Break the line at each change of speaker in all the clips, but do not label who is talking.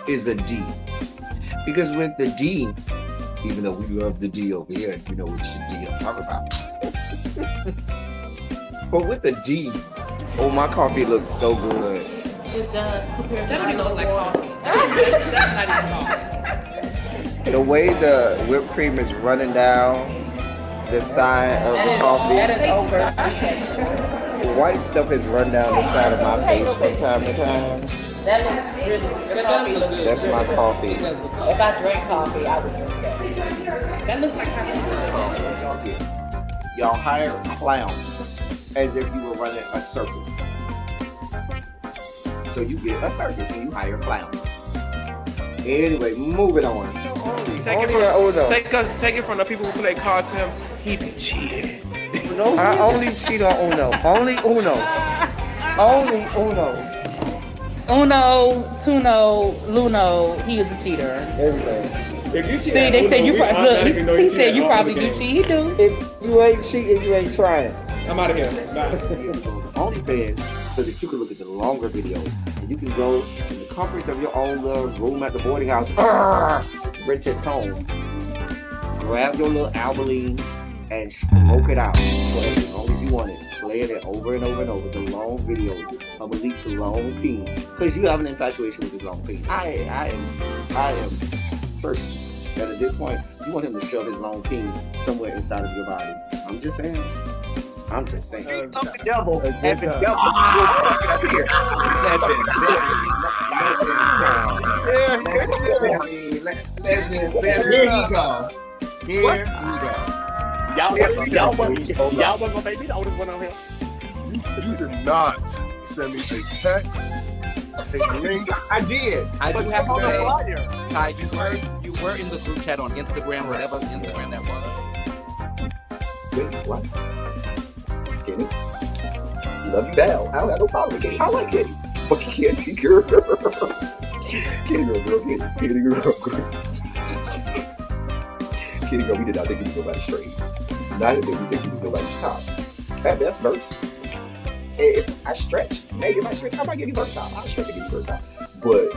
is a D. Because with the D, even though we love the D over here, you know which D I'm talking about. But with the D, oh, my coffee looks so good.
It does compared to
That don't even look like coffee. That's not even coffee.
The way the whipped cream is running down the side of the coffee,
That is over.
the white stuff has run down the side of my face from time to time.
That looks really good. Your
That
coffee
does look
looks
good.
That's
good.
my coffee.
It does look good.
If I drank coffee, I would drink that.
That looks like coffee.
Y'all get. Y'all hire clowns as if you were running a circus. So you get a circus and you hire clowns. Anyway, moving on.
Take it from the people who play cards for him. He be cheating.
No, I only cheat on Uno. Only Uno. Only Uno.
Uno, Tuno, Luno, he is a cheater.
If you cheat,
See, they say you probably look. He said you probably do cheat. He do.
If you ain't cheating, you ain't trying.
I'm out of here. Bye.
OnlyFans so that you can look at the longer videos and you can go in the comforts of your own little room at the boarding house, rent it home, grab your little Albaline and smoke it out for as long as you want it, playing it over and over and over, the long videos of Malik's long peen, because you have an infatuation with his long peen. I am certain that at this point you want him to shove his long peen somewhere inside of your body. I'm just saying. The devil. And the devil was fucking up here. Here he go. Here he go.
Y'all wasn't gonna make me the oldest one on here.
You did not send me a text, a link.
I did.
I do have
On
to
the
say,
flyer.
Ty, you were in the group chat on Instagram, whatever Instagram that was.
Wait, what? Kenny? Love you down. I don't have no problem with Kenny. I like Kenny. But Kenny girl. Kenny girl. Kenny girl, we did not think he was nobody's straight. Neither did we think he was nobody's top. At best, verse. If I stretch, maybe if I stretch, I might give you verse top. I'll stretch to give you verse top. But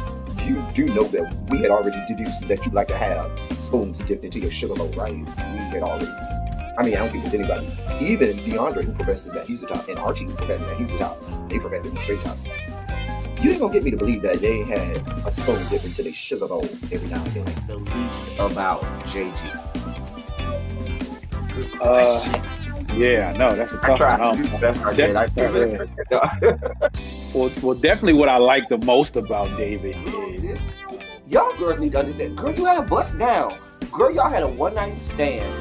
you do know that we had already deduced that you like to have spoons dipped into your sugar bowl, right? We had already. I mean, I don't think there's anybody. Even DeAndre, who professes that he's the top, and Archie, who professes that he's the top, they profess to be straight tops. You ain't gonna get me to believe that they had a spoon dipped into their sugar bowl every now and then. Like the least about JG.
Yeah, no, that's a tough one.
That's our
Well, definitely what I like the most about David is
y'all girls need to understand. Girl, you had a bust down. Girl, y'all had a one night stand.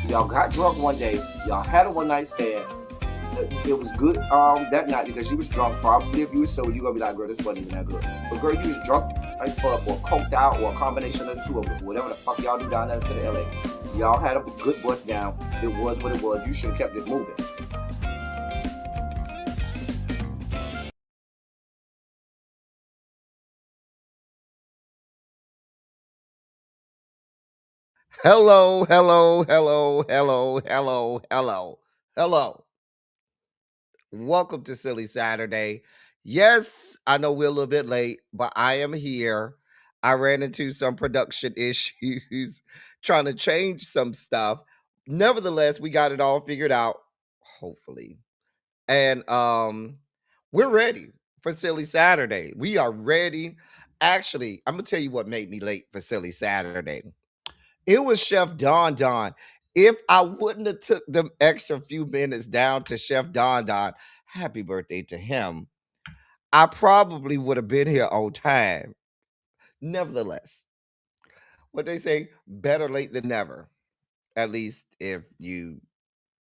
Y'all got drunk one day. Y'all had a one night stand. It was good that night because you was drunk. Probably if you was sober, you gonna be like, girl, this wasn't even that good. But girl, you was drunk as fuck or coked out or a combination of the two of them. Whatever the fuck y'all do down there to the LA. Y'all had a good bust down. It was what it was. You should have kept it moving. Hello. Welcome to Silly Saturday. Yes, I know we're a little bit late, but I am here. I ran into some production issues trying to change some stuff. Nevertheless, we got it all figured out, hopefully. And we're ready for Silly Saturday. We are ready. Actually, I'm gonna tell you what made me late for Silly Saturday. It was Chef Don Don. If I wouldn't have took them extra few minutes down to Chef Don Don, happy birthday to him, I probably would have been here on time. Nevertheless, what they say, better late than never. At least if you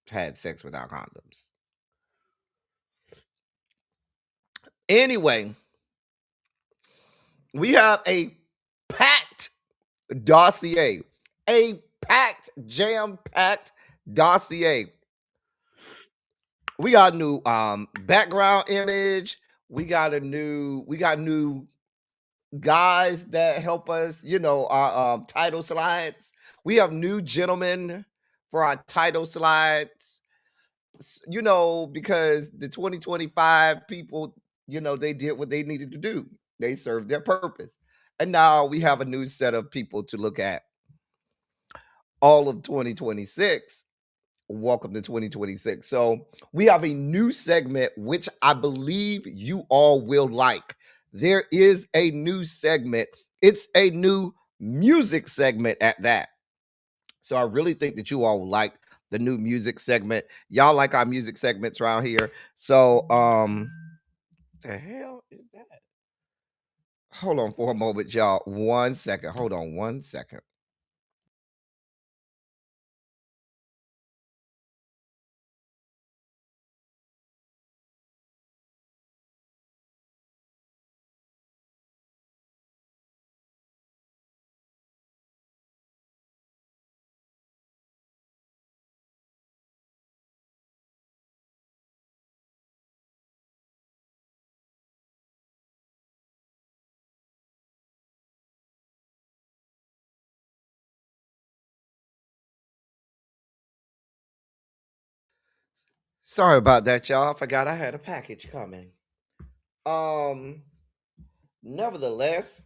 had sex without condoms. Anyway, we have a packed dossier. A packed, jam-packed dossier. We got a new background image. We got new guys that help us, our title slides. We have new gentlemen for our title slides. Because the 2025 people, they did what they needed to do. They served their purpose. And now we have a new set of people to look at. All of 2026. Welcome to 2026. So we have a new segment, which I believe you all will like. There is a new segment. It's a new music segment at that. So I really think that you all like the new music segment. Y'all like our music segments around here. So the hell is that? Hold on for a moment, y'all. 1 second. Hold on 1 second. Sorry about that, y'all. I forgot I had a package coming. Um, Nevertheless,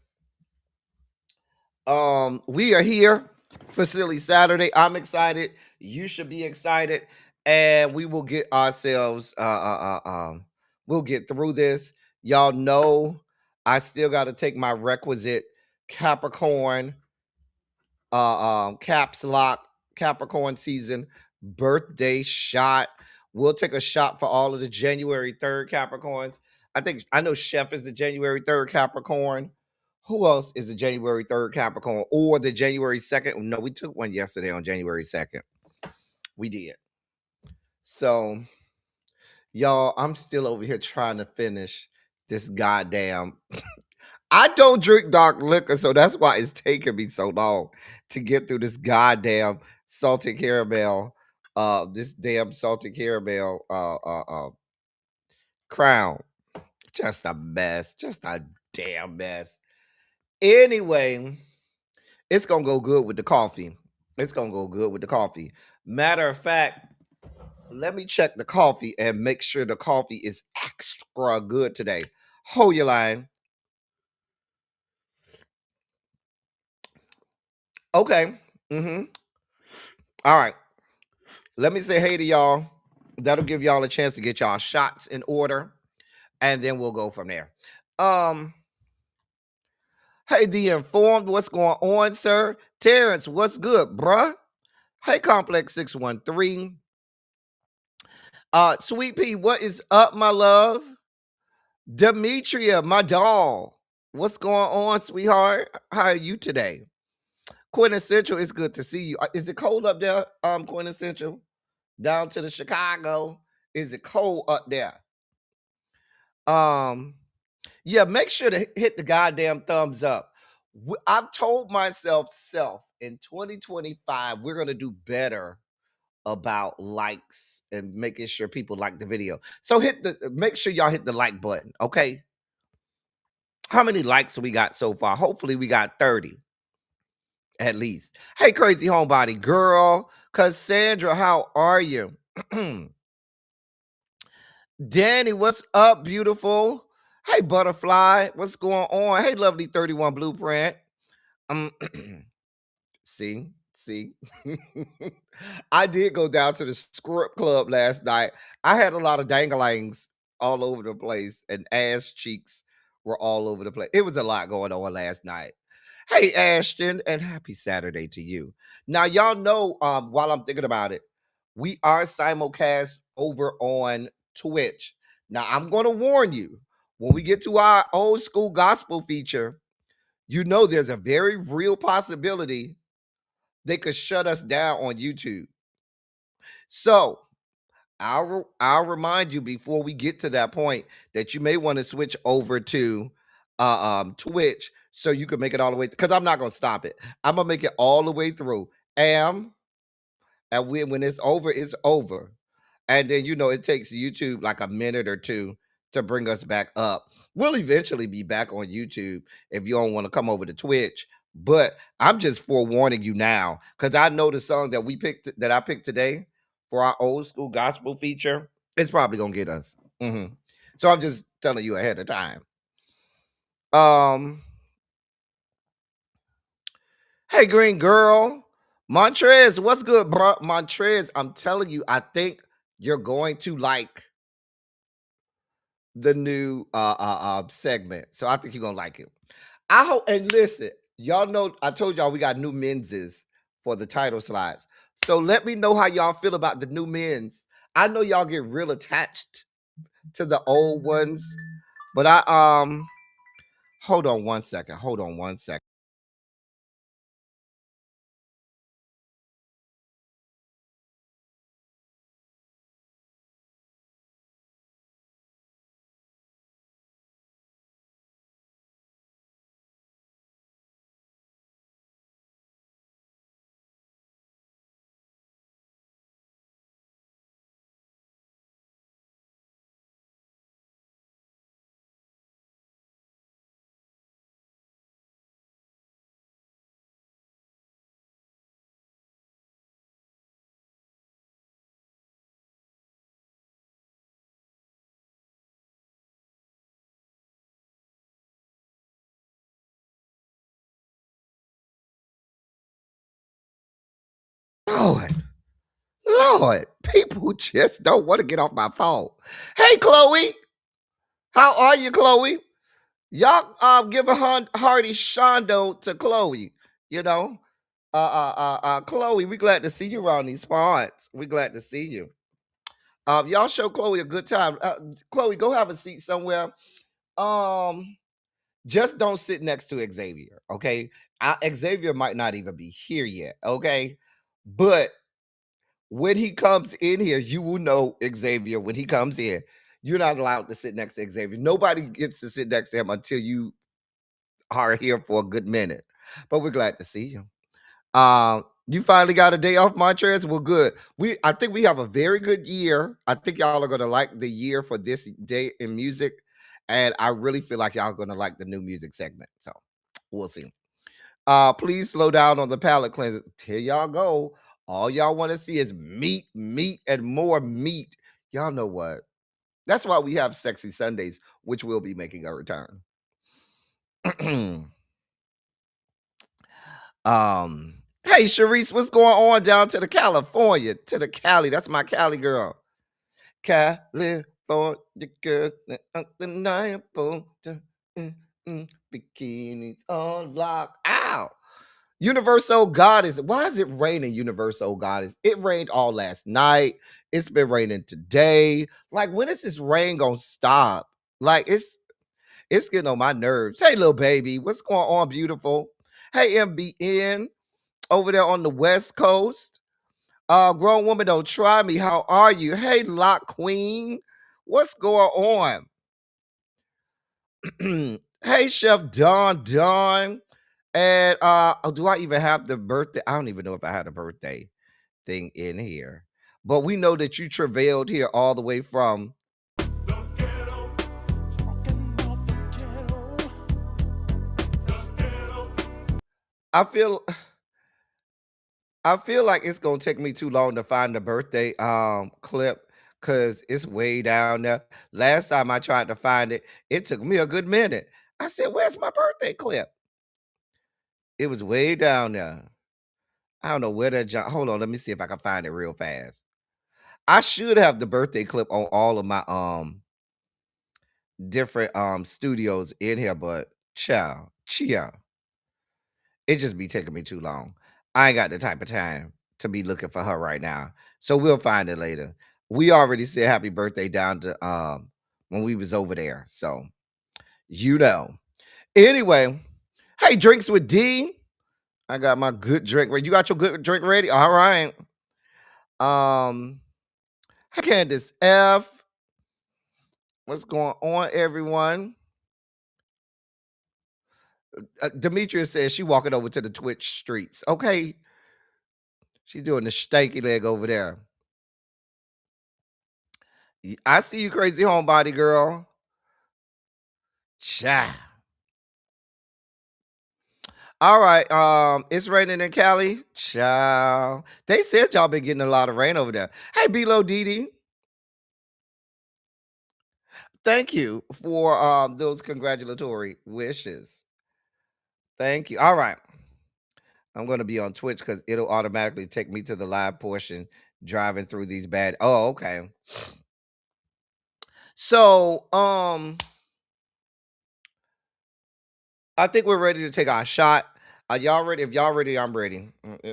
we are here for Silly Saturday. I'm excited. You should be excited, and we will get ourselves. We'll get through this. Y'all know I still got to take my requisite Capricorn caps lock Capricorn season birthday shot. We'll take a shot for all of the January 3rd Capricorns. I know Chef is the January 3rd Capricorn. Who else is the January 3rd Capricorn or the January 2nd? No, we took one yesterday on January 2nd. We did. So, y'all, I'm still over here trying to finish this goddamn I don't drink dark liquor, so that's why it's taking me so long to get through this goddamn salted caramel, this damn salted caramel crown. Just a mess. Just a damn mess. Anyway, it's gonna go good with the coffee. It's gonna go good with the coffee. Matter of fact, let me check the coffee and make sure the coffee is extra good today. Hold your line. Okay. Mm-hmm. All right. Let me say hey to y'all. That'll give y'all a chance to get y'all shots in order, and then we'll go from there. Um, hey, the informed, what's going on, sir? Terrence, what's good, bruh? Hey, Complex 613. Sweet Pea, what is up, my love? Demetria, my doll. What's going on, sweetheart? How are you today? Quintessential, it's good to see you. Is it cold up there, Quintessential? Down to the Chicago. Is it cold up there? Um, yeah, make sure to hit the goddamn thumbs up. I've told myself self in 2025 we're gonna do better about likes and making sure people like the video. So make sure y'all hit the like button, okay? How many likes we got so far? Hopefully we got 30 at least. Hey, crazy homebody girl, Cassandra, how are you? Danny, what's up, beautiful? Hey, butterfly, what's going on? Hey, lovely 31 blueprint. Um, see. I did go down to the script club last night. I had a lot of danglings all over the place, and ass cheeks were all over the place. It was a lot going on last night. Hey, Ashton, and happy Saturday to you. Now, y'all know, while I'm thinking about it, we are simulcast over on Twitch. Now, I'm going to warn you, when we get to our old school gospel feature, you know there's a very real possibility they could shut us down on YouTube. So, I'll remind you before we get to that point that you may want to switch over to Twitch so you can make it all the way, because I'm not gonna stop it. I'm gonna make it all the way through. And when it's over, it's over. And then it takes YouTube like a minute or two to bring us back up. We'll eventually be back on YouTube if you don't want to come over to Twitch. But I'm just forewarning you now, because I know the song that I picked today for our old school gospel feature, it's probably gonna get us. So I'm just telling you ahead of time. Um, Hey, Green Girl. Montrez, what's good, bro? Montrez, I'm telling you, I think you're going to like the new segment. So I think you're gonna like it. I hope and listen, y'all know I told y'all we got new menses for the title slides. So let me know how y'all feel about the new men's. I know y'all get real attached to the old ones, but I hold on one second. Hold on one second. Lord, Lord, people just don't want to get off my phone. Hey, Chloe, how are you, Chloe? Y'all give a hearty shondo to Chloe. You know, Chloe, we glad to see you around these parts. We glad to see you. Y'all show Chloe a good time. Chloe, go have a seat somewhere. Um, just don't sit next to Xavier, okay? Xavier might not even be here yet, okay? But when he comes in here, you will know Xavier when he comes in. You're not allowed to sit next to Xavier. Nobody gets to sit next to him until you are here for a good minute. But we're glad to see you. You finally got a day off, Montrez. Well, good. I think we have a very good year. I think y'all are gonna like the year for this day in music, and I really feel like y'all are gonna like the new music segment. So we'll see. Please slow down on the palate cleanser. Here y'all go. All y'all want to see is meat, meat, and more meat. Y'all know what? That's why we have Sexy Sundays, which will be making a return. Hey, Sharice, what's going on down to the California, to the Cali? That's my Cali girl. California girls, undeniable. Bikinis on lock. Ow. Universal Goddess. Why is it raining, Universal Goddess? It rained all last night. It's been raining today. Like, when is this rain gonna stop? Like, it's getting on my nerves. Hey, little baby, what's going on, beautiful? Hey, MBN over there on the West Coast. Grown woman, don't try me. How are you? Hey, Lock Queen, what's going on? Hey, Chef Don. And do I even have the birthday? I don't even know if I had a birthday thing in here. But we know that you travailed here all the way from I feel like it's gonna take me too long to find the birthday clip because it's way down there. Last time I tried to find it, it took me a good minute. I said, "Where's my birthday clip?" It was way down there. I don't know where that jump. Hold on, let me see if I can find it real fast. I should have the birthday clip on all of my different studios in here, but chill. It just be taking me too long. I ain't got the type of time to be looking for her right now. So we'll find it later. We already said happy birthday down to when we was over there. So you know. Anyway, hey, drinks with D. I got my good drink ready. You got your good drink ready? All right. Hey, Candace F. What's going on, everyone? Demetria says she walking over to the Twitch streets. Okay. She's doing the stanky leg over there. I see you, crazy homebody girl. Cha. All right. It's raining in Cali. Ciao. They said y'all been getting a lot of rain over there. Hey, Below Didi. Thank you for those congratulatory wishes. Thank you. All right. I'm going to be on Twitch because it'll automatically take me to the live portion driving through these bad. Oh, okay. So, I think we're ready to take our shot. Y'all ready? If y'all ready, I'm ready.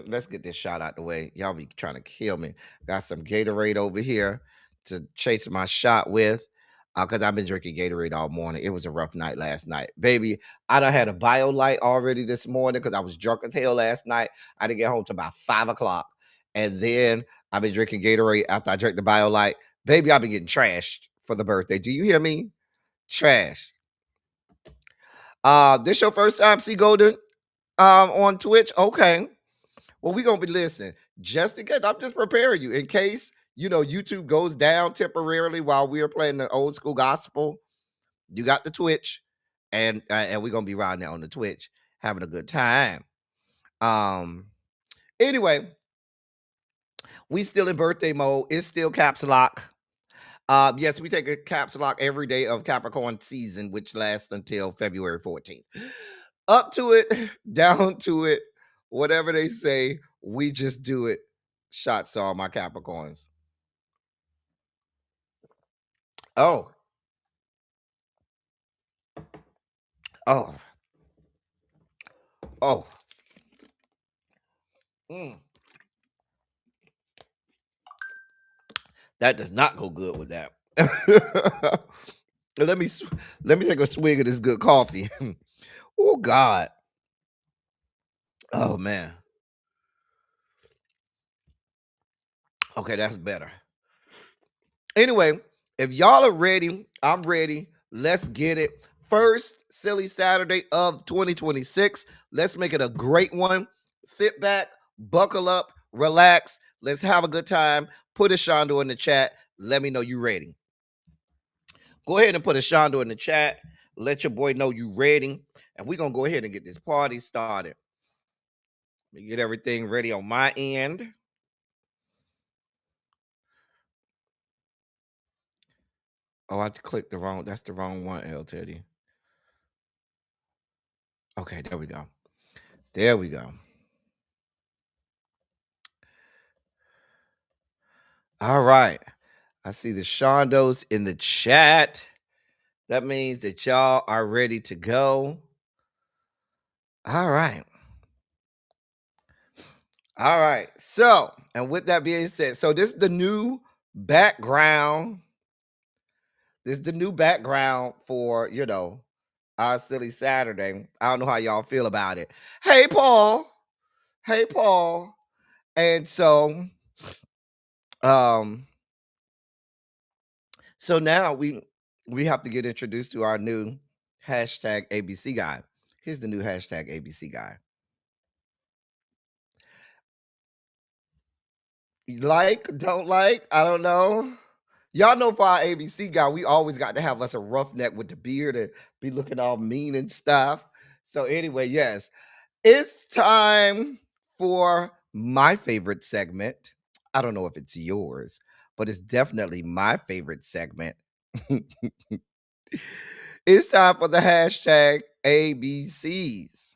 Let's get this shot out the way. Y'all be trying to kill me. Got some Gatorade over here to chase my shot with. Because I've been drinking Gatorade all morning. It was a rough night last night. Baby, I done had a bio light already this morning because I was drunk as hell last night. I didn't get home till about 5 o'clock. And then I've been drinking Gatorade after I drank the bio light. Baby, I've been getting trashed for the birthday. Do you hear me? Trash. This your first time, see Golden, on Twitch? Okay. Well, we're gonna be listening. Just in case, I'm just preparing you in case YouTube goes down temporarily while we're playing the old school gospel. You got the Twitch, and we're gonna be riding there on the Twitch, having a good time. Anyway, we still in birthday mode. It's still caps lock. Yes, we take a caps lock every day of Capricorn season, which lasts until February 14th. Up to it, down to it, whatever they say, we just do it. Shots to all my Capricorns. Oh. Oh. Oh. That does not go good with that. let me take a swig of this good coffee. Oh God. Oh man. Okay, that's better. Anyway, if y'all are ready, I'm ready. Let's get it. First Silly Saturday of 2026. Let's make it a great one. Sit back, buckle up, relax. Let's have a good time. Put a Shondo in the chat. Let me know you ready. Go ahead and put a Shondo in the chat. Let your boy know you ready. And we're going to go ahead and get this party started. Let me get everything ready on my end. Oh, I clicked the wrong. That's the wrong one, L Teddy. Okay, there we go. There we go. All right. I see the Shondos in the chat. That means that y'all are ready to go. All right. All right. So, and with that being said, so this is the new background. This is the new background for, our Silly Saturday. I don't know how y'all feel about it. Hey, Paul. Hey, Paul. And so, so now we have to get introduced to our new hashtag ABC guy. Here's the new hashtag ABC guy. Like, don't like, I don't know. Y'all know for our ABC guy, we always got to have us a roughneck with the beard and be looking all mean and stuff. So anyway, yes, it's time for my favorite segment. I don't know if it's yours, but it's definitely my favorite segment. It's time for the hashtag ABCs.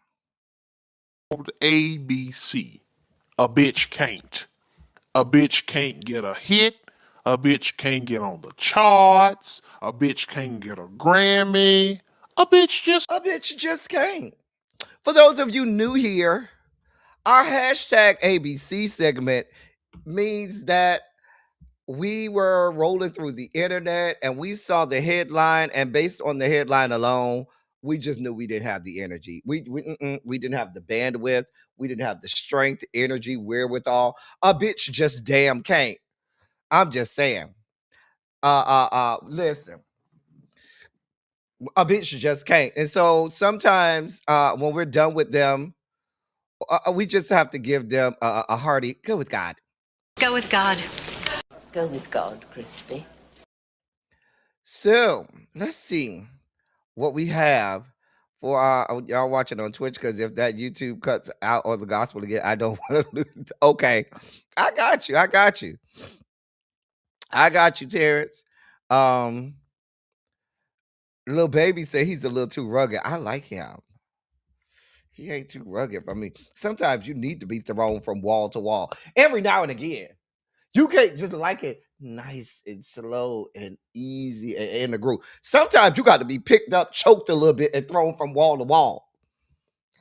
ABC. A bitch can't. A bitch can't get a hit. A bitch can't get on the charts. A bitch can't get a Grammy. A bitch
just can't. For those of you new here, our hashtag ABC segment means that we were rolling through the internet and we saw the headline, and based on the headline alone, we just knew we didn't have the energy. We didn't have the bandwidth. We didn't have the strength, energy, wherewithal. A bitch just damn can't. I'm just saying. Listen. A bitch just can't. And so sometimes when we're done with them, we just have to give them a hearty go with God.
Go with God. Go with God, Crispy.
So let's see what we have for y'all watching on Twitch, because if that YouTube cuts out or the gospel again, I don't want to lose. Okay, I got you. Terrence. Little baby said he's a little too rugged. I like him. He ain't too rugged for me. Sometimes you need to be thrown from wall to wall every now and again. You can't just like it nice and slow and easy and in the groove. Sometimes you got to be picked up, choked a little bit, and thrown from wall to wall.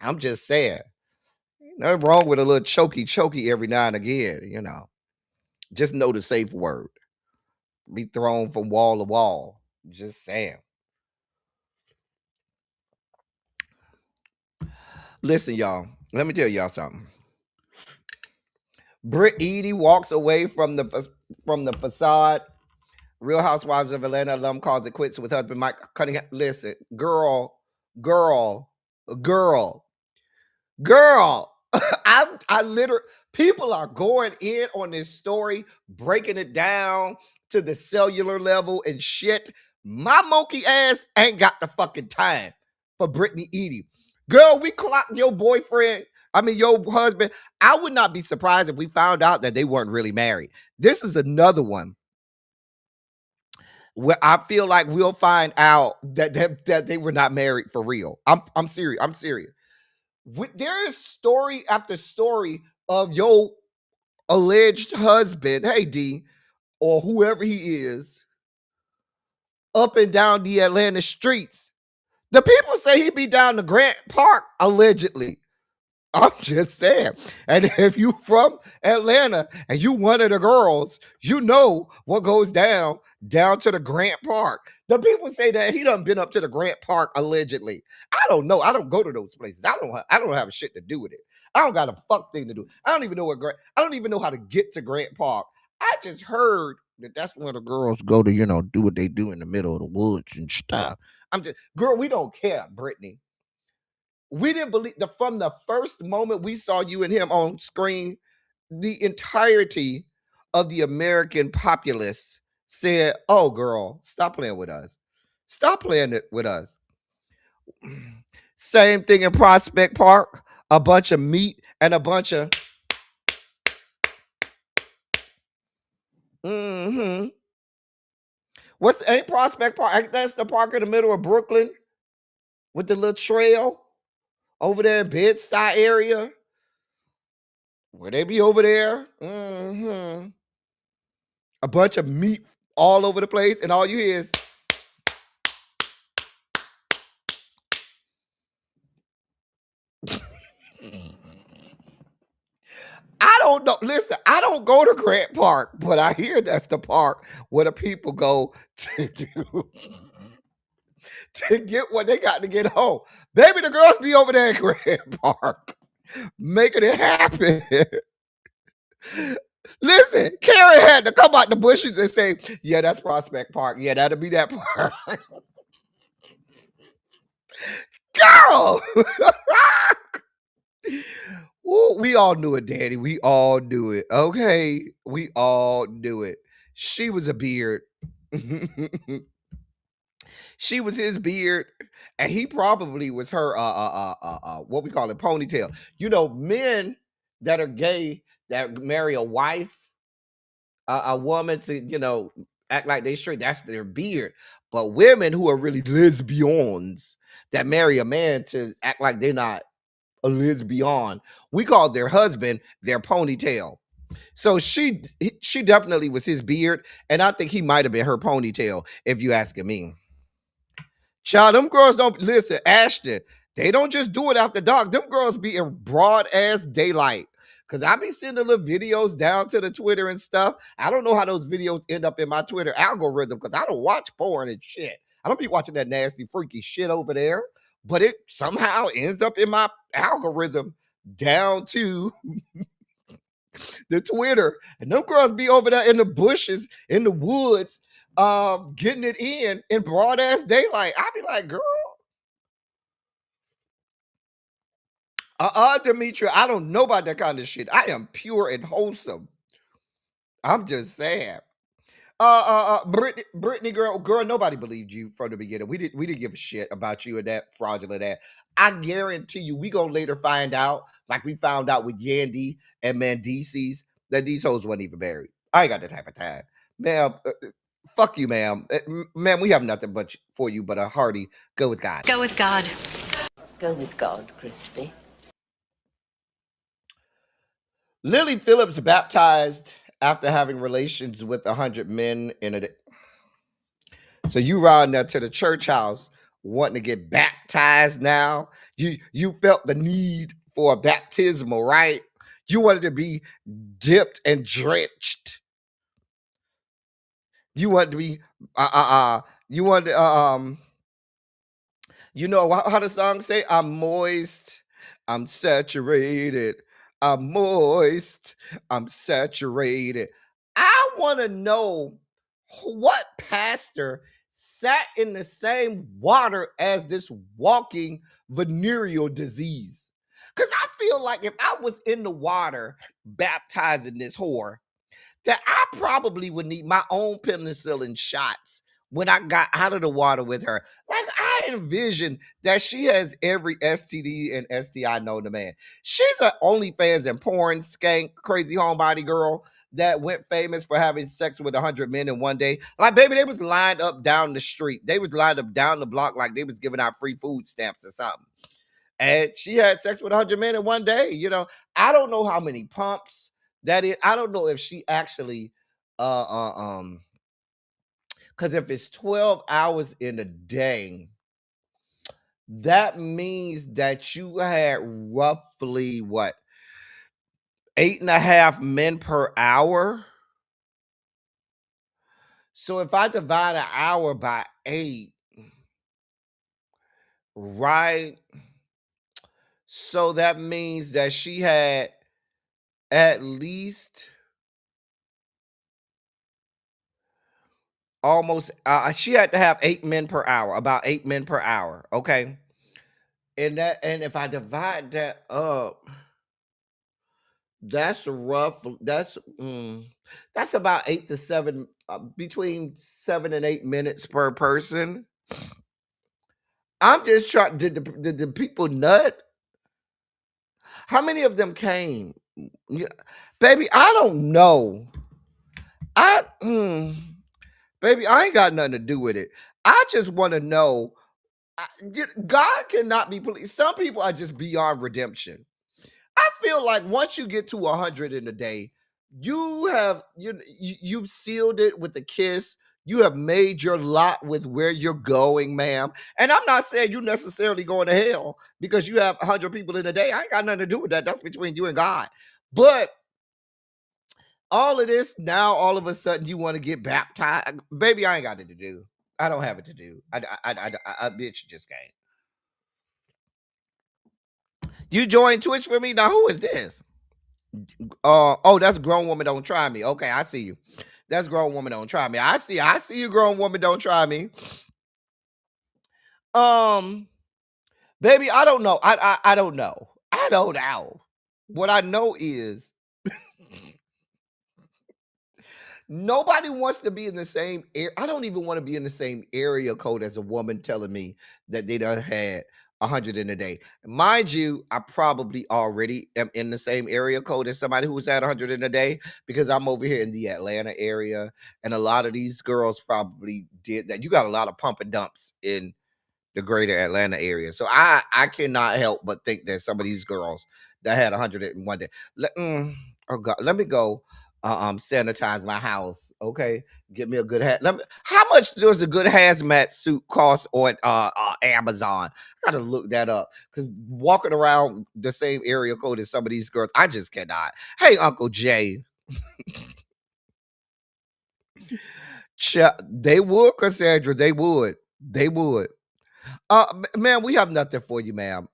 I'm just saying. Nothing wrong with a little chokey every now and again. Just know the safe word. Be thrown from wall to wall. Just saying. Listen, y'all. Let me tell y'all something. Britt Edie walks away from the facade. Real Housewives of Atlanta alum calls it quits with husband Mike Cunningham. Listen, girl. I literally, people are going in on this story, breaking it down to the cellular level and shit. My monkey ass ain't got the fucking time for Brittany Edie. Girl, we clocked your your husband. I would not be surprised if we found out that they weren't really married. This is another one where I feel like we'll find out that they were not married for real. I'm serious. I'm serious. There is story after story of your alleged husband, hey D, or whoever he is, up and down the Atlanta streets. The people say he be down the Grant Park, allegedly. I'm just saying. And if you from Atlanta and you one of the girls, you know what goes down to the Grant Park. The people say that he done been up to the Grant Park allegedly. I don't know. I don't go to those places. I don't have shit to do with it. I don't got a fuck thing to do. I don't even know I don't even know how to get to Grant Park. I just heard that that's where the girls go to, do what they do in the middle of the woods and stuff. Girl, we don't care, Brittany. We didn't believe from the first moment we saw you and him on screen, the entirety of the American populace said, "Oh, girl, stop playing with us. Stop playing it with us." Same thing in Prospect Park. A bunch of meat and a bunch of ain't Prospect Park? That's the park in the middle of Brooklyn with the little trail over there in Bed-Stuy area. Where they be over there? A bunch of meat all over the place, and all you hear is I don't know. Listen, I don't go to Grant Park, but I hear that's the park where the people go to do to get what they got to get home. Baby, the girls be over there at Grant Park making it happen. Listen, Karen had to come out the bushes and say, "Yeah, that's Prospect Park. Yeah, that'll be that park." Girl. Ooh, we all knew it, Daddy. We all knew it. Okay. We all knew it. She was a beard. She was his beard, and he probably was her what we call it, ponytail. Men that are gay that marry a wife, a woman to, act like they straight, that's their beard. But women who are really lesbians that marry a man to act like they're not a lesbian, we call their husband their ponytail. So she definitely was his beard, and I think he might have been her ponytail, if you asking me. Child, them girls don't listen, Ashton. They don't just do it after dark. Them girls be in broad ass daylight. Cause I be sending little videos down to the Twitter and stuff. I don't know how those videos end up in my Twitter algorithm because I don't watch porn and shit. I don't be watching that nasty, freaky shit over there. But it somehow ends up in my algorithm down to the Twitter. And them girls be over there in the bushes, in the woods, getting it in broad ass daylight. I be like, girl. Demetria, I don't know about that kind of shit. I am pure and wholesome. I'm just saying. Brittany, girl, nobody believed you from the beginning. We didn't give a shit about you and that fraudulent ass. I guarantee you, we gonna later find out, like we found out with Yandy and Mendices, that these hoes weren't even married. I ain't got that type of time, ma'am. Fuck you, ma'am. Ma'am, we have nothing but for you but a hearty go with God.
Go with God. Go with God, Crispy.
Lily Phillips baptized after having relations with 100 men in a day. So you riding there to the church house wanting to get baptized now. You felt the need for a baptismal, right? You wanted to be dipped and drenched. You wanted to be you wanted you know how the song say, I'm moist, I'm saturated, I'm moist, I'm saturated. I want to know what pastor sat in the same water as this walking venereal disease. Because I feel like if I was in the water baptizing this whore, that I probably would need my own penicillin shots when I got out of the water with her. Like I envision that she has every STD and STI known to man. She's an OnlyFans and porn skank, crazy homebody girl that went famous for having sex with 100 men in one day. Like, baby, they was lined up down the street. They was lined up down the block like they was giving out free food stamps or something. And she had sex with 100 men in one day. I don't know how many pumps that is. I don't know if she actually uh uh um because if it's 12 hours in a day, that means that you had roughly what, 8.5 men per hour. So if I divide an hour by 8, right? So that means that she had at least almost she had to have 8 men per hour, about 8 men per hour. Okay. And if I divide that up, that's that's about 8 to 7, between 7 and 8 minutes per person. I'm just trying. Did the people nut? How many of them came? Yeah, baby, I don't know. I baby, I ain't got nothing to do with it. I just want to know. God cannot be pleased. Some people are just beyond redemption. I feel like once you get to 100 in a day, you've sealed it with a kiss. You have made your lot with where you're going, ma'am. And I'm not saying you necessarily going to hell because you have 100 people in a day. I ain't got nothing to do with that. That's between you and God. But all of this now, all of a sudden, you want to get baptized, baby. I ain't got it to do. I don't have it to do. I bitch just can't. You joined Twitch for me now. Who is this? Oh, that's grown woman. Don't try me. Okay, I see you. That's grown woman. Don't try me. I see you, grown woman. Don't try me. Um, baby, I don't know. I don't know. I don't know. What I know is nobody wants to be in the same air. I don't even want to be in the same area code as a woman telling me that they done had 100 in a day. Mind you, I probably already am in the same area code as somebody who's had 100 in a day because I'm over here in the Atlanta area, and a lot of these girls probably did that. You got a lot of pump and dumps in the greater Atlanta area. So I cannot help but think that some of these girls that had 100 in one day. Oh God, let me go sanitize my house. Okay, get me a good hat. How much does a good hazmat suit cost on Amazon? I gotta look that up because walking around the same area code as some of these girls, I just cannot. Hey, Uncle Jay. They would, Cassandra. They would. They would. Man, we have nothing for you, ma'am.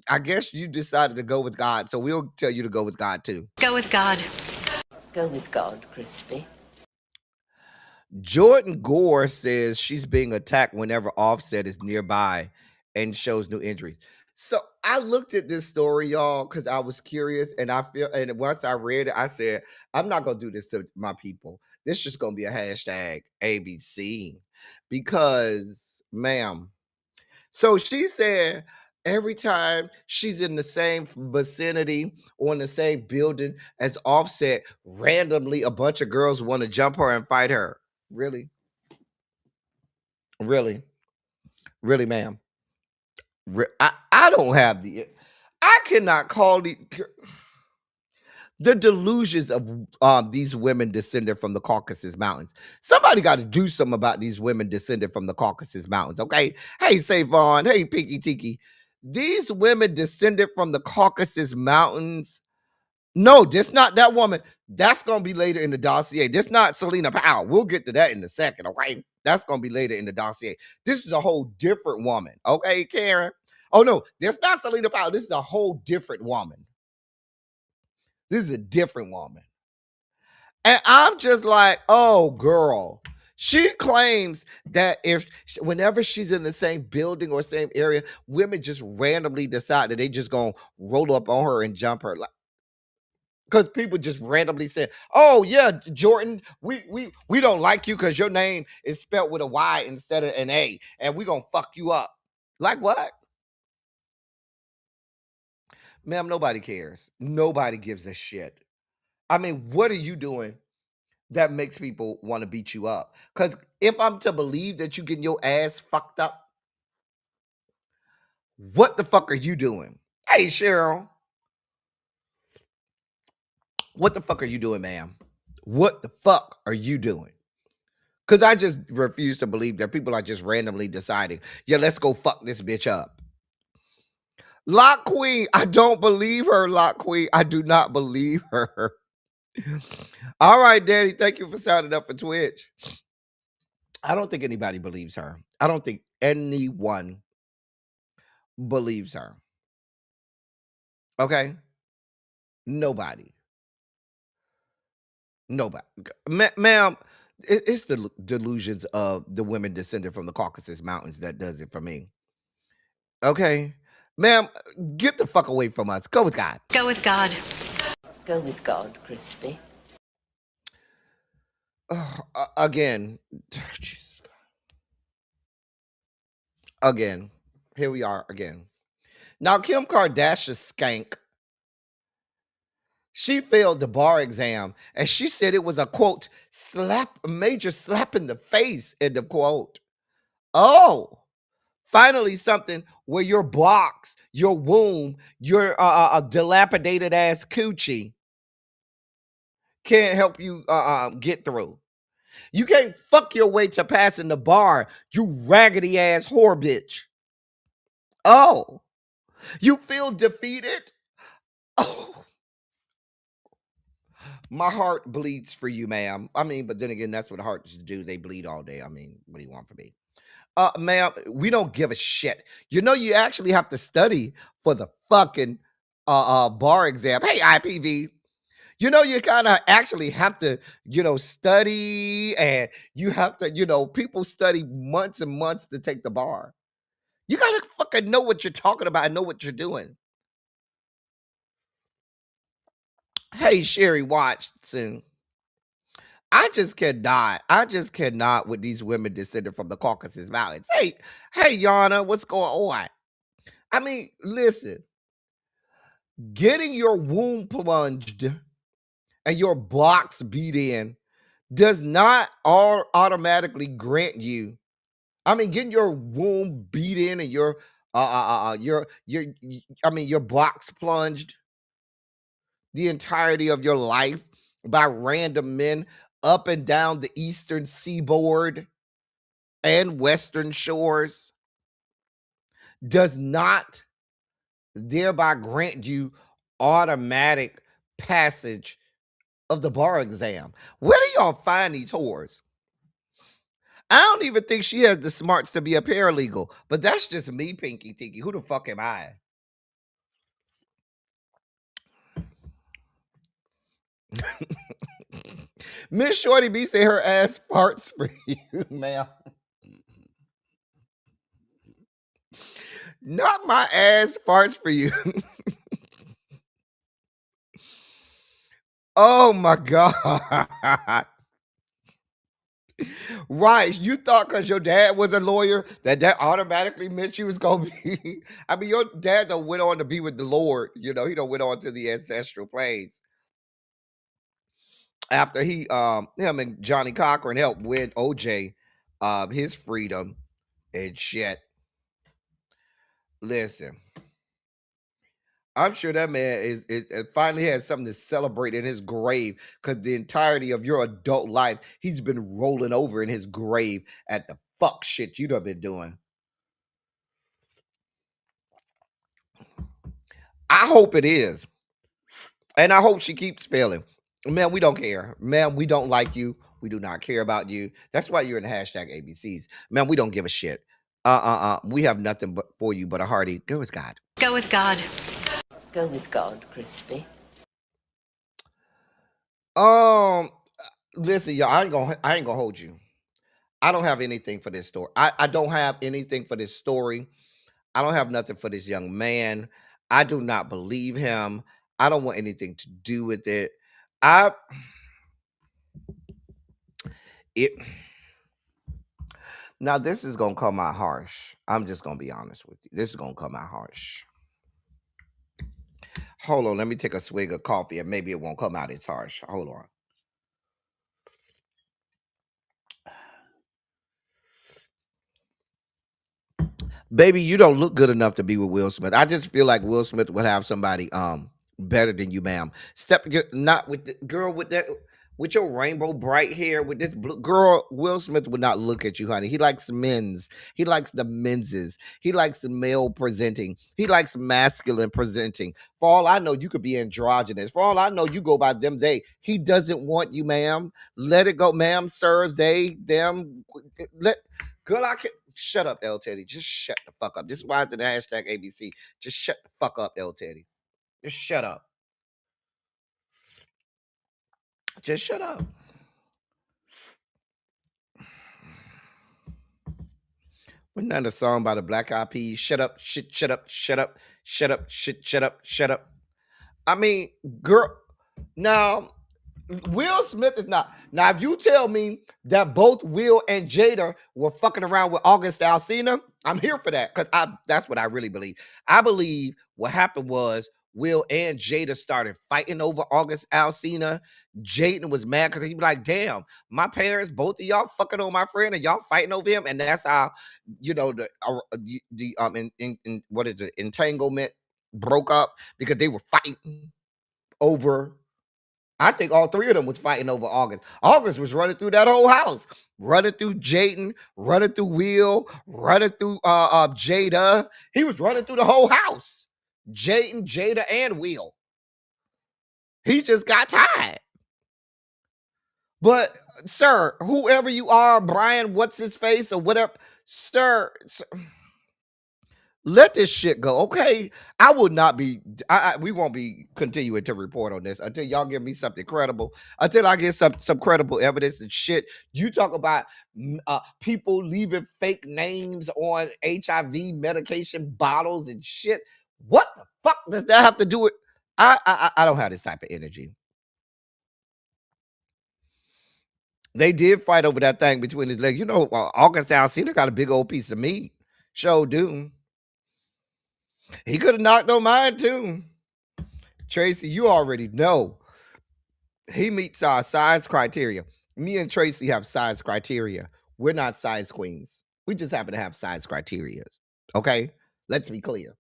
I guess you decided to go with God, so we'll tell you to go with God too.
Go with God. Go with God, Crispy.
Jordan Gore says she's being attacked whenever Offset is nearby and shows new injuries. So I looked at this story, y'all, because I was curious, and and once I read it, I said, I'm not gonna do this to my people. This is just gonna be a hashtag ABC because, ma'am. So she said every time she's in the same vicinity or in the same building as Offset, randomly a bunch of girls want to jump her and fight her. Really? Really? Really, ma'am? I don't have I cannot call The delusions of these women descended from the Caucasus Mountains. Somebody got to do something about these women descended from the Caucasus Mountains, okay? Hey, Savon. Hey, Pinky Tiki. These women descended from the Caucasus Mountains. No, this not that woman. That's going to be later in the dossier. This not Selena Powell. We'll get to that in a second, okay? That's going to be later in the dossier. This is a whole different woman, okay, Karen? Oh, no, this not Selena Powell. This is a whole different woman. This is a different woman. And I'm just like, oh, girl. She claims that whenever she's in the same building or same area, women just randomly decide that they just gonna roll up on her and jump her. Like, because people just randomly say, oh yeah, Jordan, we don't like you because your name is spelled with a Y instead of an A, and we gonna fuck you up. Like what? Ma'am, nobody cares. Nobody gives a shit. I mean, what are you doing that makes people want to beat you up? Because if I'm to believe that you getting your ass fucked up, what the fuck are you doing? Hey, Cheryl, what the fuck are you doing, ma'am? What the fuck are you doing? Because I just refuse to believe that people are just randomly deciding, yeah, let's go fuck this bitch up. Lock Queen, I don't believe her, Lock Queen. I do not believe her. All right, Daddy, thank you for signing up for Twitch. I don't think anybody believes her. I don't think anyone believes her. Okay? Nobody. Ma'am, it's the delusions of the women descended from the Caucasus Mountains that does it for me. Okay? Ma'am, get the fuck away from us. Go with God.
Go with God. Go with God, Crispy.
Again. Jesus God. Again. Here we are again. Now, Kim Kardashian skank. She failed the bar exam and she said it was a quote, major slap in the face, end of quote. Oh, finally something where your box, your womb, your dilapidated ass coochie can't help you get through. You can't fuck your way to passing the bar, you raggedy ass whore bitch. Oh, you feel defeated? Oh, my heart bleeds for you, ma'am. I mean, but then again, that's what hearts do. They bleed all day. I mean, what do you want from me? Ma'am, we don't give a shit. You know, you actually have to study for the fucking bar exam. Hey, IPV. You know, you kind of actually have to, study, and you have to, people study months and months to take the bar. You gotta fucking know what you're talking about and know what you're doing. Hey, Sherry Watson. I just cannot. I just cannot with these women descended from the Caucasus Mountains. Hey, Yana, what's going on? I mean, listen, getting your womb plunged and your box beat in does not automatically grant you. I mean, getting your womb beat in and your your box plunged the entirety of your life by random men up and down the eastern seaboard and western shores does not thereby grant you automatic passage of the bar exam. Where do y'all find these whores? I don't even think she has the smarts to be a paralegal, but that's just me, Pinky Tiki. Who the fuck am I? Miss Shorty B say her ass farts for you, ma'am. Not my ass farts for you. Oh my God. Right. You thought because your dad was a lawyer that automatically meant you was going to be. I mean, your dad done went on to be with the Lord. He done went on to the ancestral planes. After him and Johnny Cochran helped win OJ his freedom and shit. Listen, I'm sure that man is finally has something to celebrate in his grave because the entirety of your adult life, he's been rolling over in his grave at the fuck shit you done been doing. I hope it is. And I hope she keeps failing. Man, we don't care. Man, we don't like you. We do not care about you. That's why you're in the hashtag ABCs. Man, we don't give a shit. We have nothing but for you but a hearty go with God.
Go with God. Go with God, Crispy.
Um, listen, y'all, I ain't gonna hold you. I don't have anything for this story. I don't have anything for this story. I don't have nothing for this young man. I do not believe him. I don't want anything to do with it. I it Now this is gonna come out harsh. I'm just gonna be honest with you. This is gonna come out harsh. Hold on, let me take a swig of coffee and maybe it won't come out as harsh. Hold on. Baby, you don't look good enough to be with Will Smith. I just feel like Will Smith would have somebody better than you, ma'am. Not with the girl with that with your rainbow bright hair with this blue girl. Will Smith would not look at you, honey. He likes men's. He likes the menses. He likes the male presenting. He likes masculine presenting. For all I know, you could be androgynous. For all I know, you go by them. They. He doesn't want you, ma'am. Let it go, ma'am, sir. They, them. Let girl. I can shut up, L Teddy. Just shut the fuck up. This is why it's the hashtag ABC. Just shut the fuck up, L Teddy. Just shut up. Just shut up. Wasn't that a song by the Black Eyed Peas? Shut up, shit, shut up, shut up, shut up, shit, shut up, shut up. I mean, girl, now Will Smith is not. Now, if you tell me that both Will and Jada were fucking around with August Alsina, I'm here for that because that's what I really believe. I believe what happened was Will and Jada started fighting over August Alsina. Jaden was mad because he was like, damn, my parents, both of y'all fucking on my friend and y'all fighting over him. And that's how, what is it, entanglement broke up because they were fighting over. I think all three of them was fighting over August. August was running through that whole house, running through Jaden, running through Will, running through Jada. He was running through the whole house. Jaden, Jada, and Will. He just got tired. But sir, whoever you are, Brian, what's his face or whatever, sir let this shit go, okay? I will not be. We won't be continuing to report on this until y'all give me something credible. Until I get some credible evidence and shit. You talk about people leaving fake names on HIV medication bottles and shit. What the fuck does that have to do with? I don't have this type of energy. They did fight over that thing between his legs. August Alsina got a big old piece of meat. Show do. He could have knocked on mine too. Tracy, you already know. He meets our size criteria. Me and Tracy have size criteria. We're not size queens. We just happen to have size criteria. Okay? Let's be clear.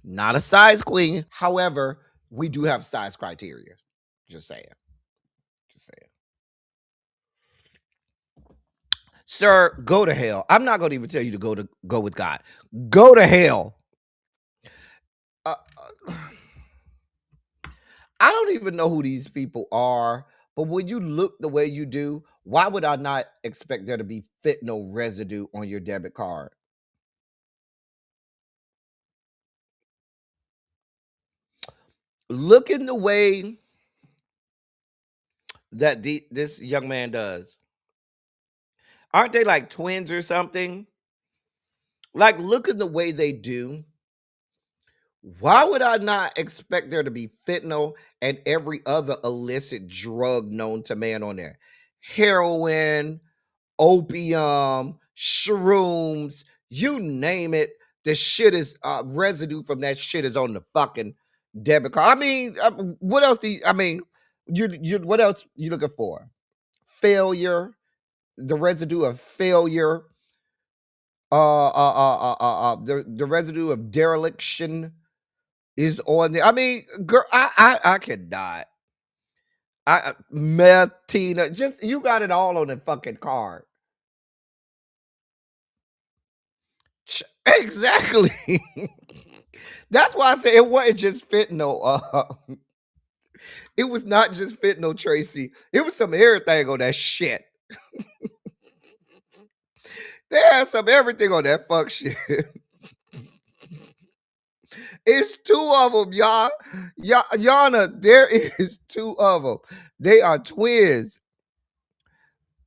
Not a size queen. However, we do have size criteria. Just saying. Just saying. Sir, go to hell. I'm not going to even tell you to go with God. Go to hell. I don't even know who these people are, but when you look the way you do, why would I not expect there to be fentanyl residue on your debit card? Look in the way that this young man does. Aren't they like twins or something? Like, look at the way they do. Why would I not expect there to be fentanyl and every other illicit drug known to man on there? Heroin, opium, shrooms, you name it. The shit is residue from that shit is on the fucking debit card. I mean, what else what else you looking for? Failure, the residue of failure, the residue of dereliction. is on there. I mean, girl, I cannot. Meth, Tina, just you got it all on the fucking card. Exactly. That's why I say it wasn't just fentanyl. It was not just fentanyl, Tracy. It was some everything on that shit. They had some everything on that fuck shit. It's two of them, y'all. Yana, there is two of them. They are twins.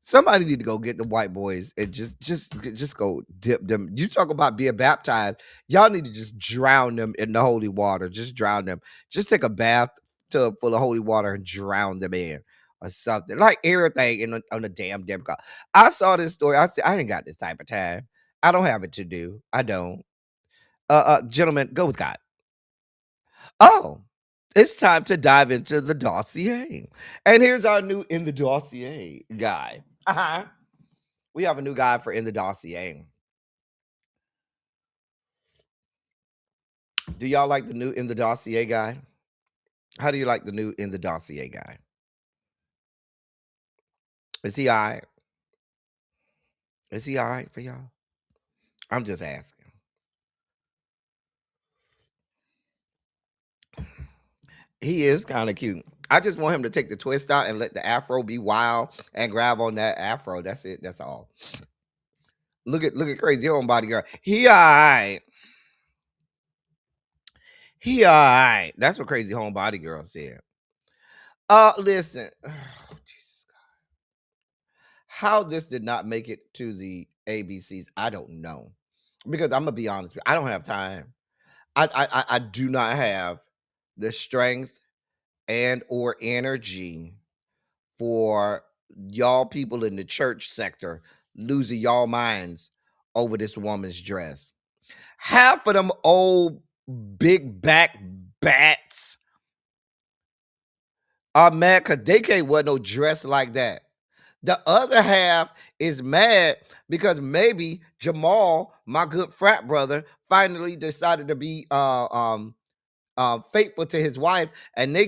Somebody need to go get the white boys and just go dip them. You talk about being baptized. Y'all need to just drown them in the holy water. Just drown them. Just take a bath tub full of holy water and drown them in or something. Like everything on the damn car. I saw this story. I said, I ain't got this type of time. I don't have it to do. I don't. Gentlemen, go with God. Oh, it's time to dive into the dossier. And here's our new in the dossier guy. Uh-huh. We have a new guy for in the dossier. Do y'all like the new in the dossier guy? How do you like the new in the dossier guy? Is he all right? Is he all right for y'all? I'm just asking. He is kind of cute. I just want him to take the twist out and let the afro be wild and grab on that afro. That's it. That's all. Look at crazy homebody girl. He all right. He all right. That's what crazy homebody girl said. Listen. Oh, Jesus God. How this did not make it to the ABCs, I don't know. Because I'm gonna be honest with you, I don't have time. I do not have the strength and or energy for y'all people in the church sector losing y'all minds over this woman's dress. Half of them old big back bats are mad because they can't wear no dress like that. The other half is mad because maybe Jamal, my good frat brother, finally decided to be faithful to his wife, and they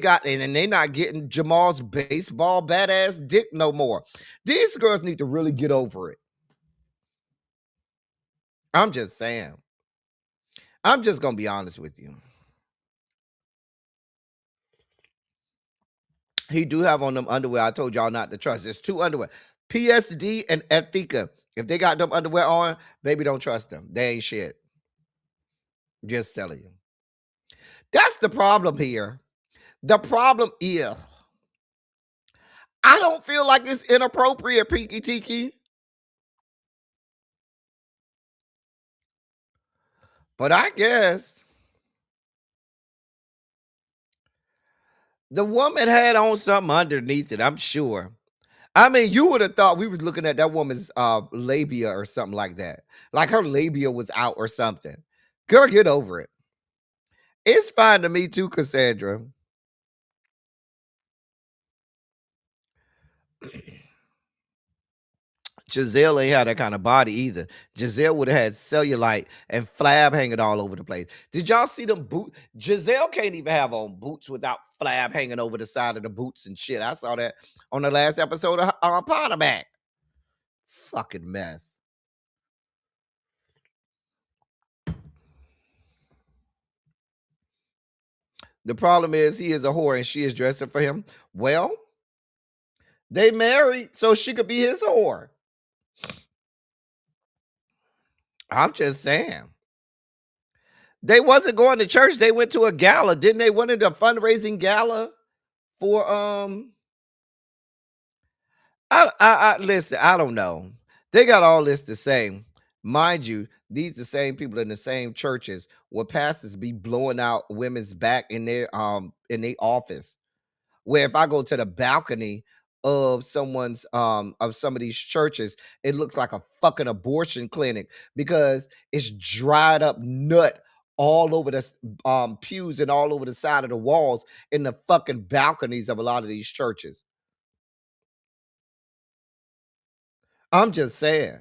not getting Jamal's baseball badass dick no more. These girls need to really get over it. I'm just saying. I'm just gonna be honest with you. He do have on them underwear. I told y'all not to trust. There's two underwear. PSD and Ethika. If they got them underwear on, baby, don't trust them. They ain't shit. Just telling you. That's the problem here. The problem is, I don't feel like it's inappropriate, Peaky Tiki. But I guess the woman had on something underneath it, I'm sure. I mean, you would have thought we was looking at that woman's labia or something like that. Like her labia was out or something. Girl, get over it. It's fine to me too, Cassandra. Giselle ain't had that kind of body either. Giselle would have had cellulite and flab hanging all over the place. Did y'all see them boots? Giselle can't even have on boots without flab hanging over the side of the boots and shit. I saw that on the last episode of Potterback. Fucking mess. The problem is he is a whore and she is dressing for him. Well, they married so she could be his whore. I'm just saying. They wasn't going to church. They went to a gala. Didn't they? Wanted a fundraising gala for I listen, I don't know. They got all this to say. Mind you, these the same people in the same churches where pastors be blowing out women's back in their office. Where if I go to the balcony of someone's of some of these churches, it looks like a fucking abortion clinic because it's dried up nut all over the pews and all over the side of the walls in the fucking balconies of a lot of these churches. I'm just saying.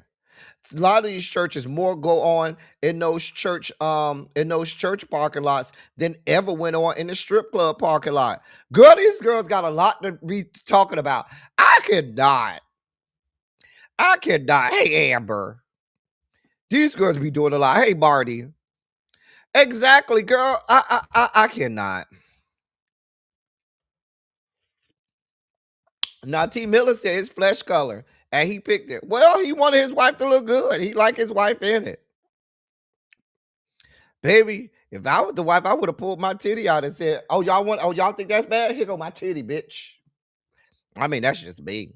A lot of these churches more go on in those church parking lots than ever went on in the strip club parking lot. Girl, these girls got a lot to be talking about. I cannot. Hey, Amber. These girls be doing a lot. Hey, Marty. Exactly, girl. I cannot. Now, T. Miller said his flesh color, and he picked it. Well, he wanted his wife to look good. He liked his wife in it. Baby, if I was the wife, I would have pulled my titty out and said, y'all think that's bad? Here go my titty, bitch. I mean, that's just me.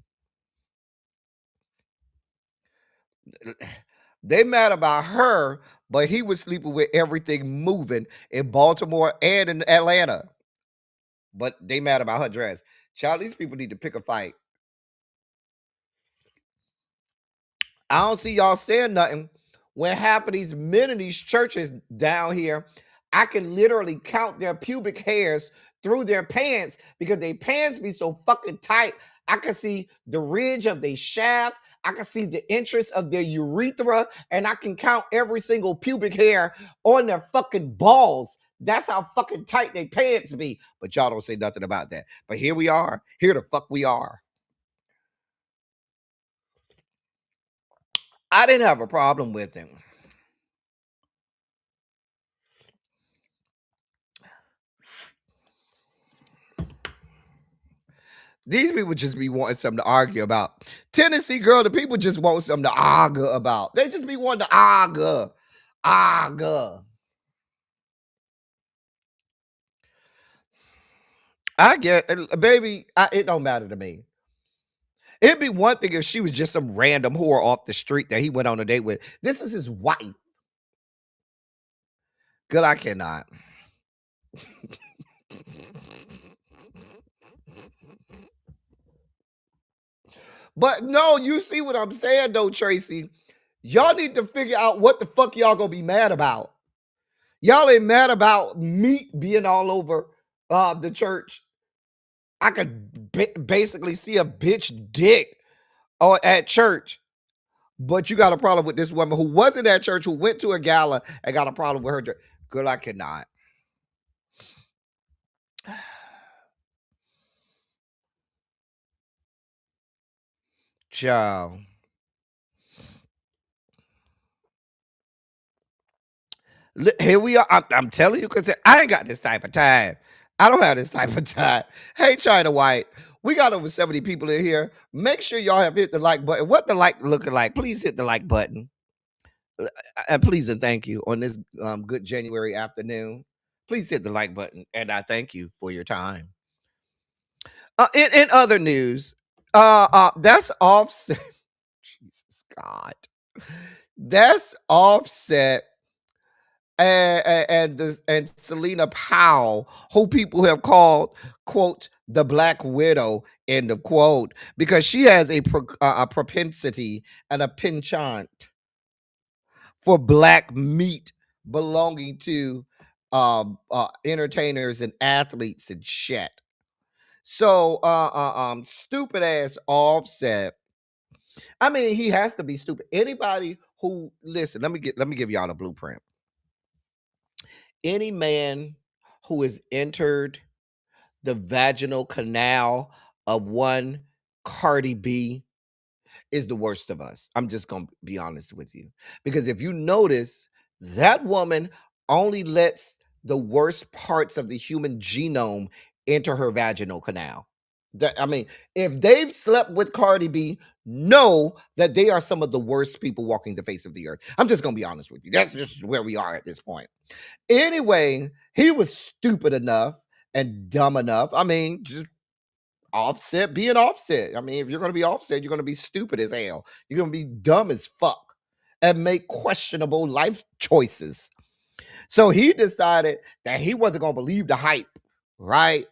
They mad about her, but he was sleeping with everything moving in Baltimore and in Atlanta. But they mad about her dress. Child, these people need to pick a fight. I don't see y'all saying nothing when half of these men in these churches down here, I can literally count their pubic hairs through their pants because their pants be so fucking tight. I can see the ridge of their shaft. I can see the entrance of their urethra, and I can count every single pubic hair on their fucking balls. That's how fucking tight their pants be. But y'all don't say nothing about that. But here we are. Here the fuck we are. I didn't have a problem with him. These people just be wanting something to argue about. Tennessee girl, the people just want something to argue about. They just be wanting to argue. I get, baby, it don't matter to me. It'd be one thing if she was just some random whore off the street that he went on a date with. This is his wife. Good, I cannot. But no, you see what I'm saying though, Tracy. Y'all need to figure out what the fuck y'all gonna be mad about. Y'all ain't mad about meat being all over the church. I could basically see a bitch dick at church. But you got a problem with this woman who wasn't at church, who went to a gala and got a problem with her. Girl, I cannot. Child. Here we are. I'm telling you, because I ain't got this type of time. I don't have this type of time. Hey, China White, we got over 70 people in here. Make sure y'all have hit the like button. What the like looking like? Please hit the like button. And please and thank you on this good January afternoon. Please hit the like button, and I thank you for your time. In other news, that's Offset. Jesus God, that's Offset and Selena Powell, who people have called, quote, the Black Widow, end of quote, because she has a propensity and a penchant for black meat belonging to entertainers and athletes and shit. So stupid ass Offset. I mean, he has to be stupid. Anybody who listen, let me give y'all a blueprint. Any man who has entered the vaginal canal of one Cardi B is the worst of us. I'm just going to be honest with you. Because if you notice, that woman only lets the worst parts of the human genome enter her vaginal canal. I mean, if they've slept with Cardi B, know that they are some of the worst people walking the face of the earth. I'm just going to be honest with you. That's just where we are at this point. Anyway, he was stupid enough and dumb enough. I mean, just Offset being Offset. I mean, if you're going to be Offset, you're going to be stupid as hell. You're going to be dumb as fuck and make questionable life choices. So he decided that he wasn't going to believe the hype, right?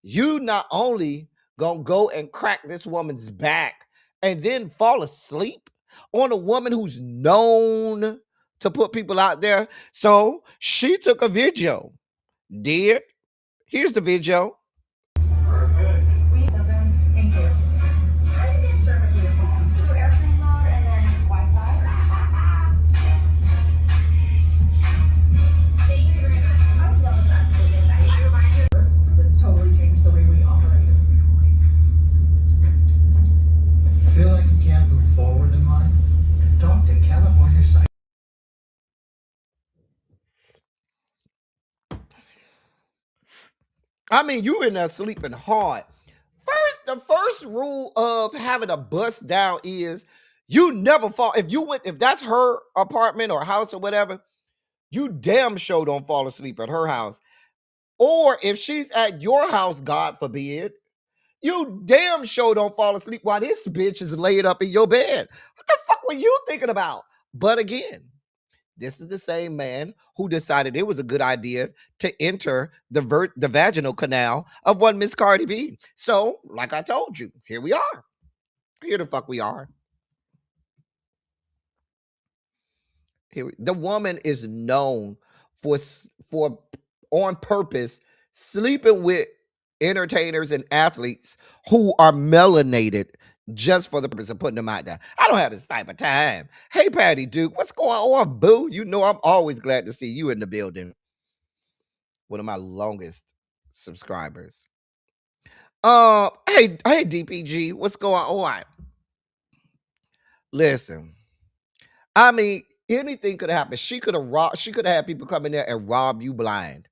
You not only going to go and crack this woman's back and then fall asleep on a woman who's known to put people out there. So she took a video. Here's the video.
Perfect. Thank you. How did it service your phone? Through airplane mode and then Wi-Fi?
I mean, you in there sleeping hard. The first rule of having a bust down is you never fall. If that's her apartment or house or whatever, you damn sure don't fall asleep at her house. Or if she's at your house, God forbid, you damn sure don't fall asleep while this bitch is laid up in your bed. What the fuck were you thinking about? But again, this is the same man who decided it was a good idea to enter the vaginal canal of one Miss Cardi B. So, like I told you, here we are. Here the fuck we are. The woman is known for on purpose sleeping with entertainers and athletes who are melanated just for the purpose of putting them out there. I don't have this type of time. Hey, Patty Duke, what's going on, boo? You know I'm always glad to see you in the building. One of my longest subscribers. Hey, DPG, what's going on? All right. Listen, I mean, anything could happen. She could have had people come in there and rob you blind.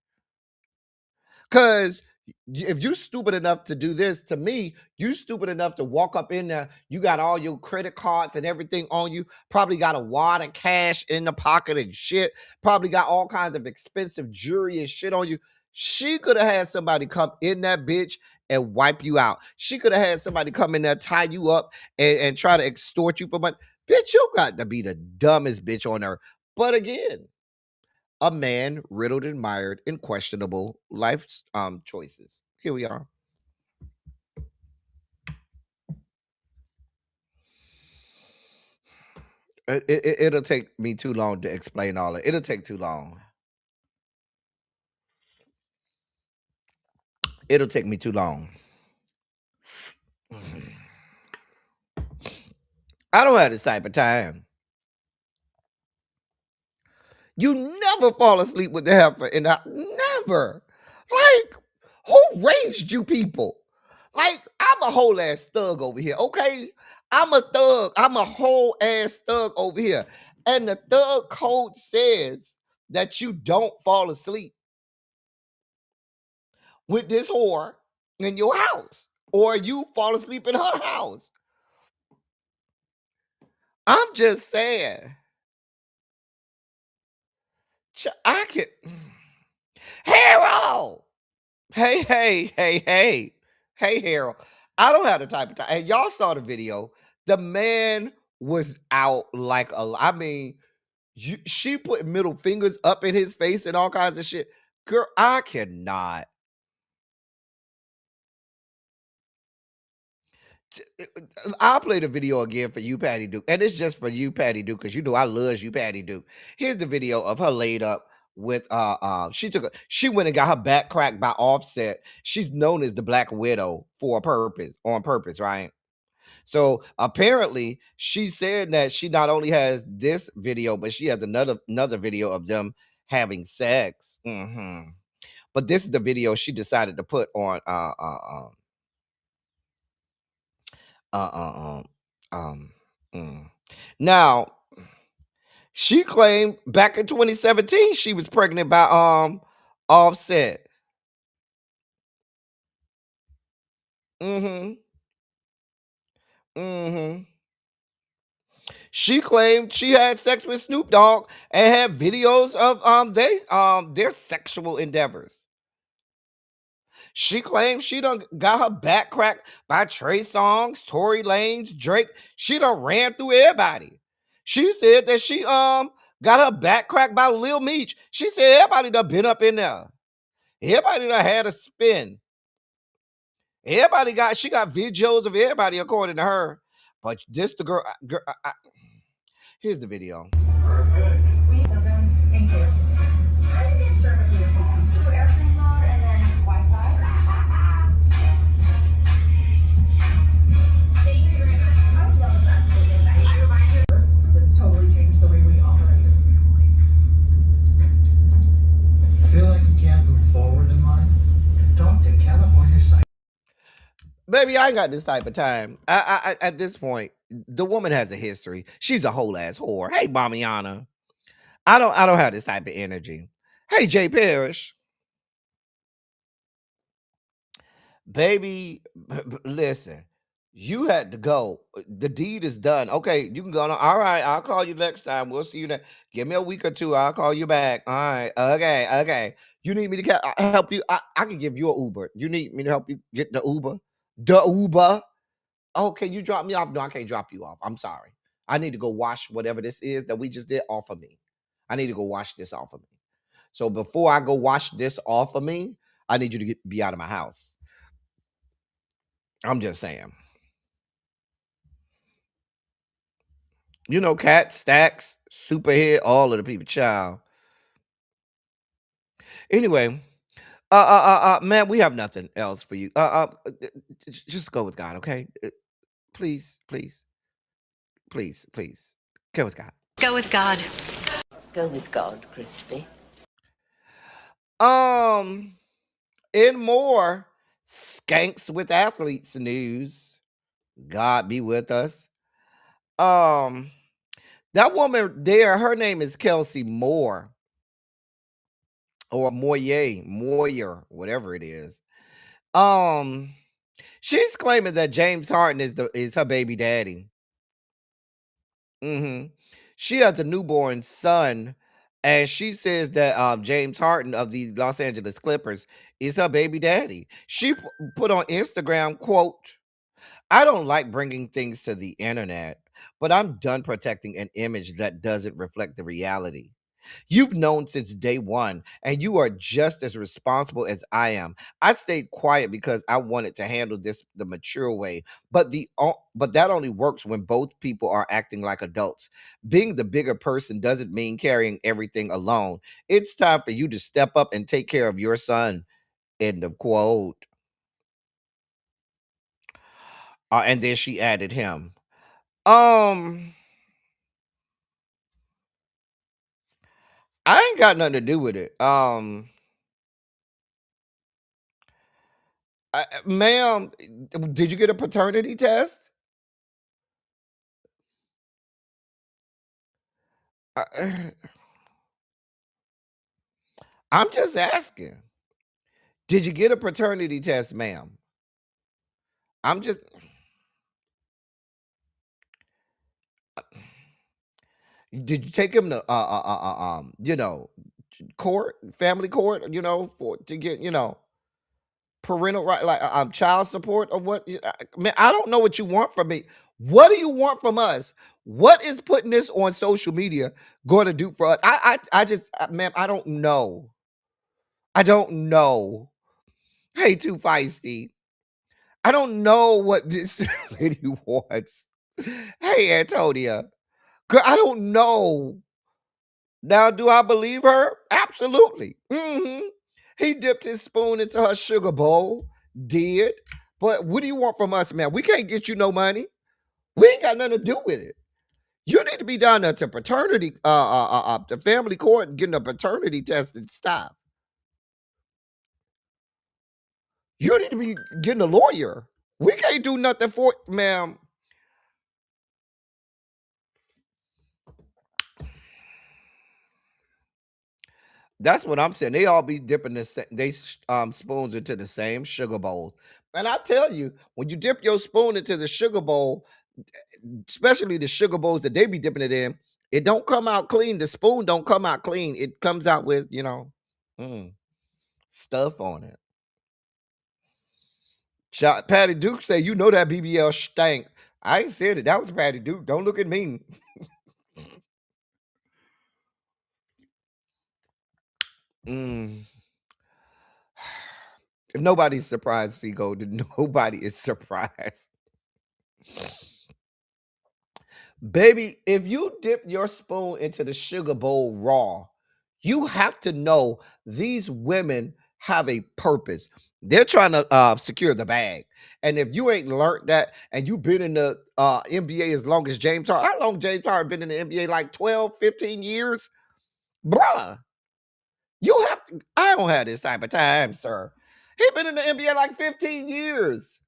Cause if you stupid enough to do this to me, you stupid enough to walk up in there. You got all your credit cards and everything on you. Probably got a wad of cash in the pocket and shit. Probably got all kinds of expensive jewelry and shit on you. She could have had somebody come in that bitch and wipe you out. She could have had somebody come in there, tie you up, and try to extort you for money. Bitch, you got to be the dumbest bitch on earth. But again, a man riddled and mired in questionable life choices. Here we are. It'll take me too long to explain all of it. It'll take too long. It'll take me too long. I don't have this type of time. You never fall asleep with the heifer in the never. Like, who raised you people? Like, I'm a whole ass thug over here, okay? I'm a thug. I'm a whole ass thug over here. And the thug code says that you don't fall asleep with this whore in your house, or you fall asleep in her house. I'm just saying. I can. Harold! Hey, Harold. I don't have the type of time. And y'all saw the video. The man was out like I mean, she put middle fingers up in his face and all kinds of shit. Girl, I cannot. I'll play the video again for you, Patty Duke. And it's just for you, Patty Duke, because you know I love you, Patty Duke. Here's the video of her laid up with she went and got her back cracked by Offset. She's known as the Black Widow for a purpose, on purpose, right? So apparently she said that she not only has this video, but she has another video of them having sex. But this is the video she decided to put on now she claimed back in 2017 she was pregnant by Offset. She claimed she had sex with Snoop Dogg and had videos of their sexual endeavors. She claims she done got her back cracked by Trey Songz, Tory Lanez, Drake. She done ran through everybody. She said that she got her back cracked by Lil Meech. She said everybody done been up in there. Everybody done had a spin. She got videos of everybody according to her. But this the girl, here's the video.
Perfect.
Thank you. How do you get service to your phone? Through airplane mode and then Wi-Fi. Thank you very much. I would love that. I remind you, it's totally changed the way we operate as a family.
Feel like you can't move forward in life? Talk to California Psych.
Baby, I ain't got this type of time. I at this point, the woman has a history. She's a whole ass whore. Hey, Mamiana. I don't have this type of energy. Hey, Jay Parrish. Baby, listen, you had to go. The deed is done. Okay, you can go. All right, I'll call you next time. We'll see you next. Give me a week or two. I'll call you back. All right. Okay. Okay. You need me to help you? I can give you an Uber. You need me to help you get the Uber? The Uber? Oh, can you drop me off? No, I can't drop you off. I'm sorry. I need to go wash whatever this is that we just did off of me. I need to go wash this off of me. So before I go wash this off of me, I need you to be out of my house. I'm just saying. You know, Cat, Stacks, Superhead, all of the people, child. Anyway, man, we have nothing else for you. Just go with God, okay? Please, please, please, please, go with God.
Go with God. Go with God, Crispy.
In more skanks with athletes news, God be with us. That woman there, her name is Kelsey Moore or Moyer, whatever it is. She's claiming that James Harden is her baby daddy. She has a newborn son, and she says that James Harden of the Los Angeles Clippers is her baby daddy. She put on Instagram, quote, "I don't like bringing things to the internet, but I'm done protecting an image that doesn't reflect the reality. You've known since day one, and you are just as responsible as I am. I stayed quiet because I wanted to handle this the mature way, but that only works when both people are acting like adults. Being the bigger person doesn't mean carrying everything alone. It's time for you to step up and take care of your son." End of quote. And then she added him. Um, I ain't got nothing to do with it. Ma'am, did you get a paternity test? I, I'm just asking. Did you get a paternity test, ma'am? I'm just. Did you take him to court, family court, for to get parental right, like child support or what? Man, I don't know what you want from me. What do you want from us? What is putting this on social media going to do for us? I just, ma'am, I don't know. I don't know. Hey, too feisty. I don't know what this lady wants. Hey, Antonia. Girl, I don't know. Now, do I believe her? Absolutely. He dipped his spoon into her sugar bowl. Did. But what do you want from us, man? We can't get you no money. We ain't got nothing to do with it. You need to be down there to paternity, to family court and getting a paternity test and stop. You need to be getting a lawyer. We can't do nothing for it, ma'am. That's what I'm saying. They all be dipping spoons into the same sugar bowl. And I tell you, when you dip your spoon into the sugar bowl, especially the sugar bowls that they be dipping it in, it don't come out clean. The spoon don't come out clean. It comes out with, stuff on it. Patty Duke say, you know that BBL stank. I ain't said it. That was Patty Duke. Don't look at me. Nobody's surprised, Seago. Nobody is surprised. Baby, if you dip your spoon into the sugar bowl raw, you have to know these women have a purpose. They're trying to secure the bag. And if you ain't learned that and you've been in the NBA as long as James Harden, how long James Harden been in the NBA? Like 12, 15 years? Bruh, you have to, I don't have this type of time, sir. He been in the NBA like 15 years.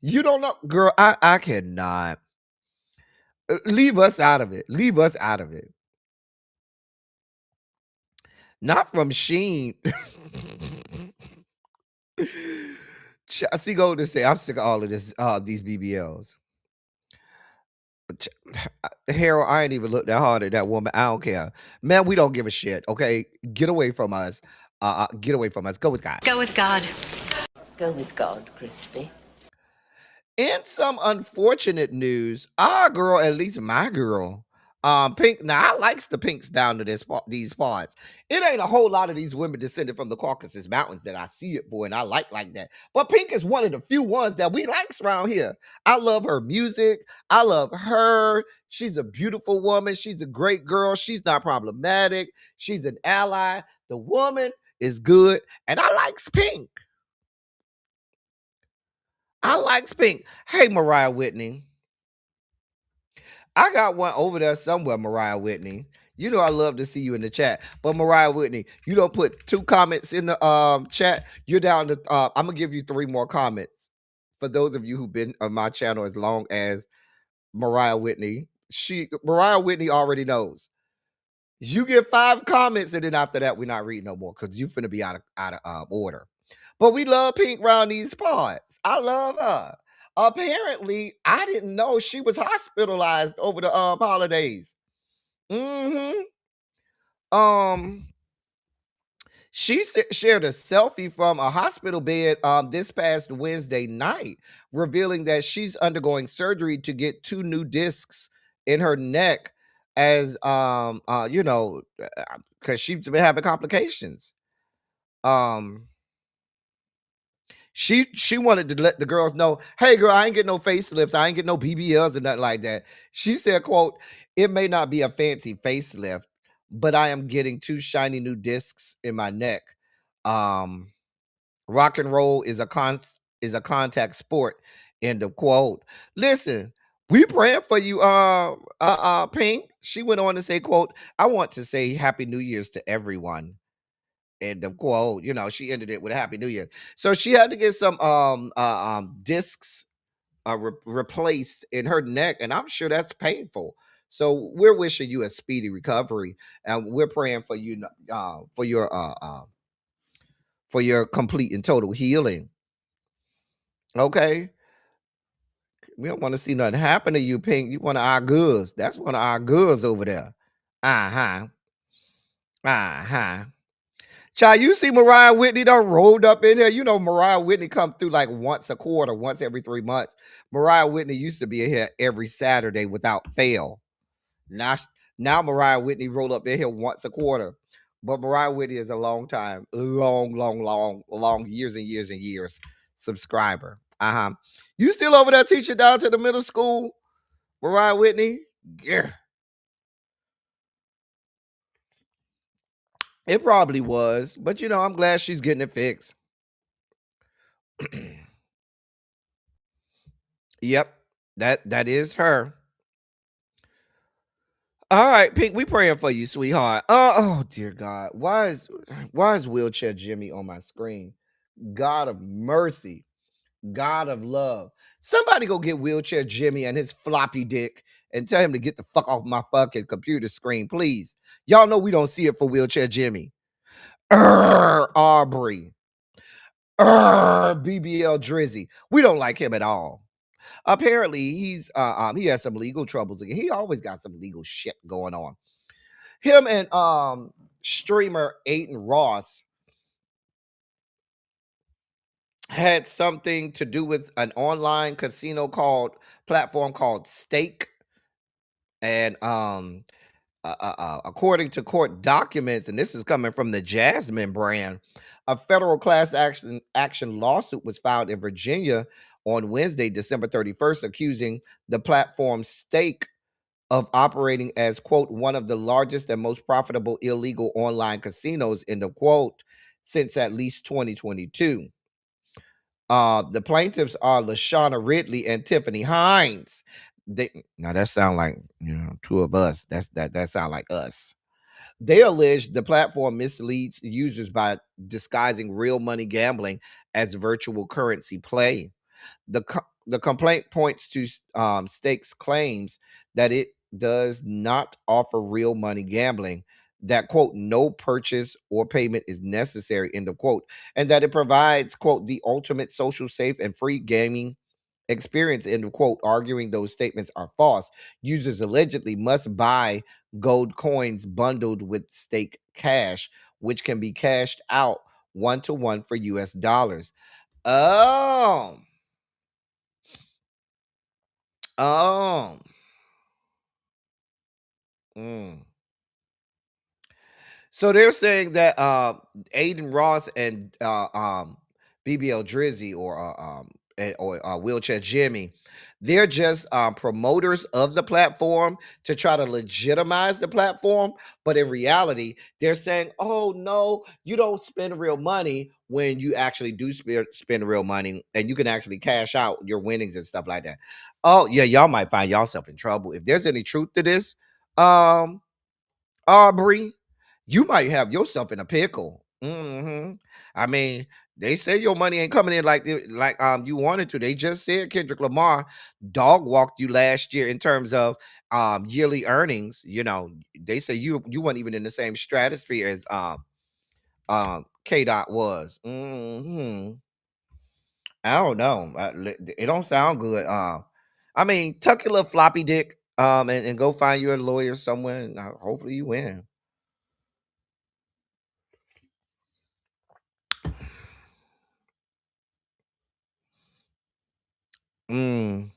You don't know, girl, I cannot. Leave us out of it. Leave us out of it. Not from Sheen. See, go to say I'm sick of all of this. These BBLs. Harold, I ain't even looked that hard at that woman. I don't care, man. We don't give a shit. Okay, get away from us. Get away from us. Go with God.
Go with God. Go with God, Crispy.
In some unfortunate news, our girl, at least my girl, Pink. Now I likes the Pinks down to these parts. It ain't a whole lot of these women descended from the Caucasus Mountains that I see it for, and I like that. But Pink is one of the few ones that we likes around here. I love her music. I love her. She's a beautiful woman. She's a great girl. She's not problematic. She's an ally. The woman is good, and I likes Pink. I likes Pink. Hey, Mariah Whitney. I got one over there somewhere, Mariah Whitney. You know I love to see you in the chat. But Mariah Whitney, you don't put 2 comments in the chat. You're down to I'm gonna give you 3 more comments. For those of you who've been on my channel as long as Mariah Whitney. Mariah Whitney already knows. You get 5 comments, and then after that, we're not reading no more because you finna be out of order. But we love Pink round these parts. I love her. Apparently, I didn't know she was hospitalized over the holidays. Mm-hmm. She shared a selfie from a hospital bed this past Wednesday night, revealing that she's undergoing surgery to get 2 new discs in her neck, as because she's been having complications. She wanted to let the girls know, hey girl, I ain't getting no facelifts, I ain't getting no BBLs or nothing like that. She said, quote, it may not be a fancy facelift, but I am getting 2 shiny new discs in my neck. Rock and roll is a contact sport. End of quote. Listen, we praying for you, Pink. She went on to say, quote, I want to say Happy New Year's to everyone. End of quote. You know, she ended it with a Happy New Year. So she had to get some discs replaced in her neck, and I'm sure that's painful. So we're wishing you a speedy recovery, and we're praying for you for your complete and total healing. Okay, we don't want to see nothing happen to you, Pink. You one of our goods. That's one of our goods over there. Uh-huh. Uh-huh. Child, you see Mariah Whitney done rolled up in here. You know Mariah Whitney come through like once a quarter, once every 3 months. Mariah Whitney used to be in here every Saturday without fail. Now, now Mariah Whitney roll up in here once a quarter. But Mariah Whitney is a long time, long years and years and years subscriber. Uh-huh. You still over there teaching down to the middle school, Mariah Whitney? Yeah. It probably was, but you know, I'm glad she's getting it fixed. Yep, that is her. All right, Pink, we praying for you, sweetheart. Oh dear God, why is wheelchair Jimmy on my screen? God of mercy, God of love. Somebody go get wheelchair Jimmy and his floppy dick and tell him to get the fuck off my fucking computer screen, please. Y'all know we don't see it for wheelchair Jimmy. Aubrey. BBL Drizzy. We don't like him at all. Apparently, he has some legal troubles again. He always got some legal shit going on. Him and streamer Aiden Ross had something to do with an online casino platform called Stake. And according to court documents, and this is coming from the Jasmine brand, a federal class action lawsuit was filed in Virginia on Wednesday, December 31st, accusing the platform Stake of operating as, quote, one of the largest and most profitable illegal online casinos, end of quote, since at least 2022. The plaintiffs are Lashana Ridley and Tiffany Hines. Now that sound like, you know, 2 of us. That sound like us. They allege the platform misleads users by disguising real money gambling as virtual currency play. The complaint points to Stakes claims that it does not offer real money gambling. that, quote, no purchase or payment is necessary, end of quote, and that it provides, quote, the ultimate social, safe, and free gaming experience, end of quote, arguing those statements are false. Users allegedly must buy gold coins bundled with stake cash, which can be cashed out 1-to-1 for US dollars. Oh, oh, mm. So they're saying that Aiden Ross and BBL Drizzy or Wheelchair Jimmy, they're just promoters of the platform to try to legitimize the platform. But in reality, they're saying, "Oh no, you don't spend real money when you actually do spend real money, and you can actually cash out your winnings and stuff like that." Oh yeah, y'all might find yourself in trouble if there's any truth to this. Um, Aubrey, you might have yourself in a pickle. I mean, they say your money ain't coming in like you wanted to. They just said Kendrick Lamar dog walked you last year in terms of yearly earnings. You know, they say you weren't even in the same stratosphere as K Dot was. I don't know. It don't sound good. I mean, tuck your little floppy dick and go find you a lawyer somewhere, and hopefully you win. Mm.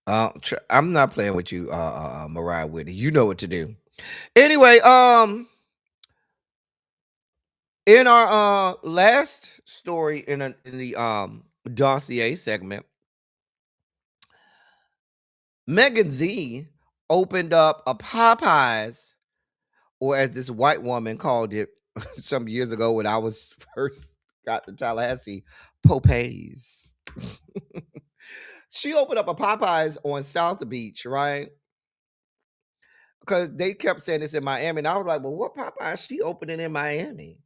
I'm not playing with you, Mariah Whitney. You know what to do. Anyway, in our last story in the dossier segment, Megan Z opened up a Popeyes, or as this white woman called it some years ago when I was first got to Tallahassee, Popeyes. She opened up a Popeyes on South Beach, right? Because they kept saying this in Miami, and I was like, "Well, what Popeyes she opening in Miami?"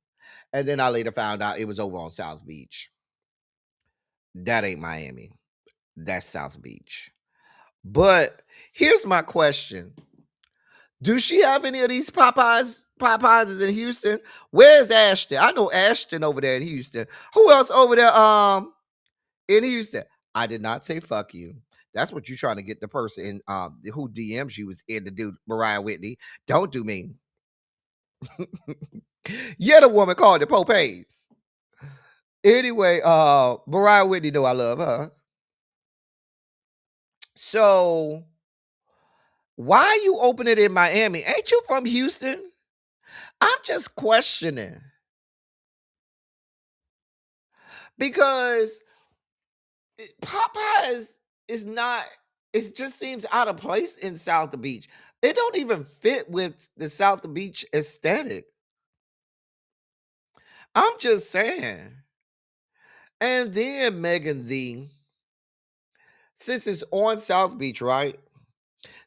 And then I later found out it was over on South Beach. That ain't Miami. That's South Beach. But here's my question: do she have any of these Popeyes is in Houston? Where's Ashton? I know Ashton over there in Houston. Who else over there? In Houston. I did not say fuck you. That's what you're trying to get the person in who DMs you was in to do, Mariah Whitney. Don't do me. You're the woman called the Popeyes. Anyway, Mariah Whitney know I love her. So why you open it in Miami? Ain't you from Houston? I'm just questioning because Popeyes is not. It just seems out of place in South Beach. It don't even fit with the South Beach aesthetic. I'm just saying. And then Megan Z, since it's on South Beach, right?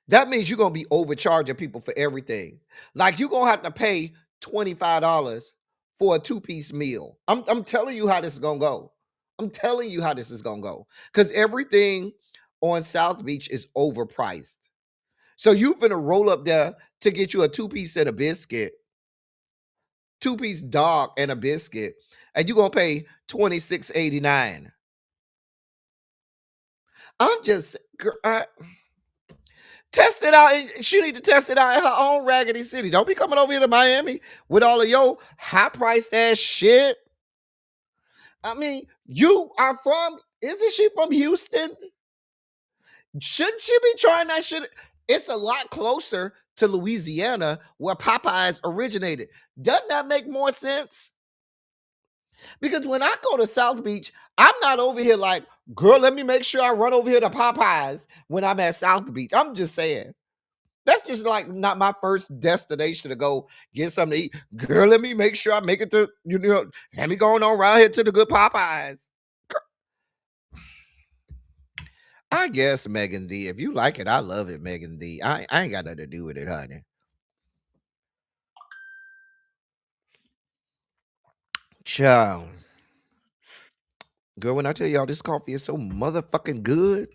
That means you're gonna be overcharging people for everything. Like you're gonna have to pay $25 for a two-piece meal. I'm telling you how this is gonna go. I'm telling you how this is gonna go. Because everything on South Beach is overpriced. So you finna roll up there to get you a two-piece and a biscuit, two-piece dog and a biscuit, and you're gonna pay $26.89. I'm just test it out. And she need to test it out in her own raggedy city. Don't be coming over here to Miami with all of your high priced ass shit. I mean, you are from, isn't she from Houston? Shouldn't she be trying that shit? It's a lot closer to Louisiana where Popeyes originated. Doesn't that make more sense? Because when I go to South Beach, I'm not over here like, girl, let me make sure I run over here to Popeyes when I'm at South Beach. I'm just saying. That's just like not my first destination to go get something to eat. Girl, let me make sure I make it to, let me go on around here to the good Popeyes. I guess Megan D. If you like it, I love it, Megan D. I ain't got nothing to do with it, honey. Child. Girl, when I tell y'all this coffee is so motherfucking good.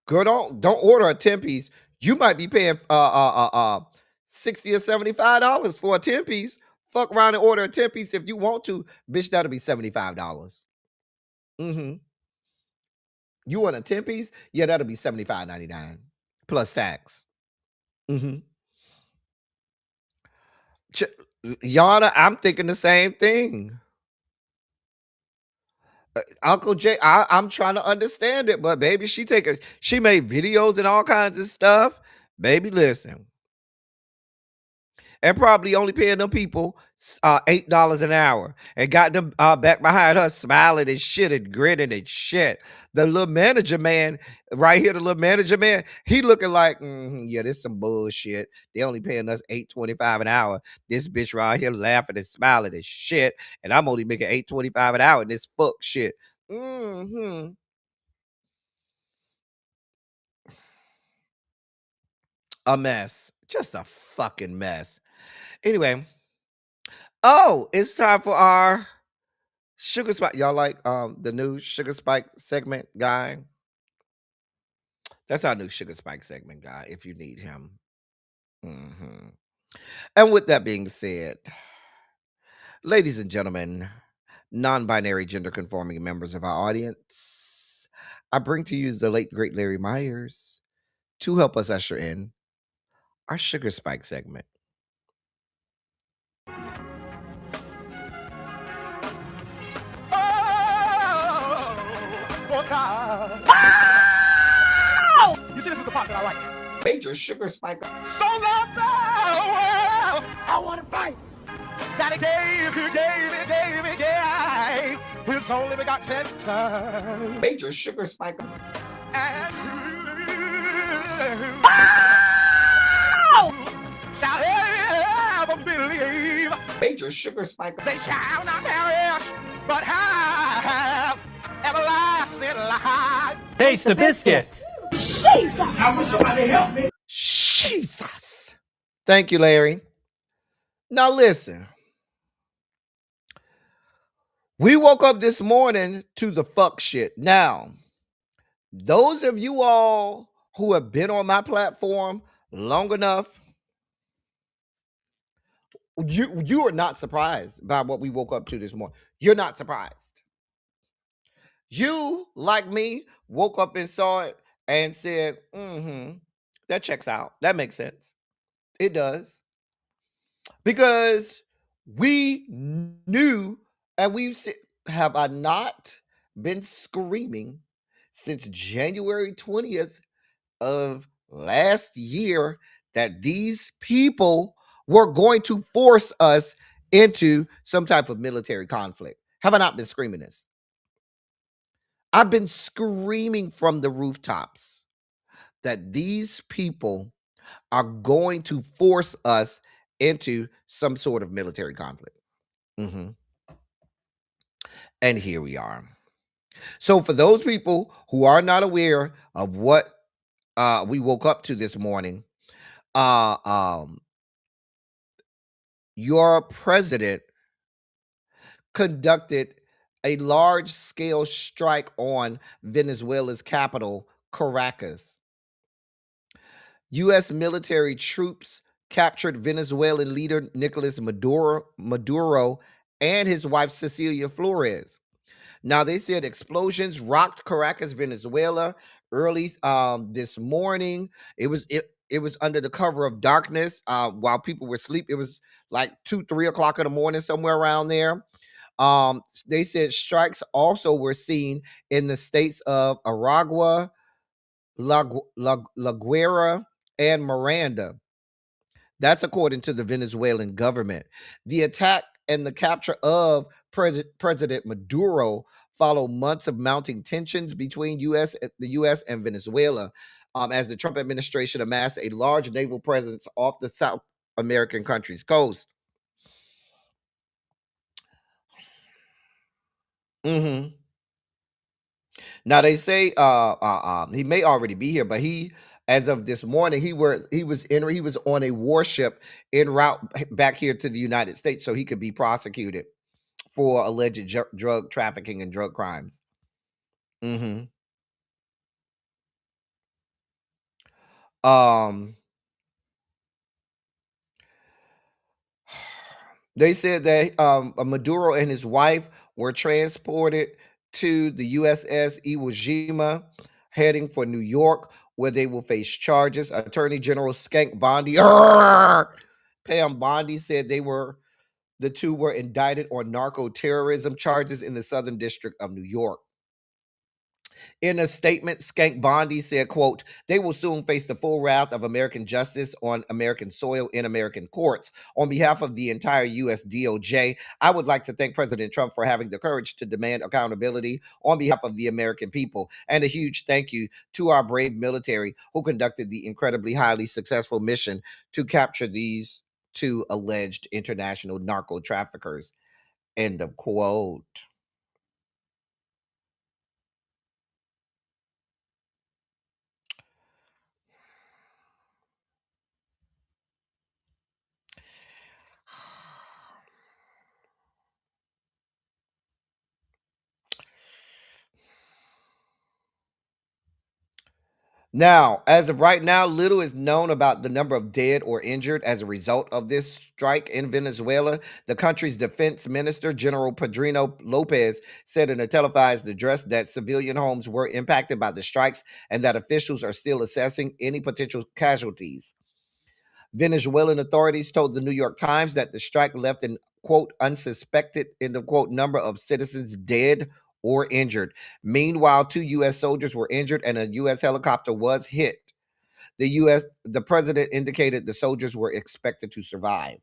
Girl, don't order a 10-piece. You might be paying $60 or $75 for a 10-piece. Fuck around and order a 10-piece if you want to. Bitch, that'll be $75. Mm-hmm. You want a 10-piece? Yeah, that'll be $75.99 plus tax. Mm-hmm. Yana, I'm thinking the same thing. Uncle Jay, I'm trying to understand it, but baby, she made videos and all kinds of stuff. Baby, listen. And probably only paying them people $8 an hour and got them back behind her smiling and shit and grinning and shit. The little manager man right here, the little manager man, he looking like, yeah, this some bullshit. They only paying us $8.25 an hour. This bitch right here laughing and smiling and shit, and I'm only making $8.25 an hour in this fuck shit. Mm-hmm. A mess. Just a fucking mess. Anyway. Oh, it's time for our Sugar Spike. Y'all like the new Sugar Spike segment guy? That's our new Sugar Spike segment guy if you need him. Mm-hmm. And with that being said, ladies and gentlemen, non-binary gender conforming members of our audience, I bring to you the late great Larry Myers to help us usher in our Sugar Spike segment.
Oh, God. You see, this is the part that I like.
Major Sugar Spike.
So loved the world, I want to fight. That he gave his only begotten son.
Major Sugar Spike.
And shall ever believe.
Major Sugar Spike.
They shall not perish, but have everlasting life.
Taste the biscuit.
Jesus! I wish somebody help me.
Jesus. Thank you, Larry. Now listen. We woke up this morning to the fuck shit. Now, those of you all who have been on my platform long enough, you are not surprised by what we woke up to this morning. You're not surprised. You, like me, woke up and saw it and said, that checks out. That makes sense. It does. Because we knew, and have I not been screaming since January 20th of last year that these people were going to force us into some type of military conflict? Have I not been screaming this? I've been screaming from the rooftops that these people are going to force us into some sort of military conflict. Mm-hmm. And here we are. So for those people who are not aware of what we woke up to this morning, your president conducted a large-scale strike on Venezuela's capital, Caracas. U.S. military troops captured Venezuelan leader Nicolas Maduro and his wife Cecilia Flores. Now, they said explosions rocked Caracas, Venezuela early this morning. It was under the cover of darkness while people were asleep. It was like 2-3 o'clock in the morning, somewhere around there. They said strikes also were seen in the states of Aragua, La Guaira, and Miranda. That's according to the Venezuelan government. The attack and the capture of President Maduro follow months of mounting tensions between the U.S. and Venezuela, as the Trump administration amassed a large naval presence off the South American country's coast. Mm-hmm. Now they say he may already be here, but as of this morning, he was on a warship en route back here to the United States, so he could be prosecuted for alleged drug trafficking and drug crimes. Mm-hmm. Um, they said that Maduro and his wife were transported to the USS Iwo Jima, heading for New York, where they will face charges. Attorney General Skank Bondi, Pam Bondi, said the two were indicted on narco terrorism charges in the Southern District of New York. In a statement, Skank Bondi said, quote, they will soon face the full wrath of American justice on American soil in American courts. On behalf of the entire U.S. DOJ, I would like to thank President Trump for having the courage to demand accountability on behalf of the American people. And a huge thank you to our brave military who conducted the incredibly highly successful mission to capture these two alleged international narco traffickers. End of quote. Now, as of right now, little is known about the number of dead or injured as a result of this strike in Venezuela. The country's defense minister, General Pedrino Lopez, said in a televised address that civilian homes were impacted by the strikes and that officials are still assessing any potential casualties. Venezuelan authorities told the New York Times that the strike left an quote unsuspected end of quote number of citizens dead or injured. Meanwhile, 2 U.S. soldiers were injured and a U.S. helicopter was hit. The president indicated the soldiers were expected to survive.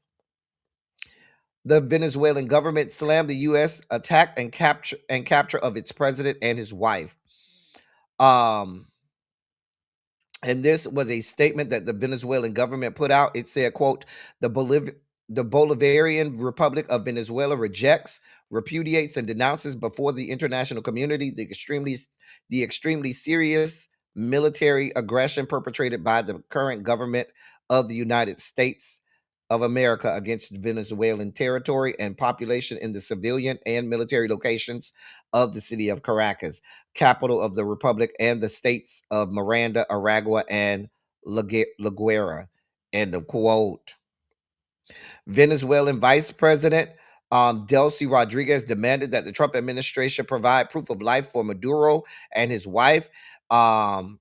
The Venezuelan government slammed the U.S. attack and capture of its president and his wife. Um, And this was a statement that the Venezuelan government put out. It said, quote, the Bolivarian Republic of Venezuela rejects, repudiates, and denounces before the international community the extremely serious military aggression perpetrated by the current government of the United States of America against Venezuelan territory and population in the civilian and military locations of the city of Caracas, capital of the republic, and the states of Miranda, Aragua, and La Guera. End of quote. Venezuelan Vice President Delcy Rodriguez demanded that the Trump administration provide proof of life for Maduro and his wife um,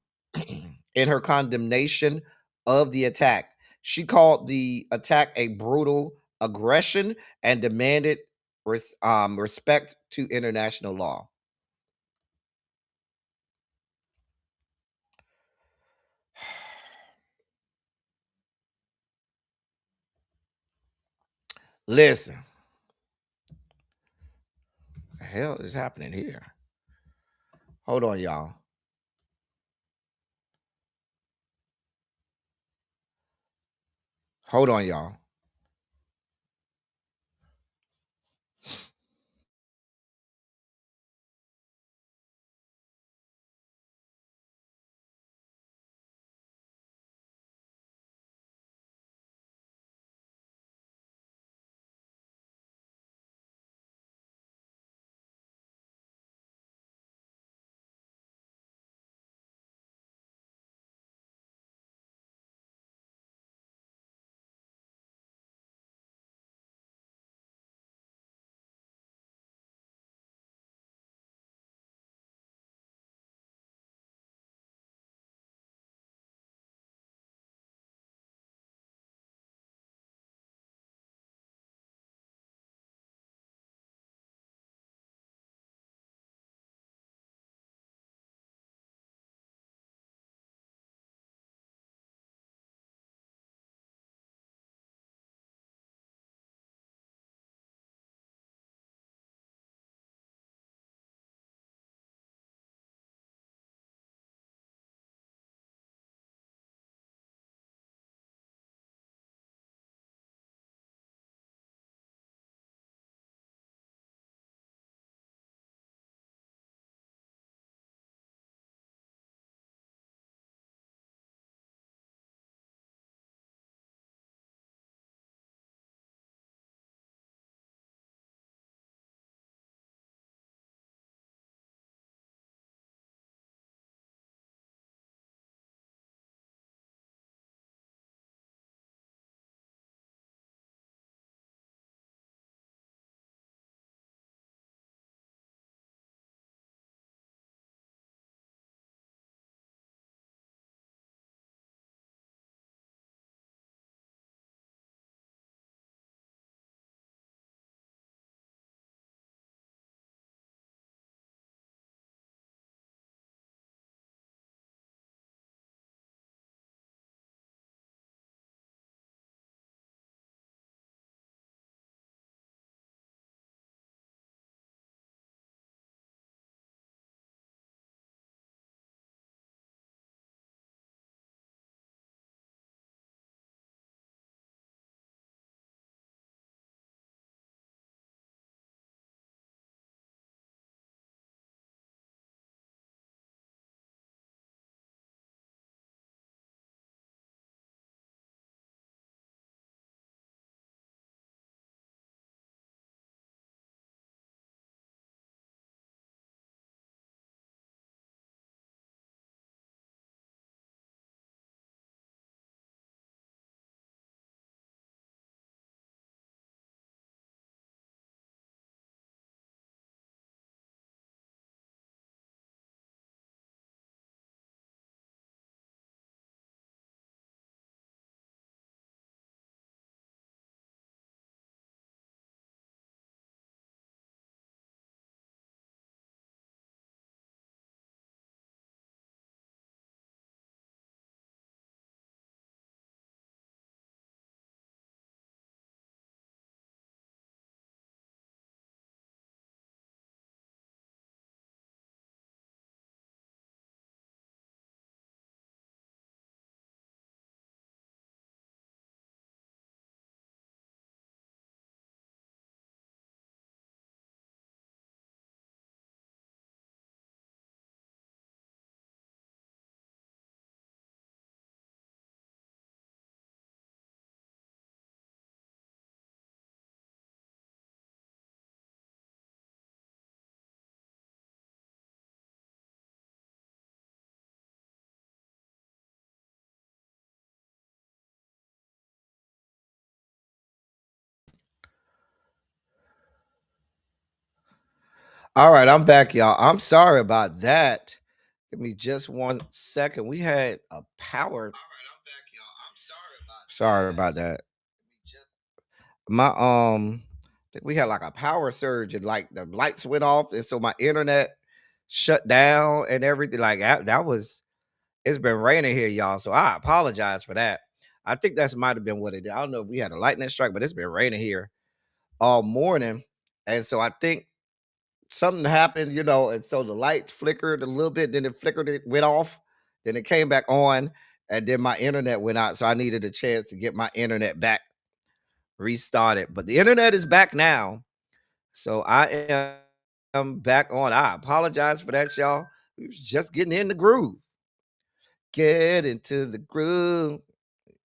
in her condemnation of the attack. She called the attack a brutal aggression and demanded respect to international law. Listen, the hell is happening here? Hold on, y'all. Hold on, y'all. All right, I'm back, y'all. I'm sorry about that. Give me just 1 second. We had a power. All right, I'm back, y'all. I'm sorry about that. My I think we had like a power surge and like the lights went off, and so my internet shut down and everything. Like that was. It's been raining here, y'all. So I apologize for that. I think that's might have been what it did. I don't know if we had a lightning strike, but it's been raining here all morning, and so I think something happened, and so the lights flickered a little bit, then it flickered, it went off, then it came back on, and then my internet went out. So I needed a chance to get my internet back restarted. But the internet is back now. So am back on. I apologize for that, y'all. We was just getting in the groove. Get into the groove.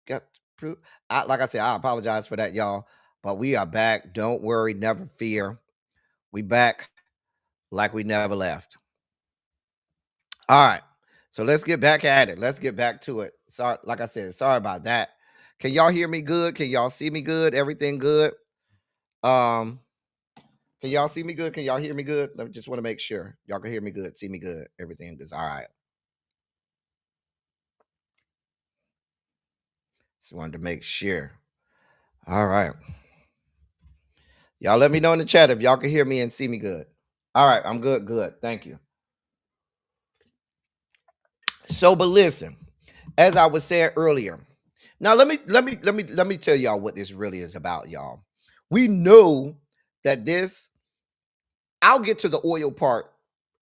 Got to prove. Like I said, I apologize for that, y'all. But we are back. Don't worry, never fear. We back like we never left. All right. So let's get back at it. Let's get back to it. Sorry, like I said, sorry about that. Can y'all hear me good? Can y'all see me good? Everything good? Um, can y'all see me good? Can y'all hear me good? I just want to make sure y'all can hear me good, see me good. Everything is all right. Just wanted to make sure. All right. Y'all let me know in the chat if y'all can hear me and see me good. All right, I'm good. Good. Thank you. So, but listen, as I was saying earlier, now let me tell y'all what this really is about, y'all. We know that this. I'll get to the oil part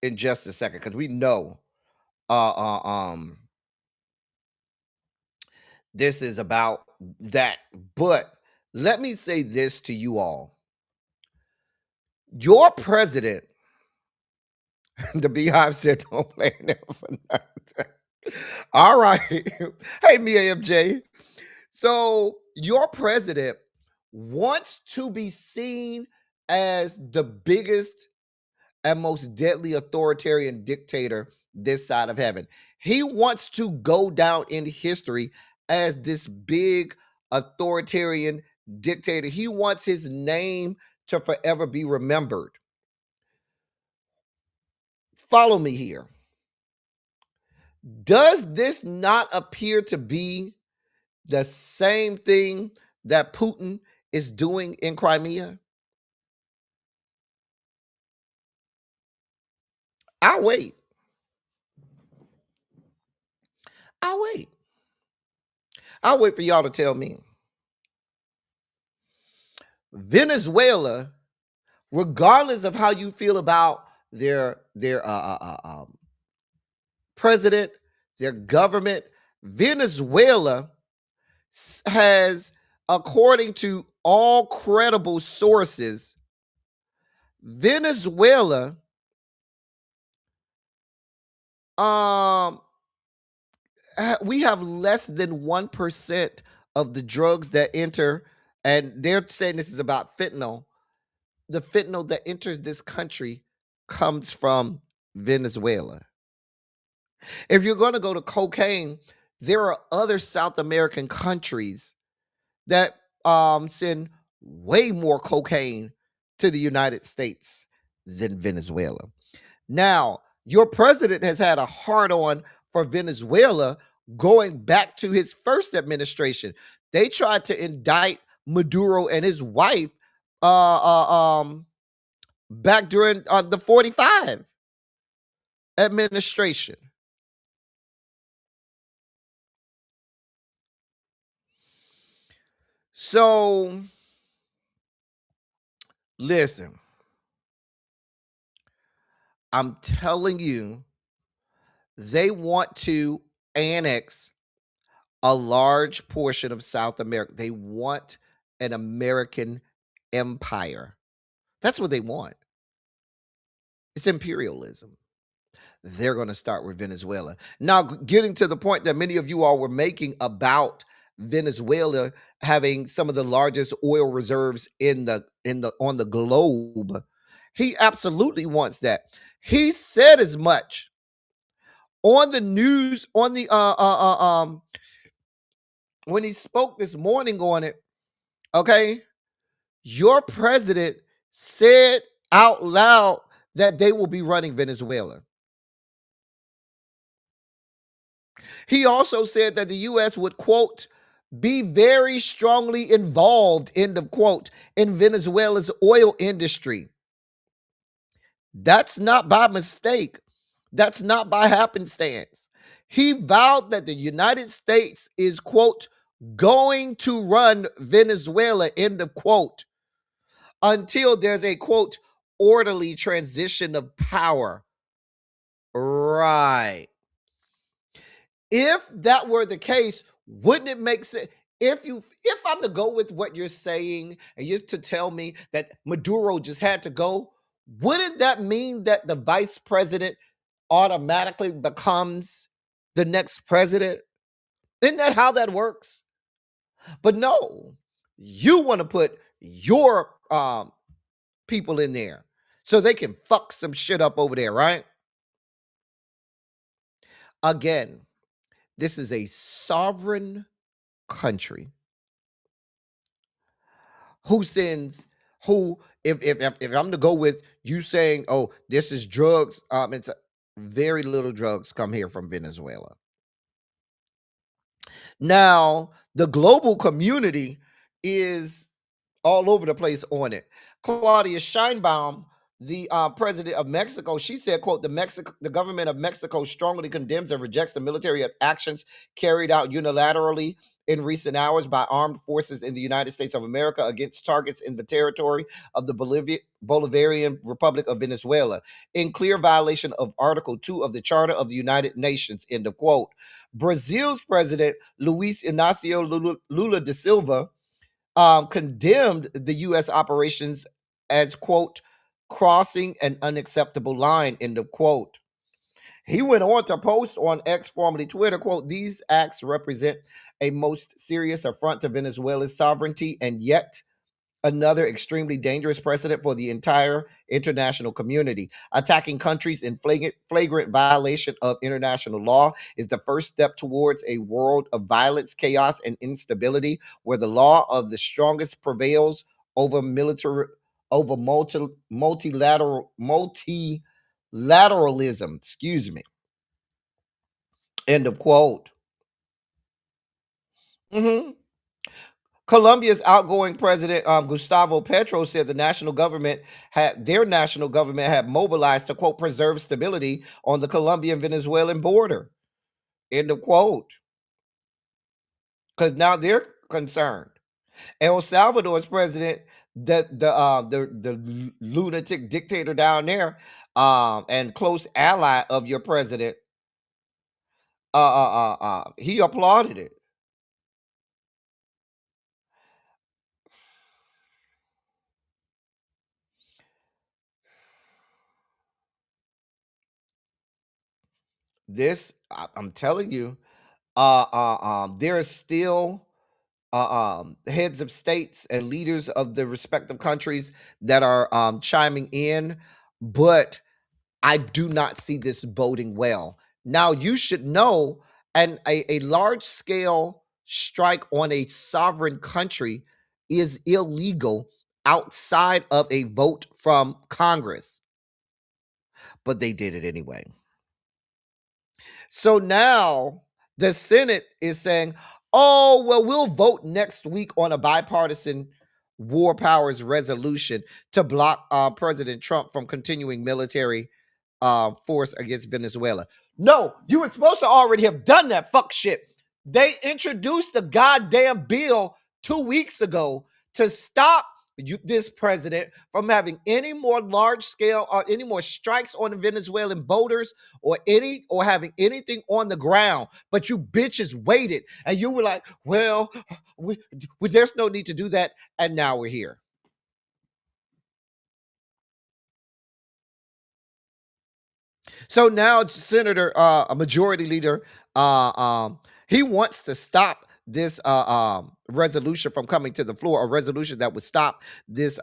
in just a second because we know uh, uh um this is about that. But let me say this to you all. Your president, the Beehive said, don't play there for nothing. All right. Hey, Mia MJ. So your president wants to be seen as the biggest and most deadly authoritarian dictator this side of heaven. He wants to go down in history as this big authoritarian dictator. He wants his name to forever be remembered. Follow me here. Does this not appear to be the same thing that Putin is doing in Crimea? I'll wait. I'll wait. I'll wait for y'all to tell me. Venezuela, regardless of how you feel about their president, their government, Venezuela has, according to all credible sources, Venezuela we have less than 1% of the drugs that enter, and they're saying this is about fentanyl. The fentanyl that enters this country comes from Venezuela. If you're going to go to cocaine, there are other South American countries that send way more cocaine to the United States than Venezuela. Now, your president has had a hard on for Venezuela going back to his first administration. They tried to indict Maduro and his wife back during the 45 administration. So, listen, I'm telling you, they want to annex a large portion of South America. They want an American empire. That's what they want. It's imperialism. They're going to start with Venezuela. Now, getting to the point that many of you all were making about Venezuela having some of the largest oil reserves on the globe. He absolutely wants that. He said as much on the news, on the when he spoke this morning on it. Okay, your president said out loud that they will be running Venezuela. He also said that the U.S. would, quote, be very strongly involved, end of quote, in Venezuela's oil industry. That's not by mistake. That's not by happenstance. He vowed that the United States is, quote, going to run Venezuela, end of quote, until there's a, quote, orderly transition of power. Right. If that were the case, wouldn't it make sense? If I'm to go with what you're saying and you're to tell me that Maduro just had to go, wouldn't that mean that the vice president automatically becomes the next president? Isn't that how that works? But no, you want to put your people in there so they can fuck some shit up over there, right? Again, this is a sovereign country who sends who if I'm to go with you saying, oh, this is drugs, it's very little drugs come here from Venezuela. Now the global community is all over the place on it. Claudia Scheinbaum, the president of Mexico, she said, quote, the government of Mexico strongly condemns and rejects the military actions carried out unilaterally in recent hours by armed forces in the United States of America against targets in the territory of the Bolivarian Republic of Venezuela, in clear violation of Article 2 of the Charter of the United Nations, end of quote. Brazil's president, Luis Inácio Lula da Silva, condemned the U.S. operations as, quote, crossing an unacceptable line, end of quote. He went on to post on X, formerly Twitter, quote, these acts represent a most serious affront to Venezuela's sovereignty and yet another extremely dangerous precedent for the entire international community. Attacking countries in flagrant violation of international law is the first step towards a world of violence, chaos, and instability, where the law of the strongest prevails over multilateralism. Excuse me. End of quote. Colombia's outgoing president, Gustavo Petro, said their national government had mobilized to, quote, preserve stability on the Colombian-Venezuelan border, end of quote. Because now they're concerned. El Salvador's president, the lunatic dictator down there, and close ally of your president, he applauded it. I'm telling you, there is still heads of states and leaders of the respective countries that are chiming in, but I do not see this boding well. Now, you should know, and a large scale strike on a sovereign country is illegal outside of a vote from Congress, but they did it anyway. So now the Senate is saying, oh, well, we'll vote next week on a bipartisan war powers resolution to block President Trump from continuing military force against Venezuela. No, you were supposed to already have done that fuck shit. They introduced the goddamn bill 2 weeks ago to stop this president from having any more large scale or any more strikes on the Venezuelan voters or having anything on the ground. But you bitches waited and you were like, well, there's no need to do that. And now we're here. So now Senator, a majority leader, he wants to stop this resolution from coming to the floor, a resolution that would stop this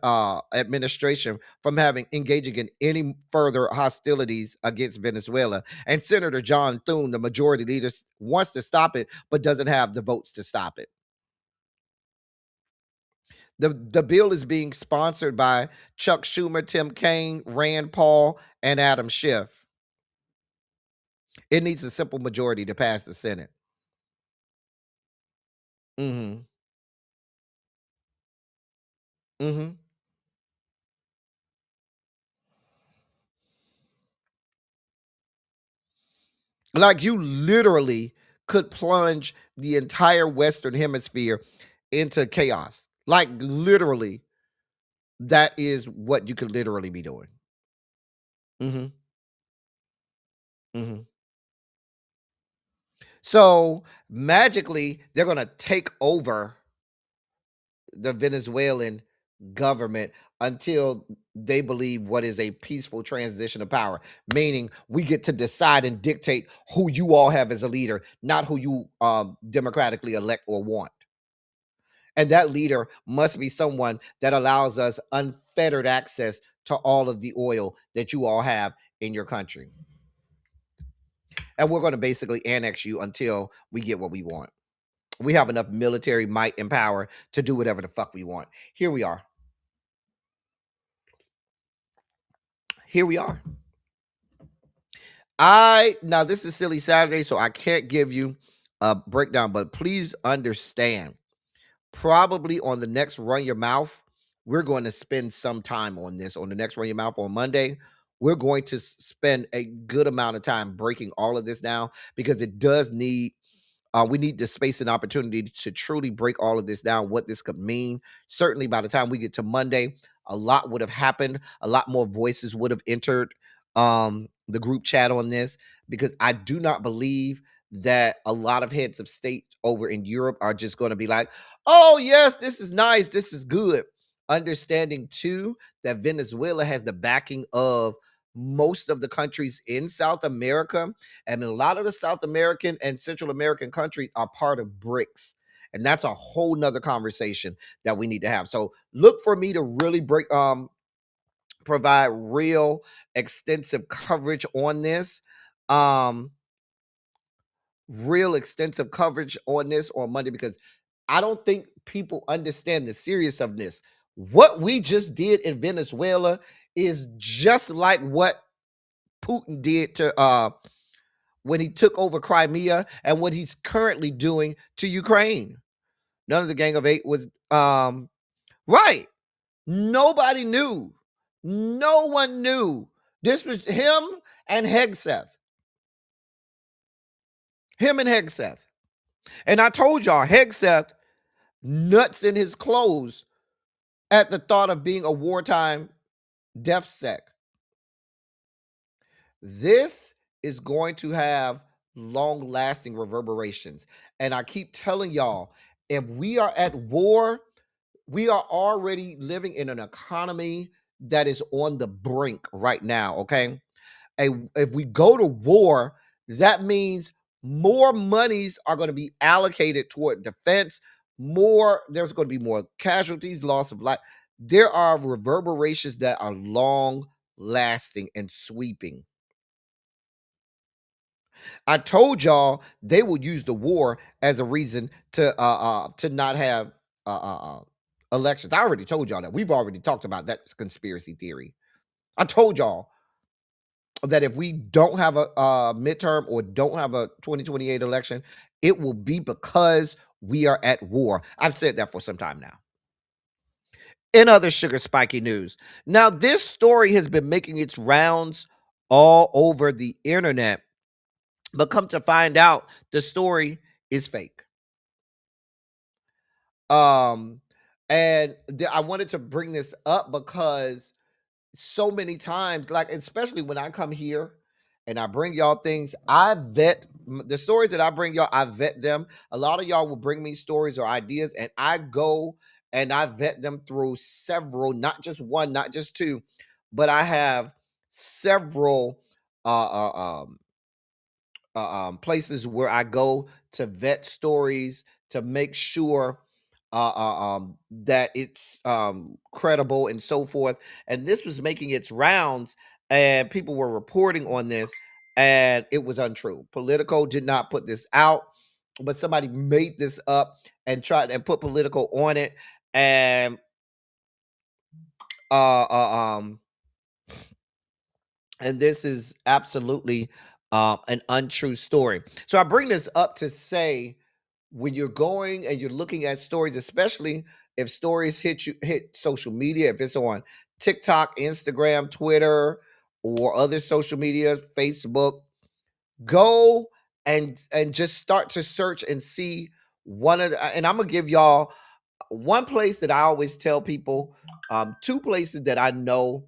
administration from engaging in any further hostilities against Venezuela. And Senator John Thune, the majority leader, wants to stop it, but doesn't have the votes to stop it. The bill is being sponsored by Chuck Schumer, Tim Kaine, Rand Paul, and Adam Schiff. It needs a simple majority to pass the Senate. Mm-hmm. Mm-hmm. Like you literally could plunge the entire Western Hemisphere into chaos. Like literally, that is what you could literally be doing. Mm-hmm. Mm-hmm. So magically, they're gonna take over the Venezuelan government until they believe what is a peaceful transition of power, meaning we get to decide and dictate who you all have as a leader, not who you democratically elect or want. And that leader must be someone that allows us unfettered access to all of the oil that you all have in your country. And we're going to basically annex you until we get what we want. We have enough military might and power to do whatever the fuck we want. Here we are. Here we are. Now this is Silly Saturday, so I can't give you a breakdown, but please understand, probably on the next Run Your Mouth, we're going to spend some time on this. On the next Run Your Mouth on Monday, we're going to spend a good amount of time breaking all of this down because it does need we need the space and opportunity to truly break all of this down, what this could mean. Certainly by the time we get to Monday, a lot would have happened. A lot more voices would have entered the group chat on this, because I do not believe that a lot of heads of state over in Europe are just going to be like, oh, yes, this is nice. This is good. Understanding, too, that Venezuela has the backing of most of the countries in South America, and a lot of the South American and Central American countries are part of BRICS. And that's a whole nother conversation that we need to have. So look for me to really provide real extensive coverage on this. Real extensive coverage on this on Monday, because I don't think people understand the seriousness of this. What we just did in Venezuela is just like what Putin did to when he took over Crimea, and what he's currently doing to Ukraine. None of the Gang of Eight was right. Nobody knew. No one knew. This was him and Hegseth. Him and Hegseth. And I told y'all, Hegseth nuts in his clothes at the thought of being a wartime DefSec. This is going to have long-lasting reverberations. And I keep telling y'all, if we are at war, we are already living in an economy that is on the brink right now, okay? If we go to war, that means more monies are going to be allocated toward defense. There's going to be more casualties, loss of life. There are reverberations that are long lasting and sweeping. I told y'all they would use the war as a reason to not have elections. I already told y'all that. We've already talked about that conspiracy theory. I told y'all that if we don't have a midterm or don't have a 2028 election, it will be because we are at war. I've said that for some time now. In other sugar spiky news, now this story has been making its rounds all over the internet, but come to find out, the story is fake. And I wanted to bring this up because so many times, like especially when I come here and I bring y'all things, I vet the stories that I bring y'all. I vet them. A lot of y'all will bring me stories or ideas, and I go and I vet them through several, not just one, not just two, but I have several places where I go to vet stories to make sure that it's credible and so forth. And this was making its rounds, and people were reporting on this, and it was untrue. Politico did not put this out, but somebody made this up and tried and put Politico on it. And Uh, uh, um, and this is absolutely an untrue story. So I bring this up to say, when you're going and you're looking at stories, especially if stories hit social media, if it's on TikTok, Instagram, Twitter, or other social media, Facebook, go and just start to search and see one of the, and I'm gonna give y'all one place that I always tell people, two places that I know,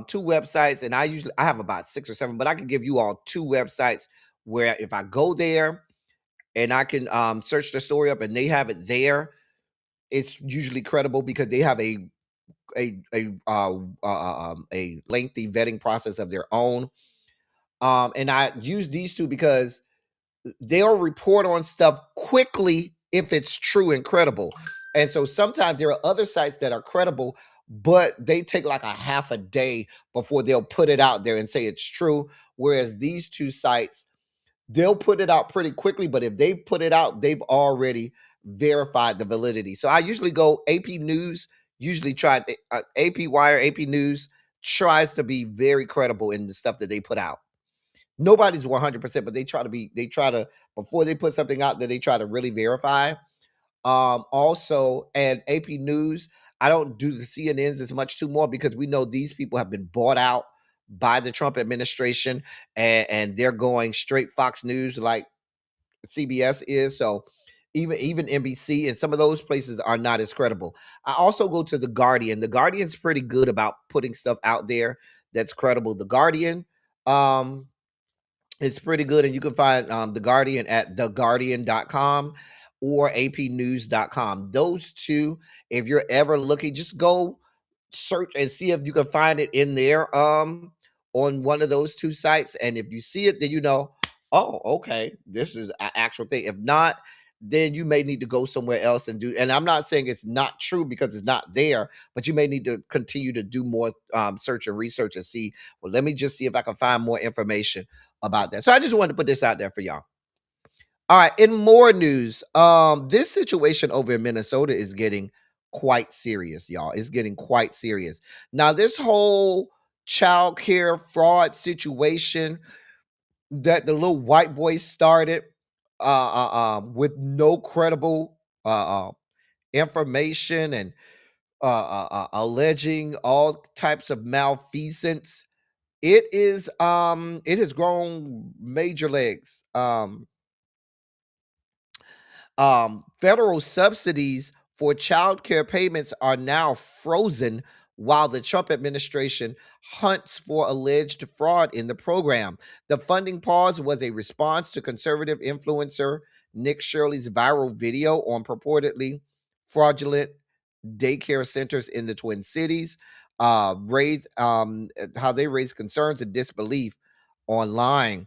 two websites, and I have about 6 or 7, but I can give you all two websites where if I go there and I can search the story up and they have it there, it's usually credible because they have a lengthy vetting process of their own. And I use these two because they'll report on stuff quickly if it's true and credible. And so sometimes there are other sites that are credible, but they take like a half a day before they'll put it out there and say it's true. Whereas these two sites, they'll put it out pretty quickly, but if they put it out, they've already verified the validity. So I usually go AP News, usually try AP Wire, AP News tries to be very credible in the stuff that they put out. Nobody's 100%, but they try to, before they put something out there, they try to really verify. Also, and AP News, I don't do the CNNs as much too more because we know these people have been bought out by the Trump administration, and they're going straight Fox News like CBS is. So even NBC and some of those places are not as credible. I also go to the Guardian. The Guardian's pretty good about putting stuff out there that's credible. The Guardian, it's pretty good, and you can find The Guardian at theguardian.com or apnews.com. Those two, if you're ever looking, just go search and see if you can find it in there on one of those two sites. And if you see it, then you know, oh, okay, this is an actual thing. If not, then you may need to go somewhere else and do. And I'm not saying it's not true because it's not there, but you may need to continue to do more search and research and see. Well, let me just see if I can find more information about that. So I just wanted to put this out there for y'all. All right, in more news, this situation over in Minnesota is getting quite serious, y'all. It's getting quite serious. Now, this whole child care fraud situation that the little white boy started with no credible information and alleging all types of malfeasance, it has grown major legs. Federal subsidies for child care payments are now frozen while the Trump administration hunts for alleged fraud in the program. The funding pause was a response to conservative influencer Nick Shirley's viral video on purportedly fraudulent daycare centers in the Twin Cities, raised how they raised concerns and disbelief online.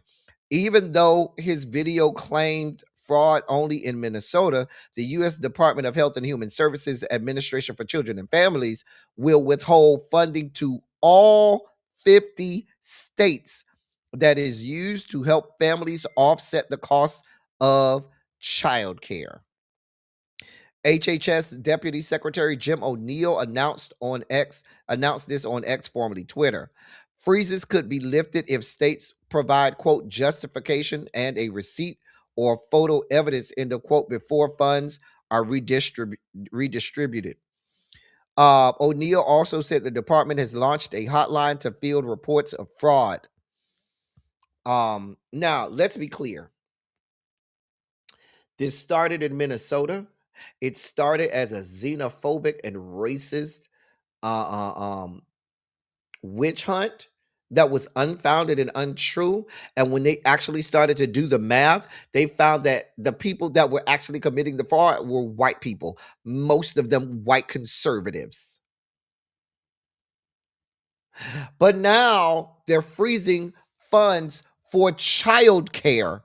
Even though his video claimed fraud only in Minnesota, the U.S. Department of Health and Human Services Administration for Children and Families will withhold funding to all 50 states that is used to help families offset the cost of childcare. HHS Deputy Secretary Jim O'Neill announced this on X, formerly Twitter. Freezes could be lifted if states provide, quote, justification and a receipt or photo evidence, end of quote, before funds are redistributed. O'Neill also said the department has launched a hotline to field reports of fraud. Now, let's be clear. This started in Minnesota. It started as a xenophobic and racist uh, uh, um, witch hunt that was unfounded and untrue. And when they actually started to do the math, they found that the people that were actually committing the fraud were white people, most of them white conservatives. But now they're freezing funds for childcare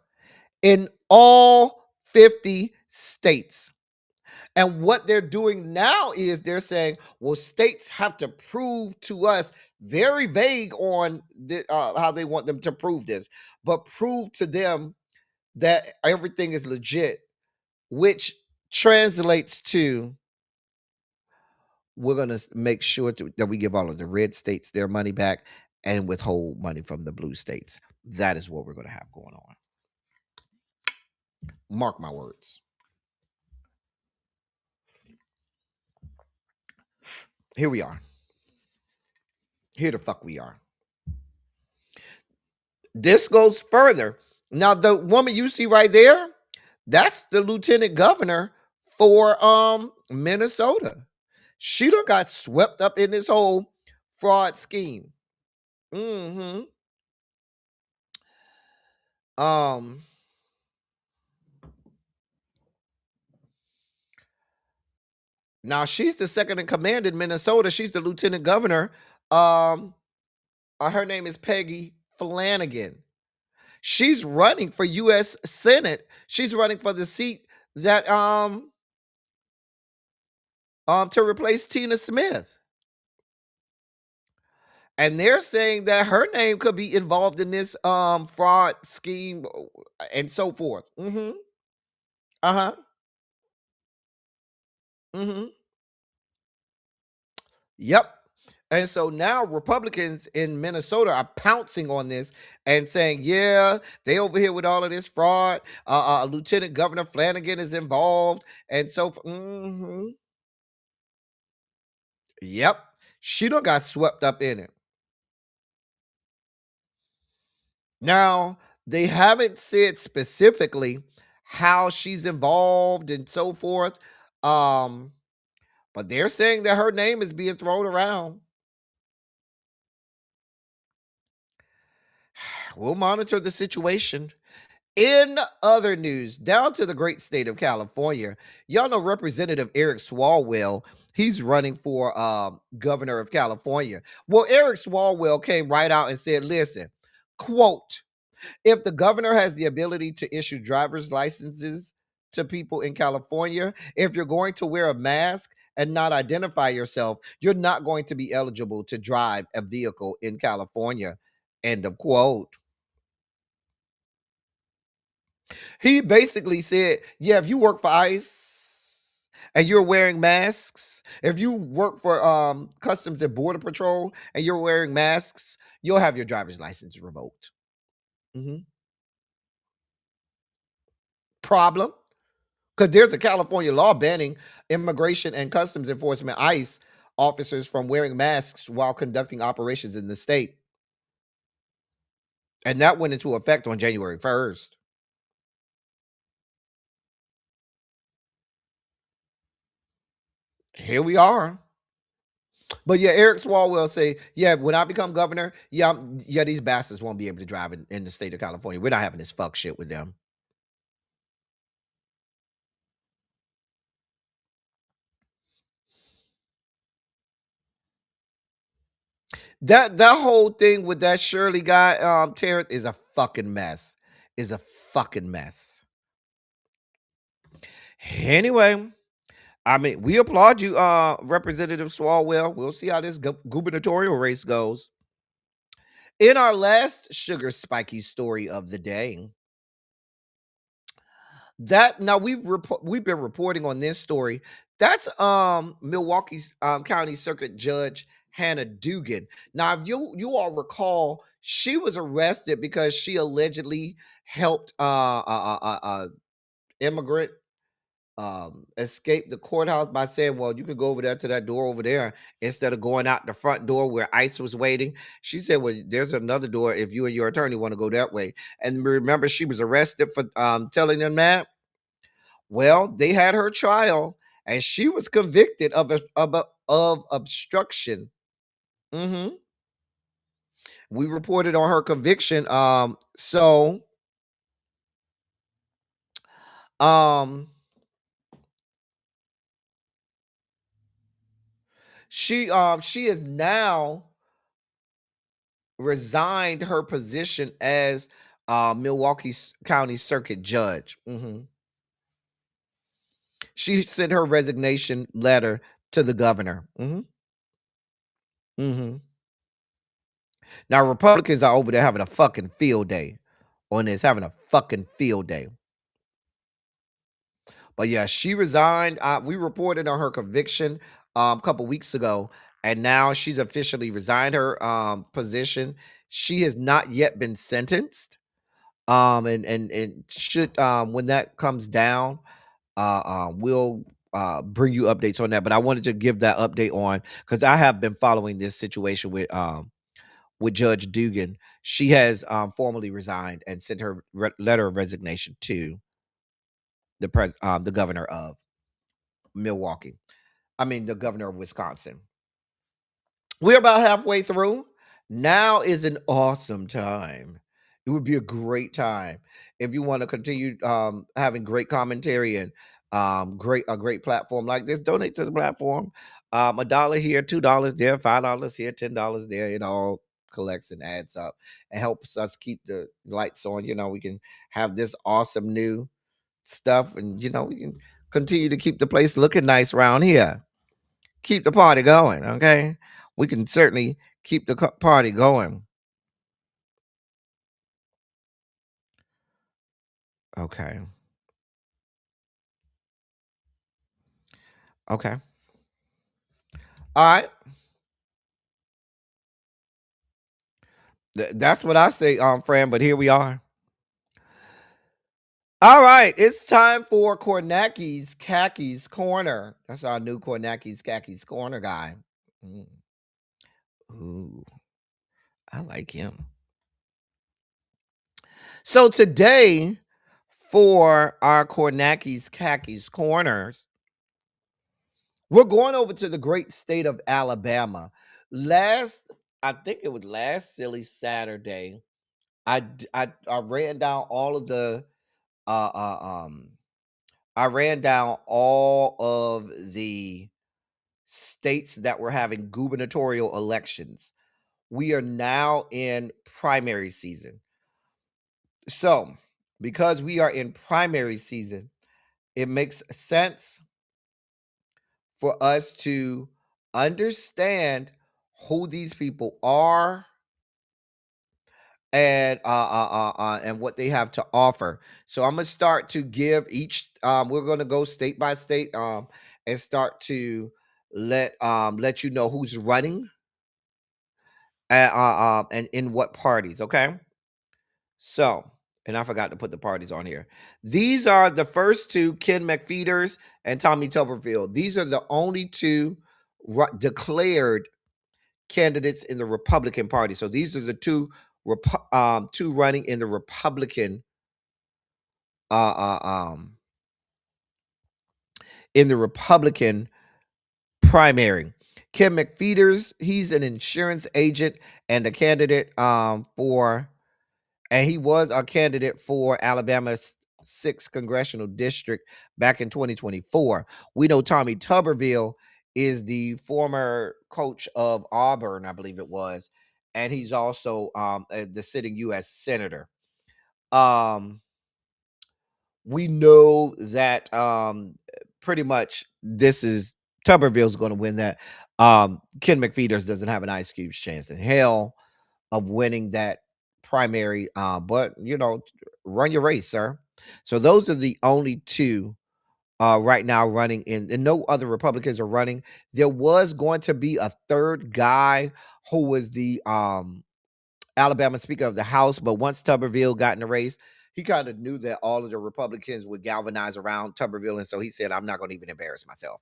in all 50 states. And what they're doing now is they're saying, well, states have to prove to us, very vague on how they want them to prove this, but prove to them that everything is legit, which translates to, we're going to make sure that we give all of the red states their money back and withhold money from the blue states. That is what we're going to have going on. Mark my words. Here we are. Here the fuck we are. This goes further. Now, the woman you see right there, that's the lieutenant governor for Minnesota. She done got swept up in this whole fraud scheme. Mm-hmm. Now she's the second in command in Minnesota. She's the lieutenant governor. Her name is Peggy Flanagan. She's running for U.S. Senate. She's running for the seat that to replace Tina Smith. And they're saying that her name could be involved in this fraud scheme and so forth. Mm-hmm. Uh-huh. Mm-hmm. Yep. And so now Republicans in Minnesota are pouncing on this and saying, yeah, they over here with all of this fraud. Lieutenant Governor Flanagan is involved. And so, yep. She done got swept up in it. Now, they haven't said specifically how she's involved and so forth. But they're saying that her name is being thrown around. We'll monitor the situation. In other news, down to the great state of California, y'all know Representative Eric Swalwell. He's running for governor of California. Well, Eric Swalwell came right out and said, listen, quote, if the governor has the ability to issue driver's licenses to people in California, if you're going to wear a mask and not identify yourself, you're not going to be eligible to drive a vehicle in California. End of quote. He basically said, yeah, if you work for ICE and you're wearing masks, if you work for Customs and Border Patrol and you're wearing masks, you'll have your driver's license revoked. Problem? Because there's a California law banning immigration and customs enforcement ICE officers from wearing masks while conducting operations in the state. And that went into effect on January 1st. Here we are. But yeah, Eric Swalwell say, yeah, when I become governor, yeah, these bastards won't be able to drive in the state of California. We're not having this fuck shit with them. That whole thing with that Shirley guy, Terrence, is a fucking mess. Is a fucking mess. Anyway, I mean, we applaud you, Representative Swalwell. We'll see how this gubernatorial race goes. In our last sugar spiky story of the day, that now we've been reporting on this story. That's Milwaukee's County Circuit Judge Hannah Dugan. Now, if you all recall, she was arrested because she allegedly helped immigrant escape the courthouse by saying, well, you can go over there to that door over there instead of going out the front door where ICE was waiting. She said, well, there's another door if you and your attorney want to go that way. And remember, she was arrested for telling them that. Well, they had her trial and she was convicted of obstruction. We reported on her conviction. She has now resigned her position as Milwaukee County Circuit Judge. She sent her resignation letter to the governor. Now, Republicans are over there having a fucking field day on this, having a fucking field day. But yeah, she resigned. We reported on her conviction. a couple weeks ago, and now she's officially resigned her position. She has not yet been sentenced. And should when that comes down, we'll bring you updates on that. But I wanted to give that update on because I have been following this situation with Judge Dugan. She has formally resigned and sent her letter of resignation to the governor of Milwaukee. I mean, the governor of Wisconsin. We're about halfway through. Now is an awesome time. It would be a great time if you want to continue having great commentary and a great platform like this. Donate to the platform. $1 here, $2 there, $5 here, $10 there. It all collects and adds up and helps us keep the lights on. We can have this awesome new stuff, and we can continue to keep the place looking nice around here. Keep the party going, okay? We can certainly keep the party going. Okay. Okay. All right. That's what I say, Fran, but here we are. All right, it's time for Kornacki's Khakis Corner. That's our new Kornacki's Khakis Corner guy. Ooh, I like him. So today, for our Kornacki's Khakis Corners, we're going over to the great state of Alabama. I think it was last Silly Saturday. I ran down all of the I ran down all of the states that were having gubernatorial elections. We are now in primary season. So, because we are in primary season, it makes sense for us to understand who these people are and what they have to offer. So I'm gonna start to give each. We're gonna go state by state and start to let you know who's running and in what parties. Okay. So, and I forgot to put the parties on here. These are the first two: Ken McFeeters and Tommy Tuberville. These are the only two declared candidates in the Republican Party. So these are the two running in the Republican uh, uh um in the Republican primary. Kim McFeeters, he's an insurance agent and a candidate and he was a candidate for Alabama's 6th congressional district back in 2024. We know Tommy Tuberville is the former coach of Auburn, I believe it was, and he's also the sitting U.S. senator. We know that pretty much this is Tuberville's going to win that. Ken McFeeters doesn't have an ice cube's chance in hell of winning that primary. But run your race, sir. So those are the only two right now running in, and no other Republicans are running. There was going to be a third guy who was the Alabama Speaker of the House, but once Tuberville got in the race, he kind of knew that all of the Republicans would galvanize around Tuberville, and so he said, "I'm not going to even embarrass myself."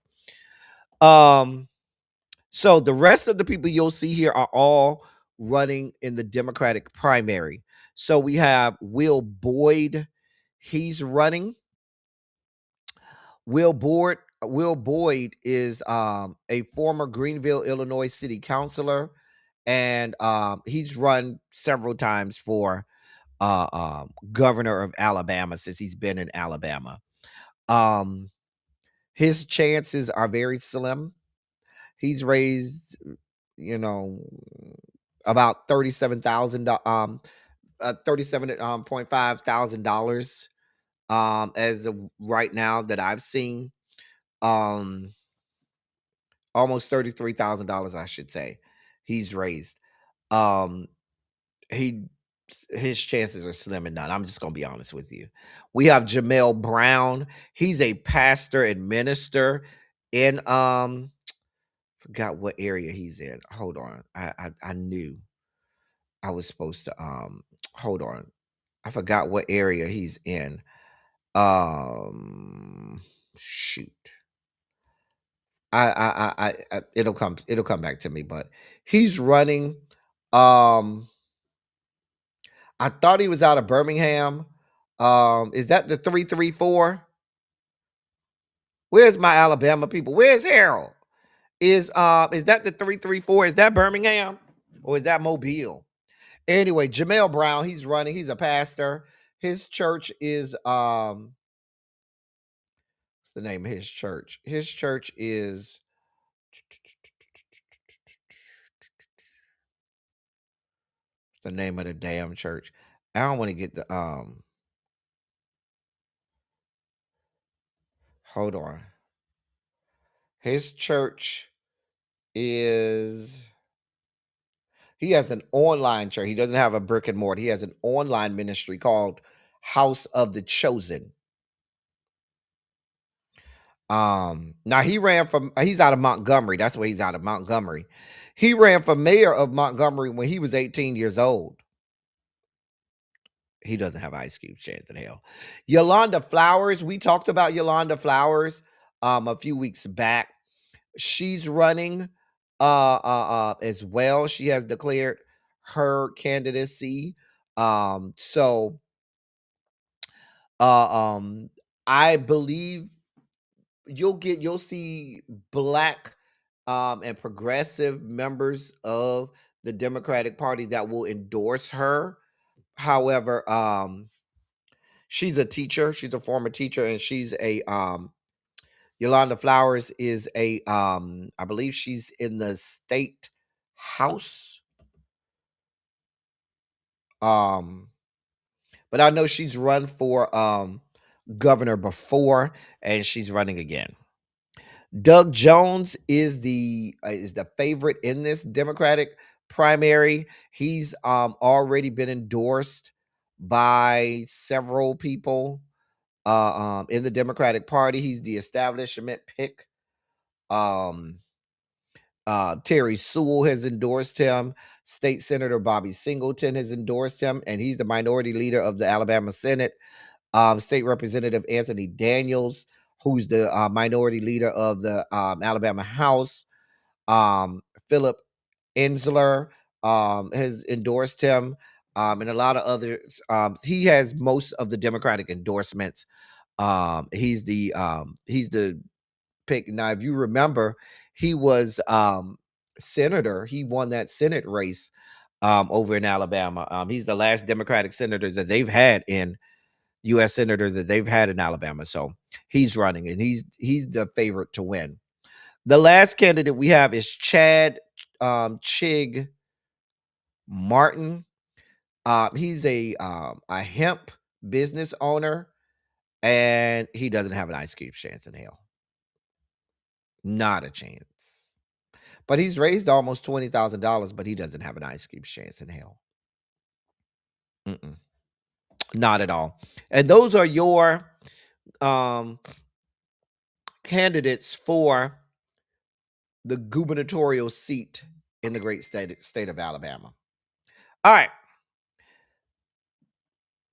So the rest of the people you'll see here are all running in the Democratic primary. So we have Will Boyd, he's running. Will Boyd is a former Greenville, Illinois city councilor, and he's run several times for governor of Alabama since he's been in Alabama. His chances are very slim. He's raised, about $37.5 thousand as of right now that I've seen. Almost $33,000, I should say, he's raised. His chances are slim and none. I'm just gonna be honest with you. We have Jamel Brown. He's a pastor and minister in Forgot what area he's in. Hold on. I knew I was supposed to hold on. I forgot what area he's in. Shoot. It'll come back to me, but he's running. I thought he was out of Birmingham. Is that the 334? Where's my Alabama people? Where's Harold? Is that the 334? Is that Birmingham? Or is that Mobile? Anyway, Jamel Brown, he's running. He's a pastor. His church is what's the name of his church? His church is the name of the damn church. I don't want to get the hold on. His church is he has an online church. He doesn't have a brick and mortar. He has an online ministry called House of the Chosen. Now he's out of Montgomery. That's where he's out of Montgomery. He ran for mayor of Montgomery when he was 18 years old. He doesn't have Ice Cube's chance in hell. Yolanda Flowers, we talked about Yolanda Flowers a few weeks back. She's running as well. She has declared her candidacy. So I believe you'll see black and progressive members of the Democratic Party that will endorse her. However, she's a teacher. She's a former teacher, and she's a Yolanda Flowers is a I believe she's in the state house. But I know she's run for governor before, and she's running again. Doug Jones is the favorite in this Democratic primary. He's already been endorsed by several people in the Democratic Party. He's the establishment pick. Terry Sewell has endorsed him. State Senator Bobby Singleton has endorsed him, and he's the minority leader of the Alabama Senate. State Representative Anthony Daniels, who's the minority leader of the Alabama House. Philip Ensler has endorsed him, and a lot of others. He has most of the Democratic endorsements. He's the pick. Now, if you remember, he was senator. He won that Senate race over in Alabama. He's the last Democratic senator that they've had in U.S. senator that they've had in Alabama. So he's running, and he's the favorite to win. The last candidate we have is Chad Chig Martin. He's a hemp business owner, and he doesn't have an Ice Cube chance in hell. Not a chance. But he's raised almost $20,000, but he doesn't have an Ice Cube chance in hell. Not at all. And those are your candidates for the gubernatorial seat in the great state of Alabama. All right.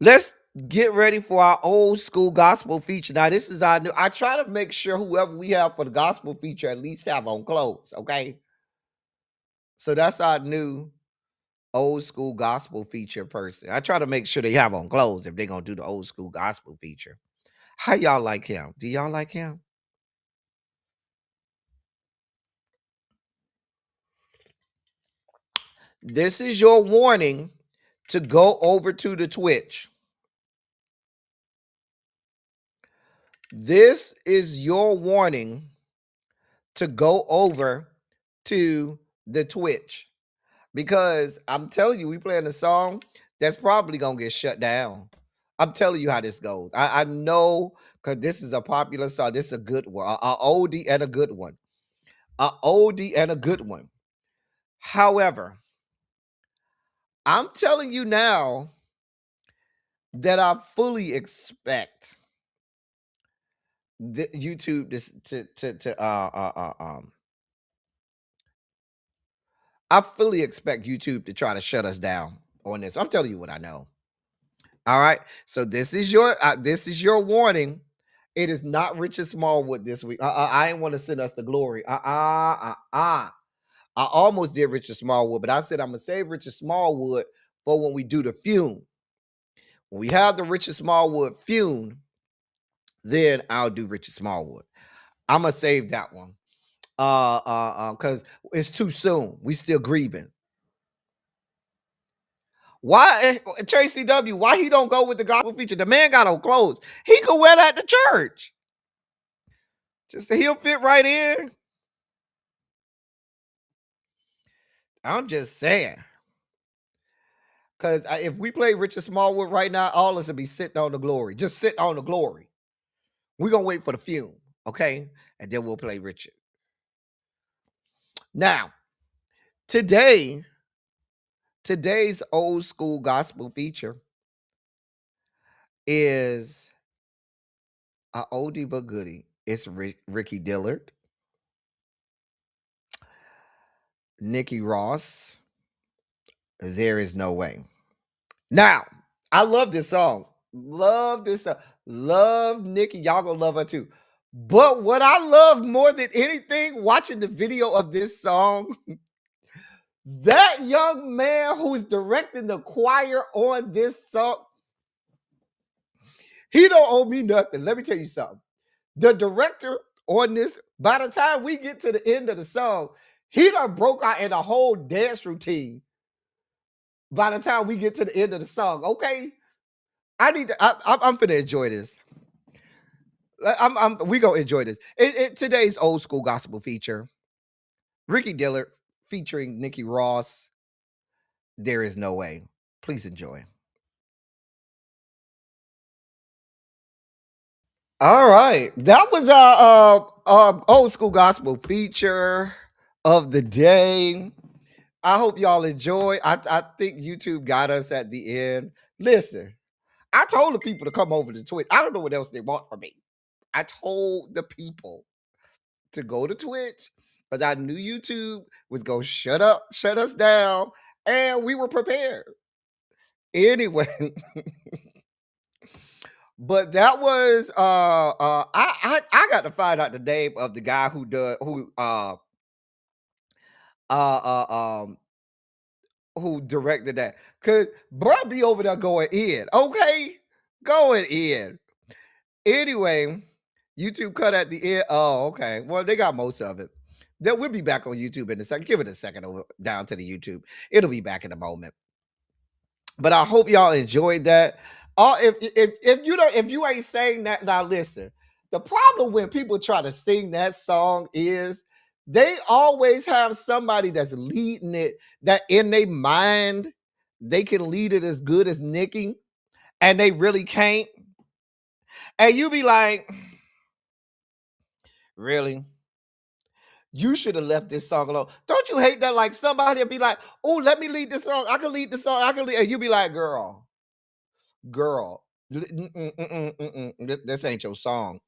Let's get ready for our old school gospel feature. Now, this is our new. I try to make sure whoever we have for the gospel feature at least have on clothes, okay? So that's our new old school gospel feature person. I try to make sure they have on clothes if they're going to do the old school gospel feature. How y'all like him? Do y'all like him? This is your warning to go over to the Twitch. This is your warning to go over to the Twitch, because I'm telling you, we playing a song that's probably gonna get shut down. I'm telling you how this goes. I know, because this is a popular song. This is a good one, a oldie and a good one, a oldie and a good one. However, I'm telling you now that I fully expect YouTube to I fully expect YouTube to try to shut us down on this. I'm telling you what I know. All right. So this is your warning. It is not Richard Smallwood this week. I ain't want to send us the glory. I almost did Richard Smallwood, but I said I'm gonna save Richard Smallwood for when we do the fume. When we have the Richard Smallwood fume, then I'll do Richard Smallwood. I'm gonna save that one. Because it's too soon. We still grieving. Why Tracy W? Why he don't go with the gospel feature? The man got on clothes. He could wear that to church. Just he'll fit right in. I'm just saying. Because if we play Richard Smallwood right now, all of us will be sitting on the glory. Just sit on the glory. We're going to wait for the fume, okay? And then we'll play Richard. Now, today's old school gospel feature is a oldie but goodie. It's Ricky Dillard, Nikki Ross, There Is No Way. Now, I love this song. Love this song. Love Nikki. Y'all gonna love her too. But what I love more than anything, watching the video of this song, that young man who's directing the choir on this song, he don't owe me nothing. Let me tell you something. The director on this, by the time we get to the end of the song, he done broke out in a whole dance routine by the time we get to the end of the song. Okay? I'm finna enjoy this. We gonna enjoy this. Today's old school gospel feature, Ricky Dillard featuring Nikki Ross, There Is No Way. Please enjoy. All right. That was our old school gospel feature of the day. I hope y'all enjoy. I think YouTube got us at the end. Listen, I told the people to come over to Twitch. I don't know what else they want from me. I told the people to go to Twitch because I knew YouTube was gonna shut us down, and we were prepared. Anyway, but that was I got to find out the name of the guy who uh um who directed that. Cause bro be over there going in. Okay. Going in. Anyway, YouTube cut at the end. Oh, okay. Well, they got most of it. Then we'll be back on YouTube in a second. Give it a second over down to the YouTube. It'll be back in a moment. But I hope y'all enjoyed that. If you ain't saying that, now listen. The problem when people try to sing that song is they always have somebody that's leading it that in their mind they can lead it as good as Nikki, and they really can't. And you be like, really? You should have left this song alone. Don't you hate that? Like somebody will be like, oh, let me lead this song. I can lead the song. I can lead. And you be like, girl, this ain't your song.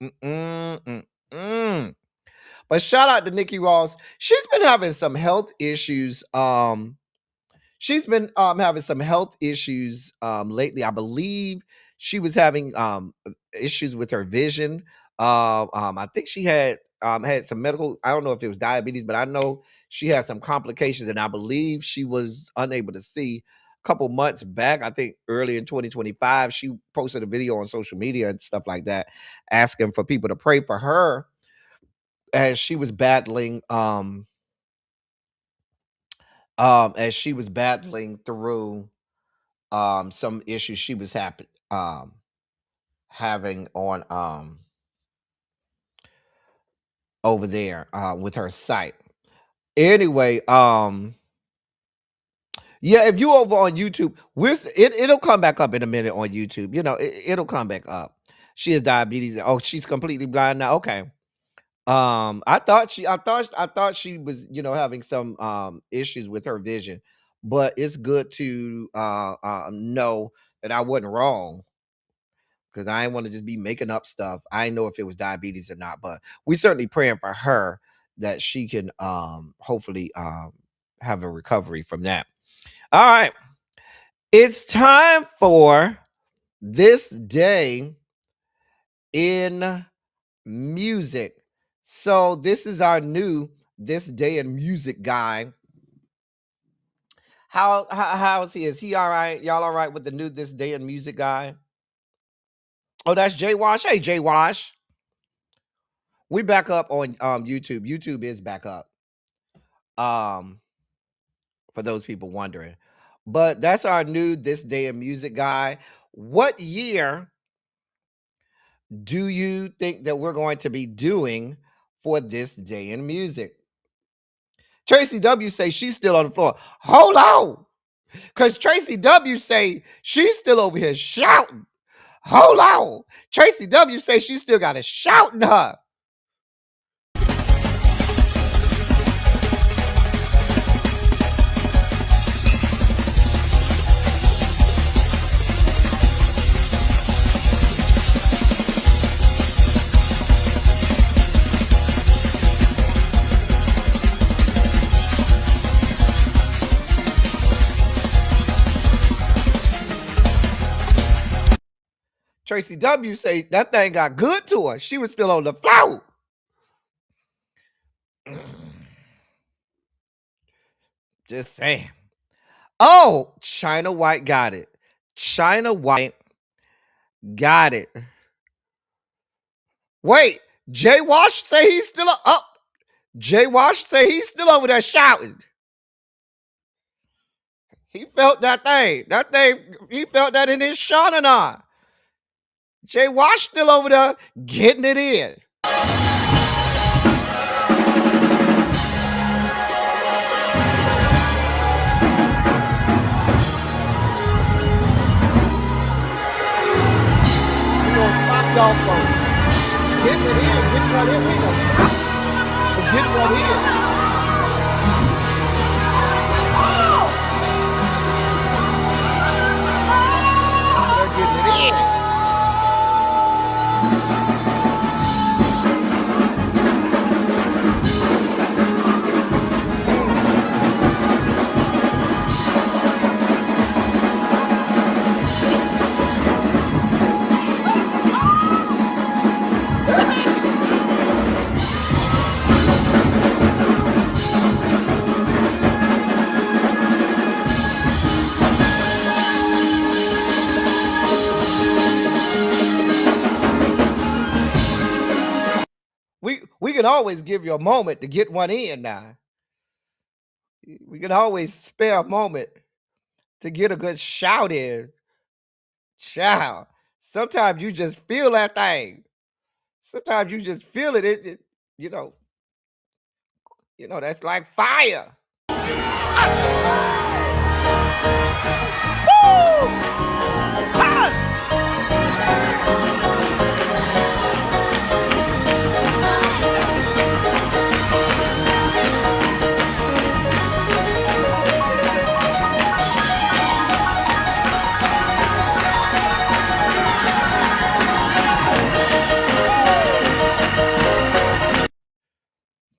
But shout out to Nikki Ross. She's been having some health issues. She's been having some health issues lately. I believe she was having issues with her vision. I think she had some medical. I don't know if it was diabetes, but I know she had some complications, and I believe she was unable to see. A couple months back, I think early in 2025, she posted a video on social media and stuff like that, asking for people to pray for her as she was battling through some issues she was having on over there with her site. Anyway, yeah, if you over on YouTube, it'll come back up in a minute on YouTube. You know, it'll come back up. She has diabetes. Oh, she's completely blind now. Okay. I thought she was, having some issues with her vision, but it's good to know that I wasn't wrong, because I didn't want to just be making up stuff. I didn't know if it was diabetes or not, but we certainly praying for her that she can hopefully have a recovery from that. All right. It's time for this day in music. So this is our new this day in music guy. How is he? Is he all right? Y'all all right with the new this day in music guy? Oh, that's Jay Wash. Hey, Jay Wash. We back up on YouTube. YouTube is back up. For those people wondering. But that's our new this day in music guy. What year do you think that we're going to be doing for this day in music? Tracy W say she's still on the floor. Hold on. Because Tracy W say she's still over here shouting. Hold on. Tracy W say she still got a shout in her. Tracy W say that thing got good to her. She was still on the floor. Just saying. Oh, China White got it. China White got it. Wait, Jay Wash say he's still up. Jay Wash say he's still over there shouting. He felt that thing. He felt that in his Shauna. Jay Wash still over there getting it in. We're going to stop y'all from getting it in. Getting right in. We're going to stop from getting right in. They're getting it in. We can always give you a moment to get one in now. We can always spare a moment to get a good shout in. Child. Sometimes you just feel that thing. Sometimes you just feel it. It you know, that's like fire.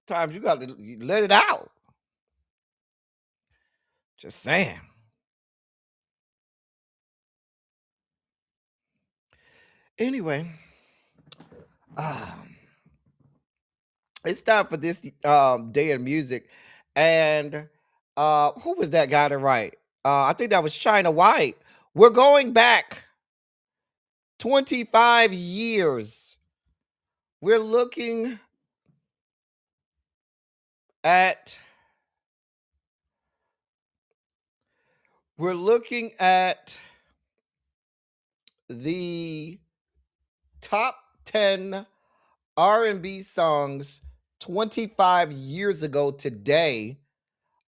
Sometimes you got to let it out. Just saying. Anyway, it's time for this day in music. And who was that guy to write? I think that was China White. We're going back 25 years. We're looking at the top 10 R&B songs 25 years ago today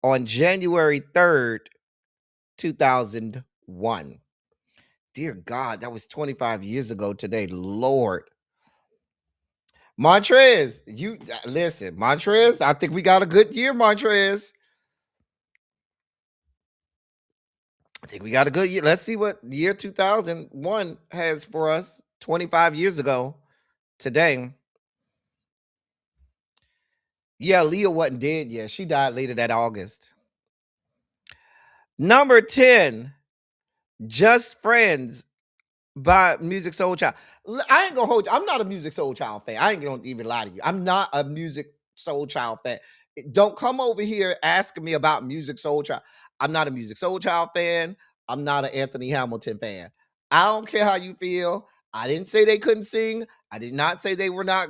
on January 3rd, 2001. Dear God, that was 25 years ago today. Lord. Montrez, you listen, Montrez, I think we got a good year, Montrez. I think we got a good year. Let's see what year 2001 has for us 25 years ago today. Yeah, Leah wasn't dead yet. She died later that August. Number 10, Just Friends by Music Soul Child. I ain't gonna hold you. I'm not a Music Soul Child fan. I ain't gonna even lie to you. I'm not a Music Soul Child fan. Don't come over here asking me about Music Soul Child. I'm not a Music Soul Child fan. I'm not an Anthony Hamilton fan. I don't care how you feel. I didn't say they couldn't sing. I did not say they were not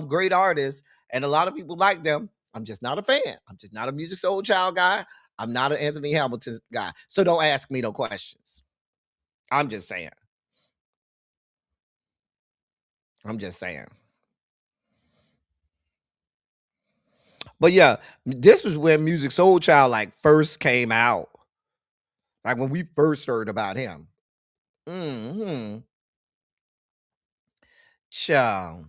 great artists. And a lot of people like them. I'm just not a fan. I'm just not a Music Soul Child guy. I'm not an Anthony Hamilton guy. So don't ask me no questions. I'm just saying. I'm just saying. But yeah, this was when Music Soul Child like first came out. Like when we first heard about him. Mm-hmm. Child.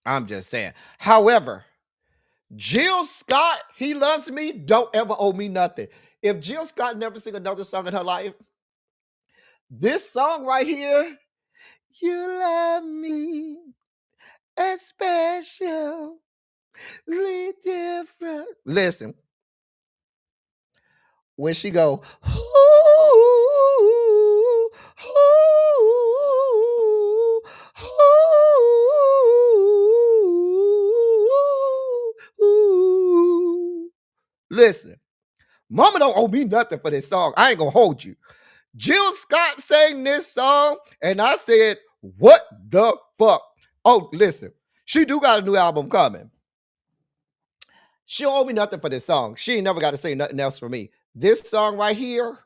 I'm just saying. However, Jill Scott, He Loves Me, don't ever owe me nothing. If Jill Scott never sing another song in her life, this song right here, You Love Me, especially different. Listen, when she go, ooh, ooh, ooh, ooh. Listen, mama don't owe me nothing for this song. I ain't gonna hold you. Jill Scott sang this song, and I said, what the fuck? Oh, listen, she do got a new album coming. She don't owe me nothing for this song. She ain't never got to say nothing else for me. This song right here,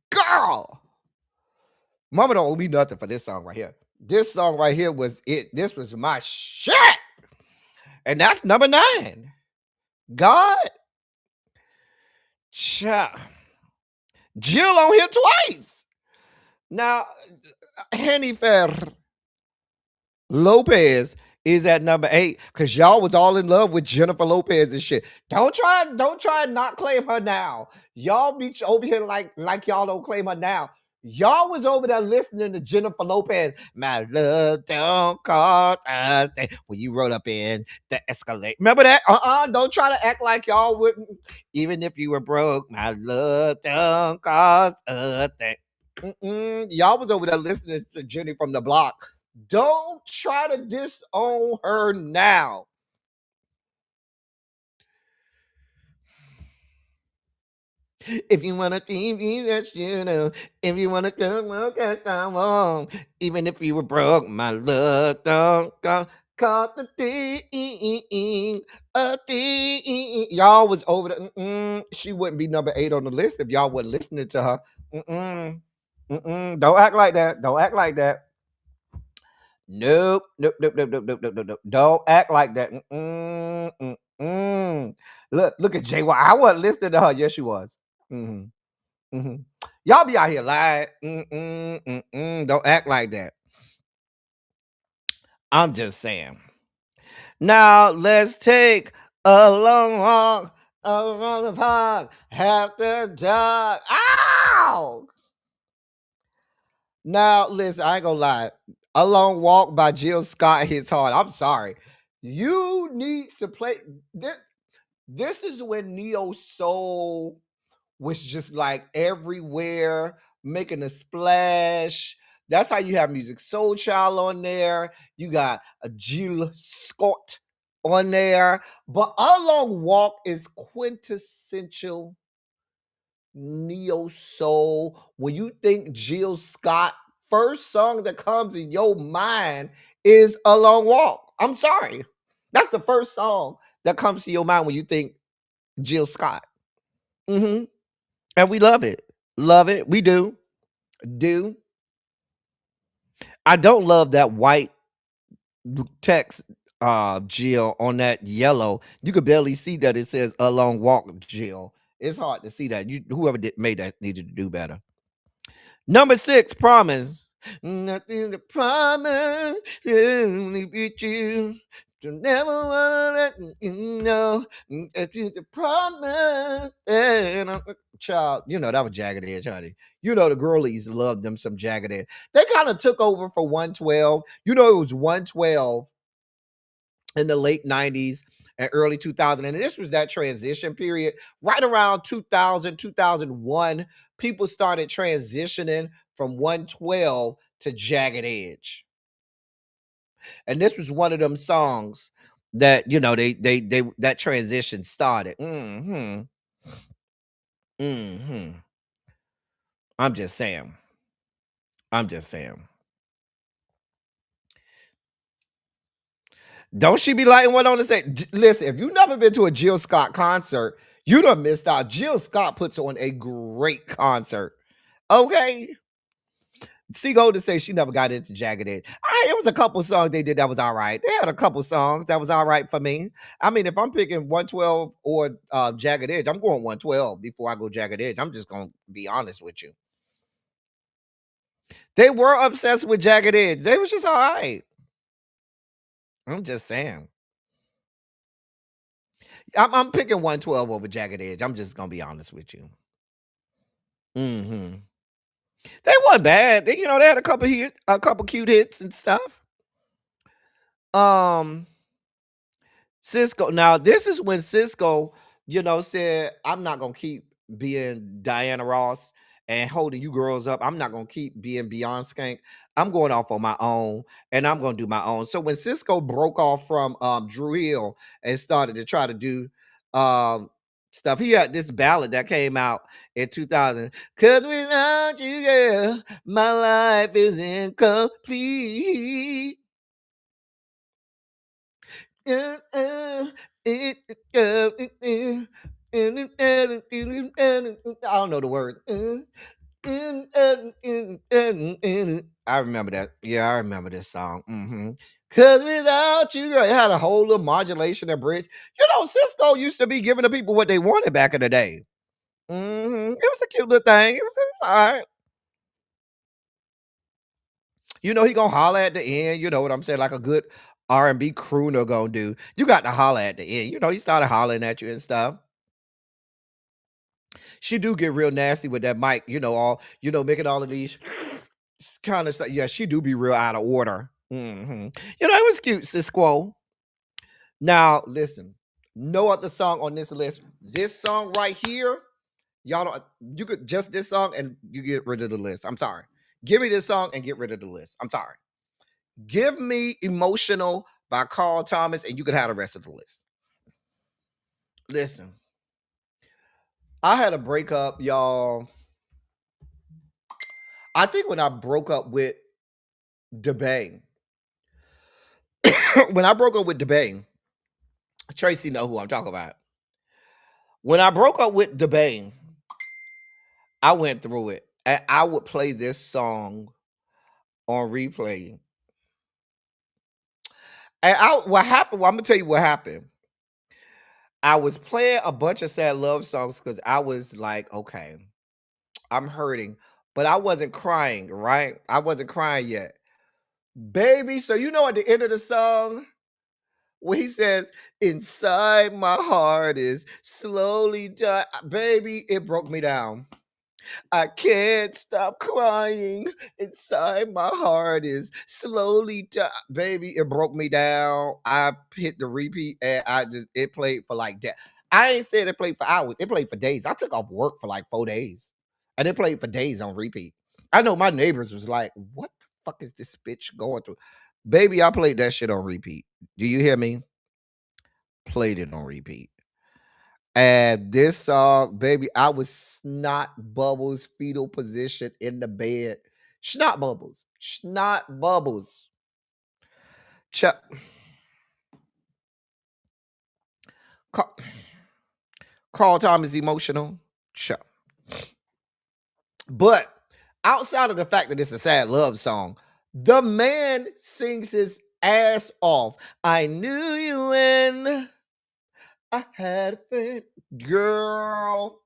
girl, mama don't owe me nothing for this song right here. This song right here was it. This was my shit. And that's number 9. God. Cha. Jill on here twice. Now, Jennifer Lopez is at number 8 because y'all was all in love with Jennifer Lopez and shit. Don't try and not claim her now. Y'all be over here like y'all don't claim her now. Y'all was over there listening to Jennifer Lopez. My love don't cost a thing. When you rode up in the Escalade. Remember that? Don't try to act like y'all wouldn't. Even if you were broke, my love don't cost a thing. Y'all was over there listening to Jenny from the Block. Don't try to disown her now. If you want to be that you know, if you want to go, look at I even if you were broke, my love don't go. Caught the thing, a thing. Y'all was over the. She wouldn't be number 8 on the list if y'all wasn't listening to her. Don't act like that. Don't act like that. Nope. Don't act like that. Look at JY. I wasn't listening to her. Yes, she was. Y'all be out here lying. Don't act like that. I'm just saying. Now let's take a long walk around the park after dark. Ow! Now listen, I ain't gonna lie. A Long Walk by Jill Scott hits hard. I'm sorry. You need to play this. This is when Neo Soul was just like everywhere, making a splash. That's how you have Music Soul Child on there. You got a Jill Scott on there. But A Long Walk is quintessential Neo Soul. When you think Jill Scott, first song that comes in your mind is A Long Walk. I'm sorry. That's the first song that comes to your mind when you think Jill Scott. And we love it. Love it. We do. I don't love that white text, Jill, on that yellow. You could barely see that it says A Long Walk, Jill. It's hard to see that. Whoever made that needed to do better. Number 6, Promise. Nothing to promise, only with you. You never wanna let you know that you the promise. And child, you know that was Jagged Edge, honey. You know the girlies loved them some Jagged Edge. They kind of took over for 112. You know it was 112 in the late 90s and early 2000. And this was that transition period. Right around 2000, 2001, people started transitioning from 112 to Jagged Edge. And this was one of them songs that, you know, they that transition started. I'm just saying. I'm just saying. Don't she be lighting one on the say? Listen, if you've never been to a Jill Scott concert, you done missed out. Jill Scott puts on a great concert. Okay. She go to say she never got into Jagged Edge. It was a couple songs they did that was all right. They had a couple songs that was all right for me. I mean, if I'm picking 112 or Jagged Edge, I'm going 112 before I go Jagged Edge. I'm just going to be honest with you. They were obsessed with Jagged Edge. They was just all right. I'm just saying. I'm picking 112 over Jagged Edge. I'm just gonna be honest with you. They weren't bad. They, you know, they had a couple cute hits and stuff. Cisco. Now, this is when Cisco, you know, said, I'm not gonna keep being Diana Ross and holding you girls up. I'm not gonna keep being Beyond Skank. I'm going off on my own and I'm gonna do my own. So when Cisco broke off from Drew Hill and started to try to do stuff, he had this ballad that came out in 2000. Cause without you, girl, my life is incomplete. I don't know the word. I remember that. Yeah, I remember this song. Cause without you, girl, it had a whole little modulation and bridge. You know, Cisco used to be giving the people what they wanted back in the day. It was a cute little thing. It was all right. You know, he gonna holler at the end. You know what I'm saying? Like a good R&B crooner gonna do. You got to holler at the end. You know, he started hollering at you and stuff. She do get real nasty with that mic. You know, making all of these kind of stuff. Yeah, she do be real out of order. You know, it was cute, Cisco. Now, listen, no other song on this list. This song right here, y'all don't. You could just this song and you get rid of the list. I'm sorry. Give me this song and get rid of the list. I'm sorry. Give me Emotional by Carl Thomas, and you could have the rest of the list. Listen, I had a breakup, y'all. I think when I broke up with DeBang, Tracy know who I'm talking about. When I broke up with DeBang, I went through it, and I would play this song on replay. And what happened? Well, I'm gonna tell you what happened. I was playing a bunch of sad love songs because I was like, okay, I'm hurting, but I wasn't crying, right? I wasn't crying yet. Baby, so you know at the end of the song, when he says, inside my heart is slowly dying, baby, it broke me down. I can't stop crying. Inside my heart is slowly dying. Baby, it broke me down. I hit the repeat and it played for like that. I ain't said it played for hours. It played for days. I took off work for like 4 days. And it played for days on repeat. I know my neighbors was like, what the fuck is this bitch going through? Baby, I played that shit on repeat. Do you hear me? Played it on repeat. And this song, baby, I was snot bubbles, fetal position in the bed. Snot bubbles. Snot bubbles. Carl Thomas emotional. But outside of the fact that it's a sad love song, the man sings his ass off. I knew you when I had faith, girl.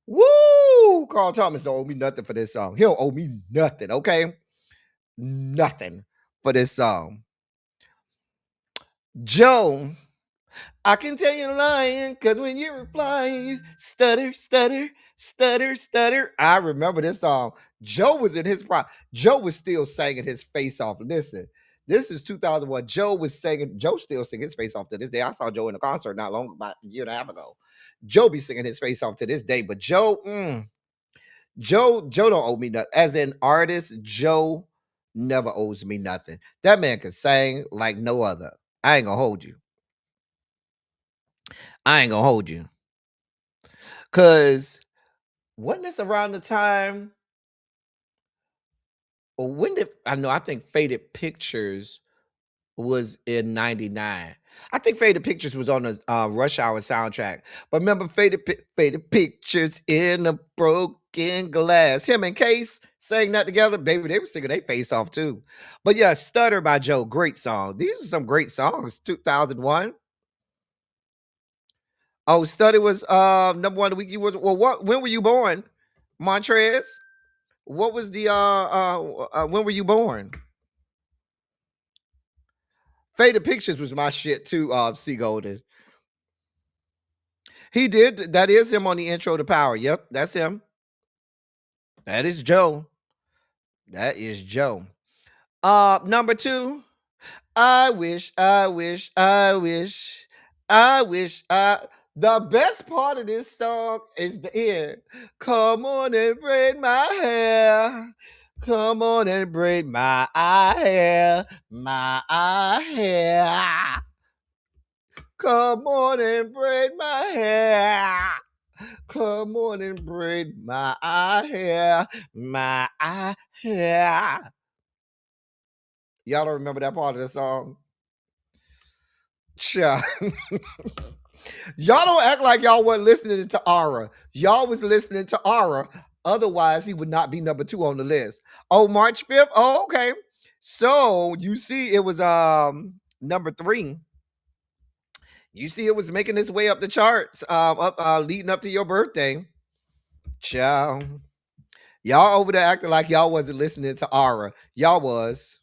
Woo! Carl Thomas don't owe me nothing for this song. He don't owe me nothing, okay? Nothing for this song. Joe, I can tell you're lying because when you're replying, you stutter, stutter, stutter, stutter. I remember this song. Joe was in his prime. Joe was still singing his face off. Listen, this is 2001. Joe was singing. Joe still singing his face off to this day. I saw Joe in a concert not long, about a year and a half ago. Joe be singing his face off to this day. But Joe, Joe don't owe me nothing. As an artist, Joe never owes me nothing. That man can sing like no other. I ain't gonna hold you. I ain't gonna hold you. Cause wasn't this around the time, or when did I know? I think Faded Pictures was in '99. I think Faded Pictures was on the Rush Hour soundtrack. But remember Faded Pictures in a broken glass. Him and Case sang that together. Baby, they were singing their face off too. But yeah, Stutter by Joe, great song. These are some great songs. 2001. Oh, Stutter was number one the week you was. Well, when were you born, Montrez? What was the when were you born? Faded Pictures was my shit too, C Golden. He did. That is him on the intro to Power. Yep, that's him. That is Joe. That is Joe. Number two. I wish, I wish, I wish, I wish, I. The best part of this song is the end. Come on and braid my hair. Come on and braid my hair. My hair. Come on and braid my hair. Come on and braid my hair. My hair. Y'all don't remember that part of the song? Cha. Y'all don't act like y'all weren't listening to Aura. Y'all was listening to Aura. Otherwise, he would not be number 2 on the list. Oh, March 5th? Oh, okay. So you see it was number 3. You see it was making its way up the charts, up leading up to your birthday. Ciao. Y'all over there acting like y'all wasn't listening to Aura. Y'all was.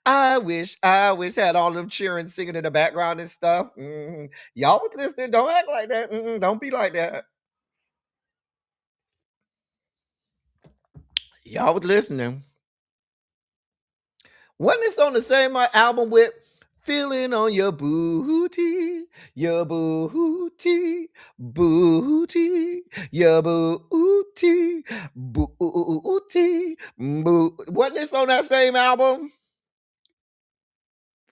I wish had all them cheering, singing in the background and stuff. Y'all was listening. Don't act like that. Don't be like that. Y'all was listening. Wasn't this on the same album with Feeling on Your Booty, Your Booty, Booty, Your Booty, Booty, Wasn't this on that same album?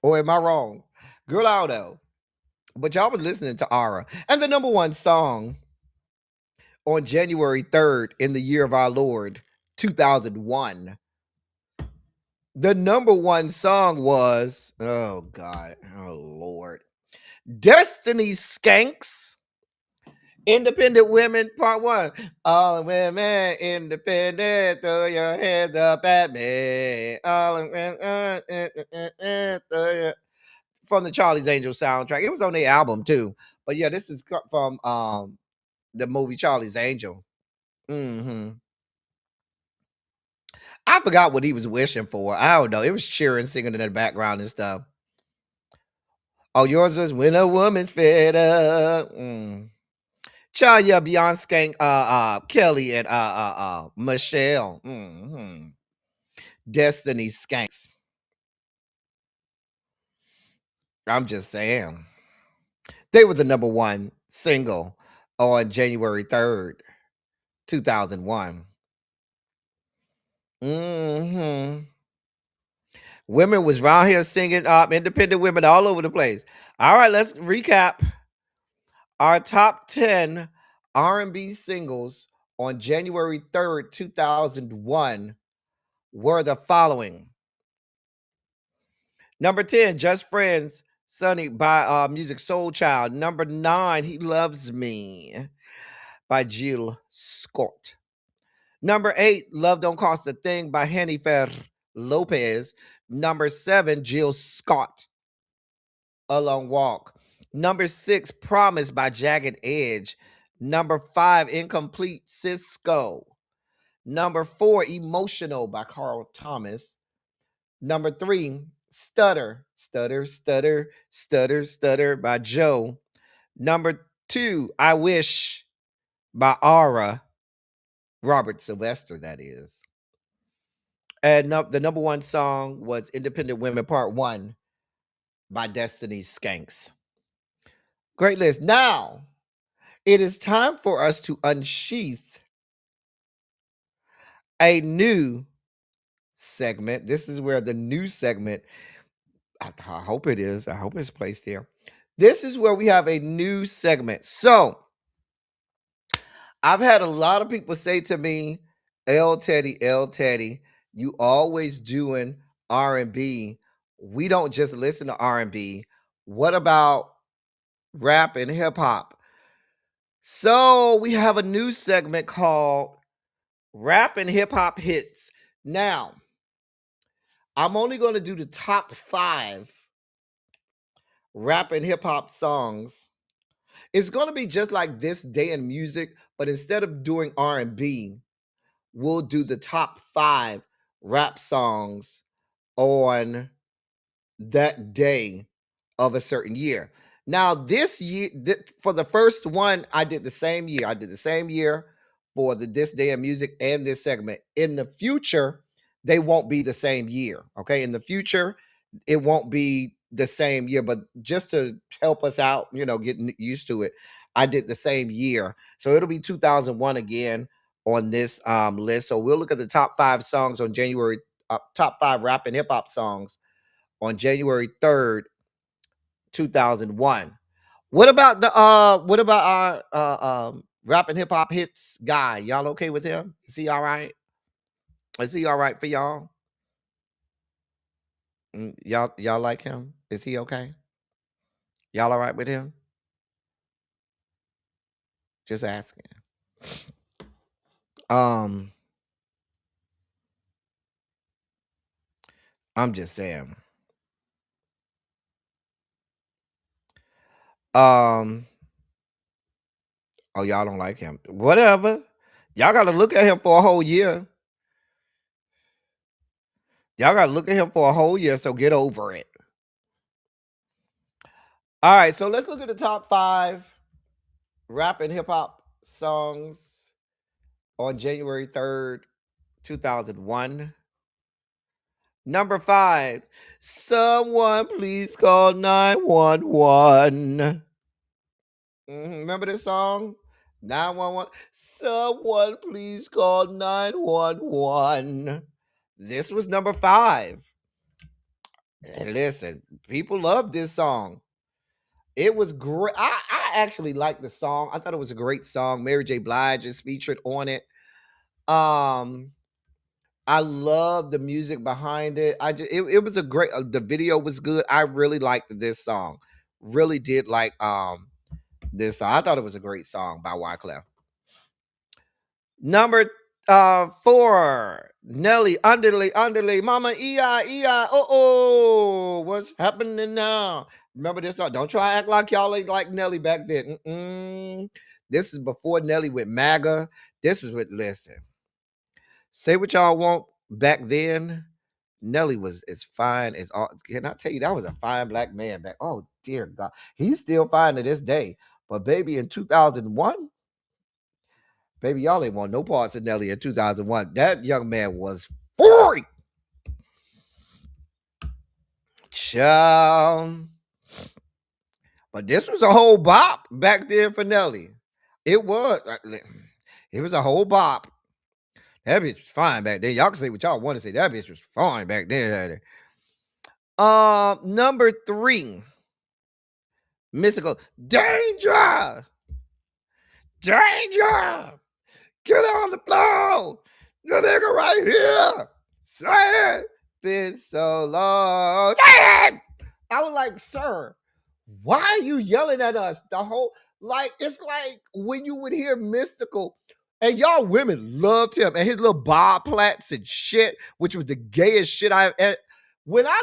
Or am I wrong? Girl, I don't know. But y'all was listening to Aura. And the number 1 song on January 3rd in the year of our Lord, 2001. The number 1 song was, oh God, oh Lord, Destiny Skanks, Independent Women Part 1. All women independent, throw your hands up at me. All from the Charlie's Angels soundtrack. It was on the album too. But yeah, this is from the movie Charlie's Angel. I forgot what he was wishing for. I don't know. It was cheering, singing in the background and stuff. Oh, yours was When a Woman's Fed Up. Child, yeah, Beyonce, Kelly, and Michelle. Destiny Skanks. I'm just saying. They were the number 1 single on January 3rd, 2001. Women was around here singing independent women all over the place. All right, let's recap. Our top 10 R&B singles on January 3rd, 2001 were the following. Number 10, Just Friends, Sunny by Music Soul Child. Number 9, He Loves Me by Jill Scott. Number 8, Love Don't Cost a Thing by Jennifer Lopez. Number 7, Jill Scott, A Long Walk. Number 6, Promise by Jagged Edge. Number 5, Incomplete, Cisco. Number 4, Emotional by Carl Thomas. Number 3, Stutter, Stutter, Stutter, Stutter, Stutter by Joe. Number 2, I Wish by Aura, Robert Sylvester, that is. And the number 1 song was Independent Women Part 1 by Destiny's Skanks. Great list. Now, it is time for us to unsheath a new segment. This is where the new segment, I hope it is. I hope it's placed here. This is where we have a new segment. So, I've had a lot of people say to me, L Teddy, you always doing R&B. We don't just listen to R&B. What about rap and hip hop? So we have a new segment called Rap and Hip Hop Hits. Now, I'm only going to do the top 5 rap and hip hop songs. It's going to be just like This Day in Music, but instead of doing R&B, we'll do the top 5 rap songs on that day of a certain year. Now, this year, for the first one, I did the same year. I did the same year for the This Day of Music and this segment. In the future, they won't be the same year. Okay. In the future, it won't be the same year, but just to help us out, getting used to it, I did the same year. So it'll be 2001 again on this list. So we'll look at the top 5 songs on January, top 5 rap and hip hop songs on January 3rd, 2001. What about our rap and hip hop hits guy? Y'all okay with him? Is he all right? Is he all right for y'all? Y'all like him? Is he okay? Y'all all right with him? Just asking. I'm just saying. Oh, y'all don't like him. Whatever. Y'all got to look at him for a whole year. Y'all got to look at him for a whole year, so get over it. All right, so let's look at the top 5 rap and hip hop songs on January 3rd, 2001. Number 5, Someone Please Call 911. Remember this song? 911. Someone Please Call 911. This was number 5. And listen, people love this song. It was great. I actually liked the song. I thought it was a great song. Mary J. Blige is featured on it. I love the music behind it. It was a great. The video was good. I really liked this song. Really did like this song. I thought it was a great song by Wyclef. Number 4, Nelly, underlay, mama, oh, what's happening now? Remember this song? Don't try to act like y'all ain't like Nelly back then. This is before Nelly with MAGA. This was with, listen, say what y'all want. Back then, Nelly was as fine as all. Can I tell you, that was a fine black man back. Oh, dear God. He's still fine to this day. But baby, in 2001, baby, y'all ain't want no parts of Nelly in 2001. That young man was 40. Child. But this was a whole bop back then for Nelly. It was. It was a whole bop. That bitch was fine back then. Y'all can say what y'all want to say. That bitch was fine back then. Number 3, Mystical. Danger. Get on the floor. The nigga right here. Say it. Been so long. Say it. I was like, sir, why are you yelling at us? It's like when you would hear Mystical, and y'all women loved him and his little bob plats and shit, which was the gayest shit when I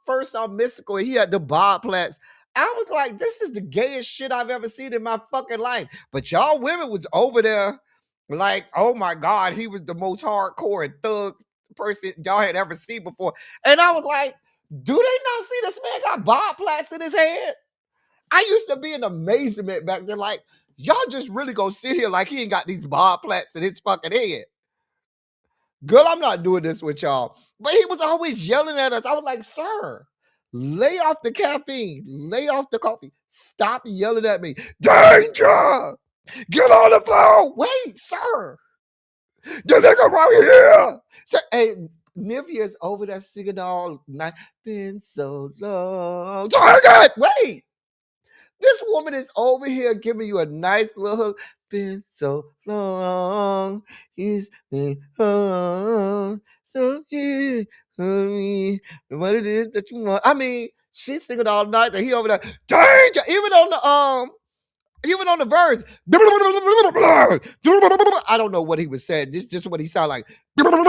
first saw Mystical and he had the bob plats, I was like, this is the gayest shit I've ever seen in my fucking life. But y'all women was over there like, oh my God, he was the most hardcore and thug person y'all had ever seen before. And I was like, Do they not see this man got bob plats in his head? I used to be in amazement back then. Like, y'all just really gonna sit here like he ain't got these bob plats in his fucking head. Girl, I'm not doing this with y'all. But he was always yelling at us. I was like, sir, lay off the caffeine, lay off the coffee. Stop yelling at me. Danger! Get on the floor. Wait, sir. The nigga right here. So, hey, Nivea is over there singing all night. Been so long. Target! Wait. This woman is over here giving you a nice little hook. Been so long. It's been long. So here for me. What it is that you want. I mean, she's singing all night. And he over there. Danger! Even on the verse. I don't know what he was saying. This is just what he sounded like. I don't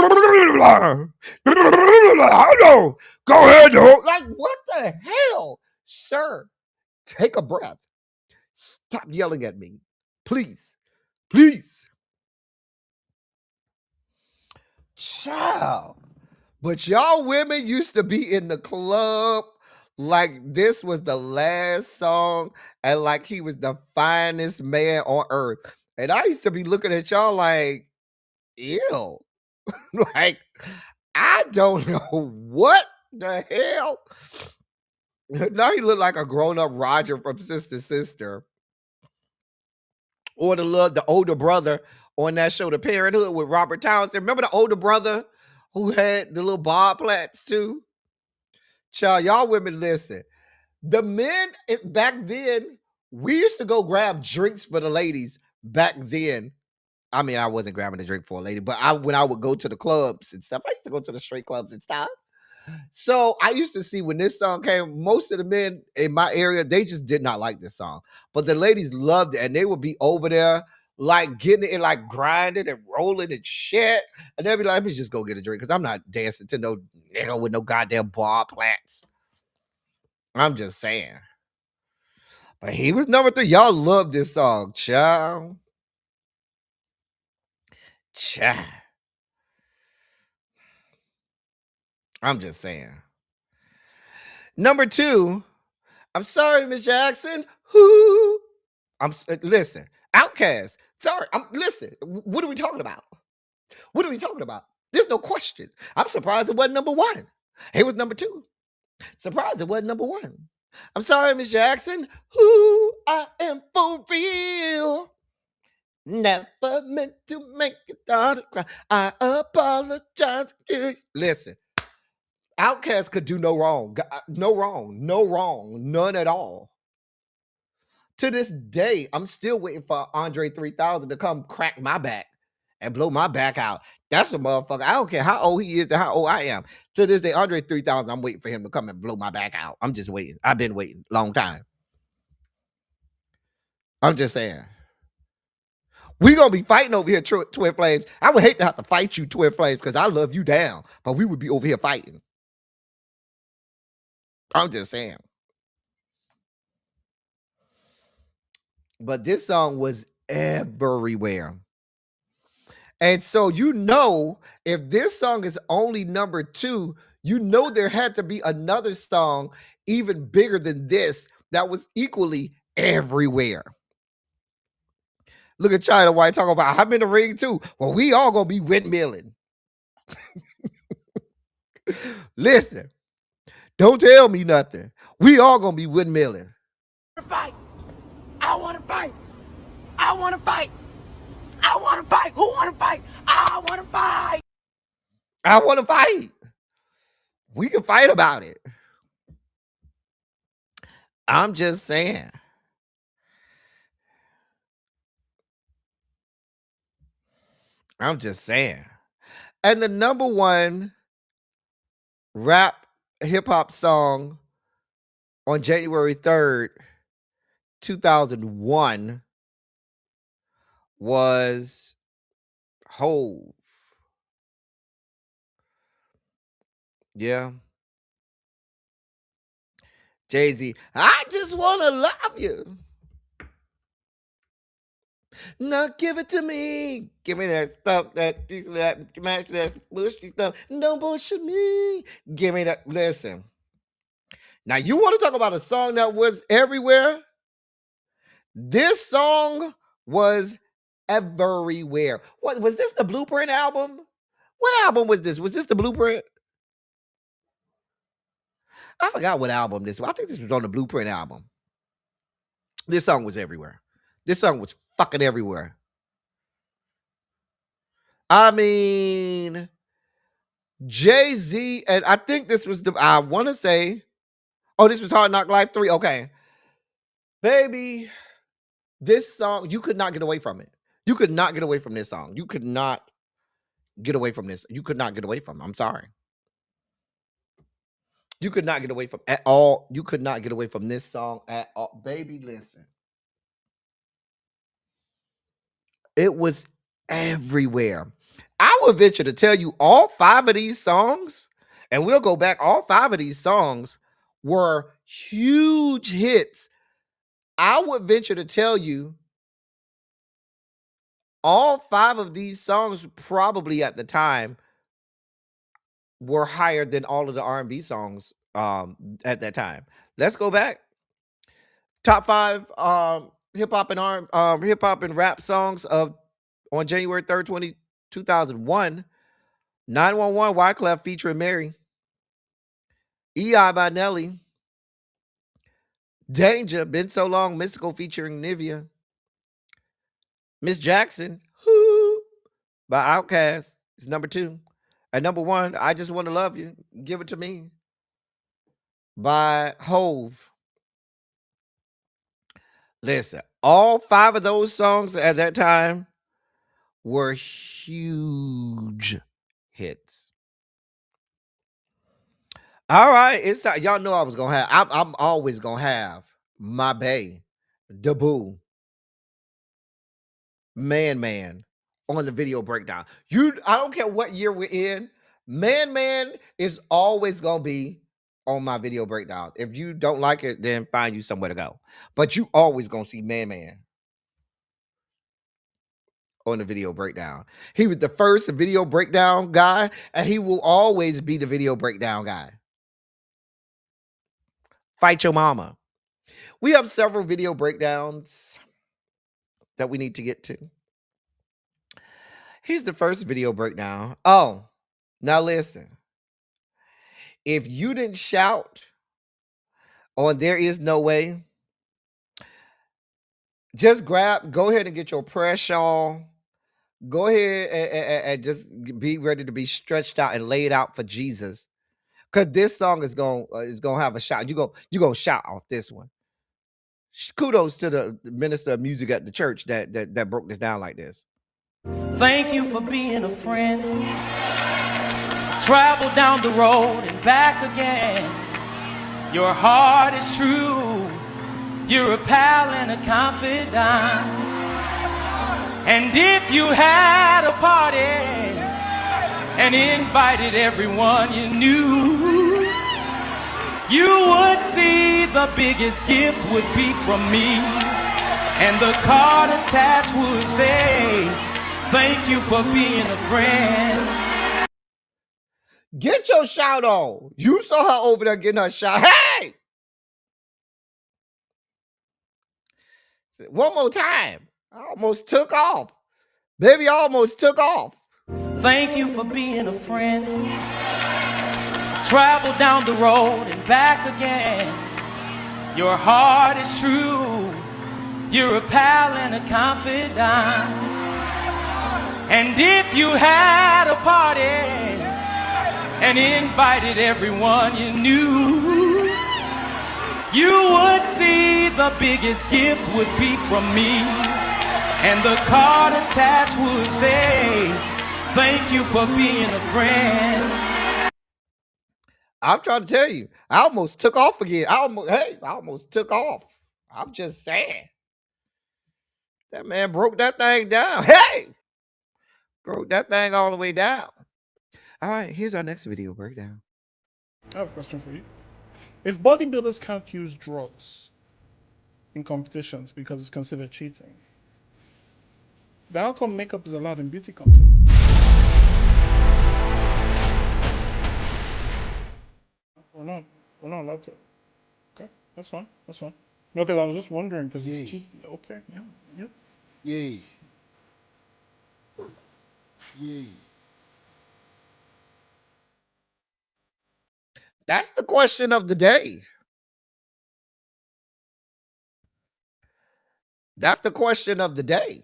know. Go ahead, dude. Like, what the hell? Sir, take a breath. Stop yelling at me. Please. Please. Child. But y'all women used to be in the club like this was the last song and like he was the finest man on earth. And I used to be looking at y'all like, ew. Like, I don't know what the hell. Now he looked like a grown-up Roger from Sister Sister. Or the older brother on that show, The Parenthood with Robert Townsend. Remember the older brother who had the little bob plats too? Child, y'all women listen. The men back then, we used to go grab drinks for the ladies back then. I mean, I wasn't grabbing a drink for a lady, but when I would go to the clubs and stuff, I used to go to the straight clubs and stuff. So I used to see when this song came, most of the men in my area, they just did not like this song. But the ladies loved it, and they would be over there like getting it, like grinding and rolling and shit. And they'd be like, let me just go get a drink because I'm not dancing to no nigga with no goddamn bar plats. I'm just saying. But he was number 3. Y'all love this song, child. Child. I'm just saying. Number 2, I'm sorry, Miss Jackson. Who? Listen, Outcast. Sorry, listen. What are we talking about? What are we talking about? There's no question. I'm surprised it wasn't number 1. It was number 2. Surprised it wasn't number 1. I'm sorry, Miss Jackson. Who I am for real. Never meant to make your daughter cry. I apologize. Listen, Outkast could do no wrong. No wrong. No wrong. None at all. To this day, I'm still waiting for Andre 3000 to come crack my back and blow my back out. That's a motherfucker. I don't care how old he is and how old I am. To this day, Andre 3000, I'm waiting for him to come and blow my back out. I'm just waiting. I've been waiting a long time. I'm just saying. We gonna be fighting over here, Twin Flames. I would hate to have to fight you, Twin Flames, because I love you down, but we would be over here fighting. I'm just saying. But this song was everywhere. And so if this song is only number 2, there had to be another song even bigger than this that was equally everywhere. Look at China White talking about, I'm in the ring too. Well, we all gonna be windmilling. Listen, don't tell me nothing. We all gonna be windmilling.
Fight. I want to fight. I want to fight. I want to fight. Who want to fight? I want to fight.
I want to fight. We can fight about it. I'm just saying. I'm just saying. And the number 1 rap hip hop song on January 3rd, 2001 was Hove. Yeah. Jay-Z, I just want to love you. Now give it to me. Give me that stuff, that match, that bushy stuff. Don't bullshit me. Give me that. Listen. Now, you want to talk about a song that was everywhere? This song was everywhere. What was this, the Blueprint album? What album was this? Was this the Blueprint? I forgot what album this was. I think this was on the Blueprint album. This song was everywhere. This song was fucking everywhere. I mean, Jay-Z, and I think this was I want to say, oh, this was Hard Knock Life 3. Okay. Baby, this song, you could not get away from it. You could not get away from this song. You could not get away from this. You could not get away from it. I'm sorry. You could not get away from at all. You could not get away from this song at all. Baby, listen. It was everywhere. I would venture to tell you all 5 of these songs, and we'll go back, all 5 of these songs were huge hits. I would venture to tell you all 5 of these songs probably at the time were higher than all of the R&B songs at that time. Let's go back. Top 5 hip hop and rap songs of on January 3rd, 2001. 911 Wyclef featuring Mary. EI by Nelly. Danger, Been So Long, Mystical featuring Nivea. Miss Jackson, Who by Outkast is number 2. At number 1, I Just Want to Love You, Give It to Me by Hove. Listen, all 5 of those songs at that time were huge hits. All right, it's time. Y'all know I was gonna have. I'm always gonna have my bae, Dabu, Man, on the video breakdown. I don't care what year we're in. Man is always gonna be on my video breakdown. If you don't like it, then find you somewhere to go. But you always gonna see Man on the video breakdown. He was the first video breakdown guy, and he will always be the video breakdown guy. Fight Your Mama. We have several video breakdowns that we need to get to. Here's the first video breakdown. Oh, now listen. If you didn't shout on There Is No Way, just go ahead and get your prayer shawl. Go ahead and just be ready to be stretched out and laid out for Jesus. Because this song is gonna have a shout. You're gonna shout off this one. Kudos to the minister of music at the church that broke this down like this.
Thank you for being a friend. Travel down the road and back again. Your heart is true. You're a pal and a confidant. And if you had a party and invited everyone you knew, you would see the biggest gift would be from me. And the card attached would say, thank you for being a friend.
Get your shout on. You saw her over there getting her shout. Hey! One more time. I almost took off. Baby, I almost took off.
Thank you for being a friend. Travel down the road and back again. Your heart is true. You're a pal and a confidant. And if you had a party and invited everyone you knew, you would see the biggest gift would be from me. And the card attached would say, thank you for being a friend.
I'm trying to tell you, I almost took off again. I almost took off. I'm just saying. That man broke that thing down. Hey! Broke that thing all the way down. All right, here's our next video breakdown.
I have a question for you. If bodybuilders can't use drugs in competitions because it's considered cheating, then how come makeup is allowed in beauty companies? We're not allowed to. Okay, that's fine. That's fine. No, because I was just wondering because it's cheap. Okay, yeah, yep.
Yay. Yay.
That's the question of the day. That's the question of the day.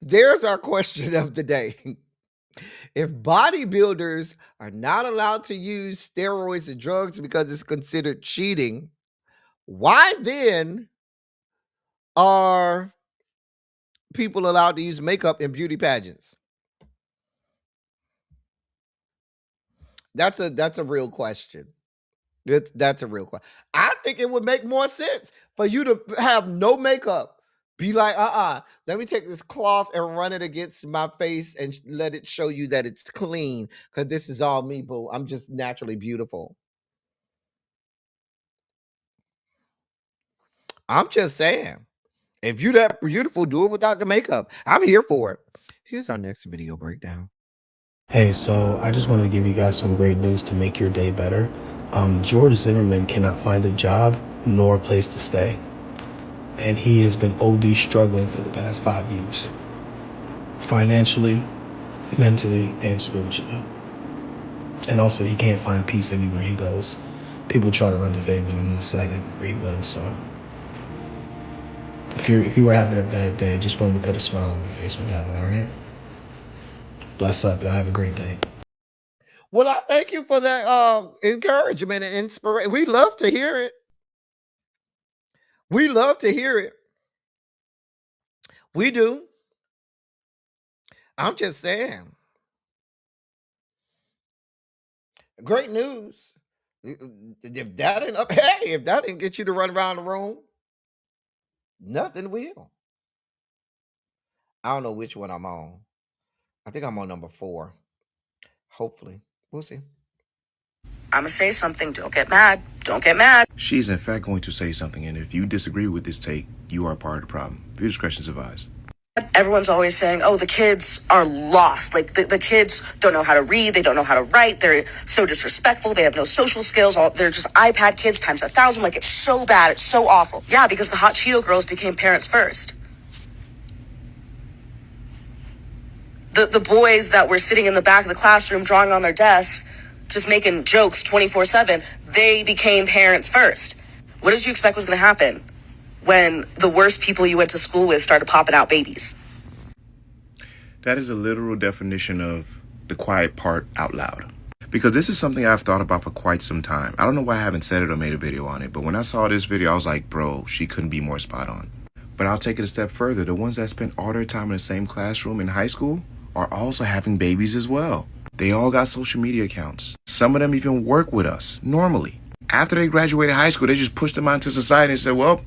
There's our question of the day. If bodybuilders are not allowed to use steroids and drugs because it's considered cheating, why then are people allowed to use makeup in beauty pageants? That's a real question. That's a real question. I think it would make more sense for you to have no makeup. Be like, let me take this cloth and run it against my face and let it show you that it's clean because this is all me, boo. I'm just naturally beautiful. I'm just saying. If you that beautiful, do it without the makeup. I'm here for it. Here's our next video breakdown.
Hey, so I just wanted to give you guys some great news to make your day better. George Zimmerman cannot find a job nor a place to stay. And he has been OD struggling for the past 5 years. Financially, mentally, and spiritually. And also, he can't find peace anywhere he goes. People try to run the favor in the second where he lives, so. If you were having a bad day, just wanted to put a smile on your face when you have it, alright? Bless up, y'all have a great day.
Well, I thank you for that encouragement and inspiration. We love to hear it. We love to hear it. We do. I'm just saying. Great news. If that didn't if that didn't get you to run around the room, nothing will. I don't know which one I'm on. I think I'm on number 4. Hopefully. We'll see.
I'm gonna say something. Don't get mad. Don't get mad.
She's in fact going to say something, and if you disagree with this take, you are part of the problem. Viewer discretion is advised.
Everyone's always saying, oh, the kids are lost. Like, the kids don't know how to read. They don't know how to write. They're so disrespectful. They have no social skills. They're just iPad kids times 1,000. Like, it's so bad. It's so awful. Yeah, because the hot Cheeto girls became parents first. The boys that were sitting in the back of the classroom drawing on their desk, just making jokes 24/7, they became parents first. What did you expect was going to happen when the worst people you went to school with started popping out babies?
That is a literal definition of the quiet part out loud. Because this is something I've thought about for quite some time. I don't know why I haven't said it or made a video on it, but when I saw this video, I was like, bro, she couldn't be more spot on. But I'll take it a step further. The ones that spent all their time in the same classroom in high school are also having babies as well. They all got social media accounts. Some of them even work with us normally. After they graduated high school, they just pushed them out into society and said, well,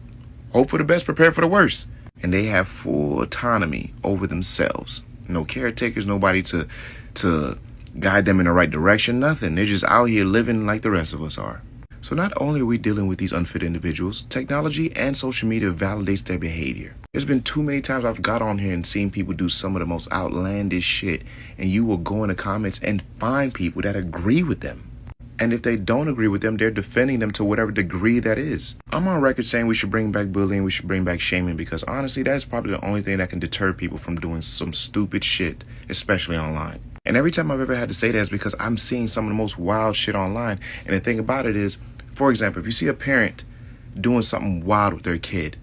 hope for the best, prepare for the worst. And they have full autonomy over themselves. No caretakers, nobody to guide them in the right direction, nothing. They're just out here living like the rest of us are. So not only are we dealing with these unfit individuals, technology and social media validates their behavior. There's been too many times I've got on here and seen people do some of the most outlandish shit, and you will go in the comments and find people that agree with them. And if they don't agree with them, they're defending them to whatever degree that is. I'm on record saying we should bring back bullying, we should bring back shaming, because honestly, that's probably the only thing that can deter people from doing some stupid shit, especially online. And every time I've ever had to say that is because I'm seeing some of the most wild shit online. And the thing about it is, for example, if you see a parent doing something wild with their kid,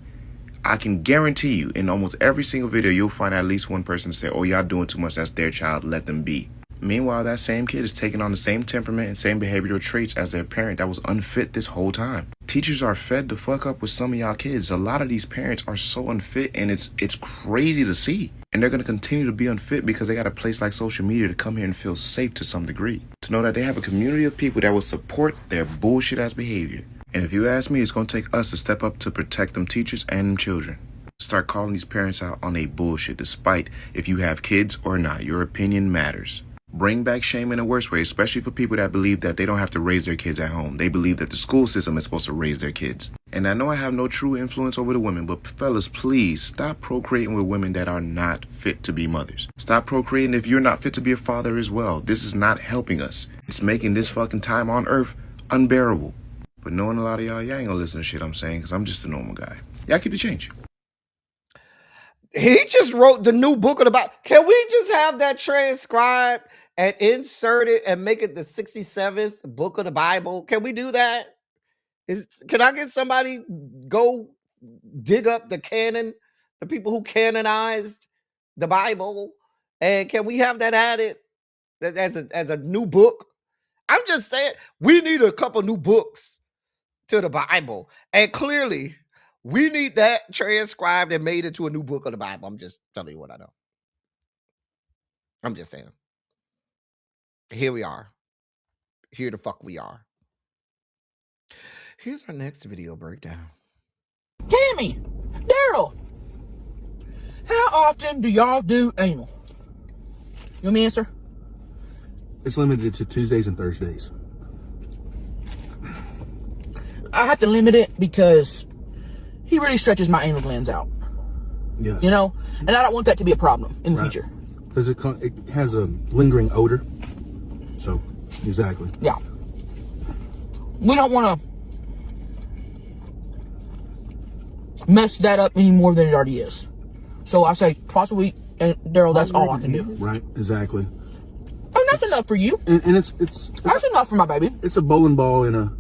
I can guarantee you in almost every single video, you'll find at least one person say, oh, y'all doing too much, that's their child, let them be. Meanwhile, that same kid is taking on the same temperament and same behavioral traits as their parent that was unfit this whole time. Teachers are fed the fuck up with some of y'all kids. A lot of these parents are so unfit, and it's crazy to see. And they're going to continue to be unfit because they got a place like social media to come here and feel safe to some degree. To know that they have a community of people that will support their bullshit ass behavior. And if you ask me, it's going to take us to step up to protect them teachers and them children. Start calling these parents out on a bullshit, despite if you have kids or not. Your opinion matters. Bring back shame in a worse way, especially for people that believe that they don't have to raise their kids at home. They believe that the school system is supposed to raise their kids. And I know I have no true influence over the women, but fellas, please stop procreating with women that are not fit to be mothers. Stop procreating if you're not fit to be a father as well. This is not helping us. It's making this fucking time on earth unbearable. But knowing a lot of y'all ain't gonna listen to shit I'm saying, because I'm just a normal guy. Y'all keep the change.
He just wrote the new book of the Bible. Can we just have that transcribed and insert it and make it the 67th book of the Bible? Can we do that? Can I get somebody go dig up the canon, the people who canonized the Bible, and can we have that added as a new book? I'm just saying we need a couple new books to the Bible, and clearly we need that transcribed and made into a new book of the Bible. I'm just telling you what I know. I'm just saying. Here we are. Here the fuck we are. Here's our next video breakdown.
Tammy, Daryl, how often do y'all do anal? You want me to answer?
It's limited to Tuesdays and Thursdays.
I have to limit it because he really stretches my anal glands out.
Yes.
You know? And I don't want that to be a problem in the future.
Because it has a lingering odor. So, exactly.
Yeah. We don't want to mess that up any more than it already is. So I say twice a week, and Daryl, that's all I can do.
Right, exactly.
Oh, that's enough for you.
And it's
that's enough for my baby.
It's a bowling ball in a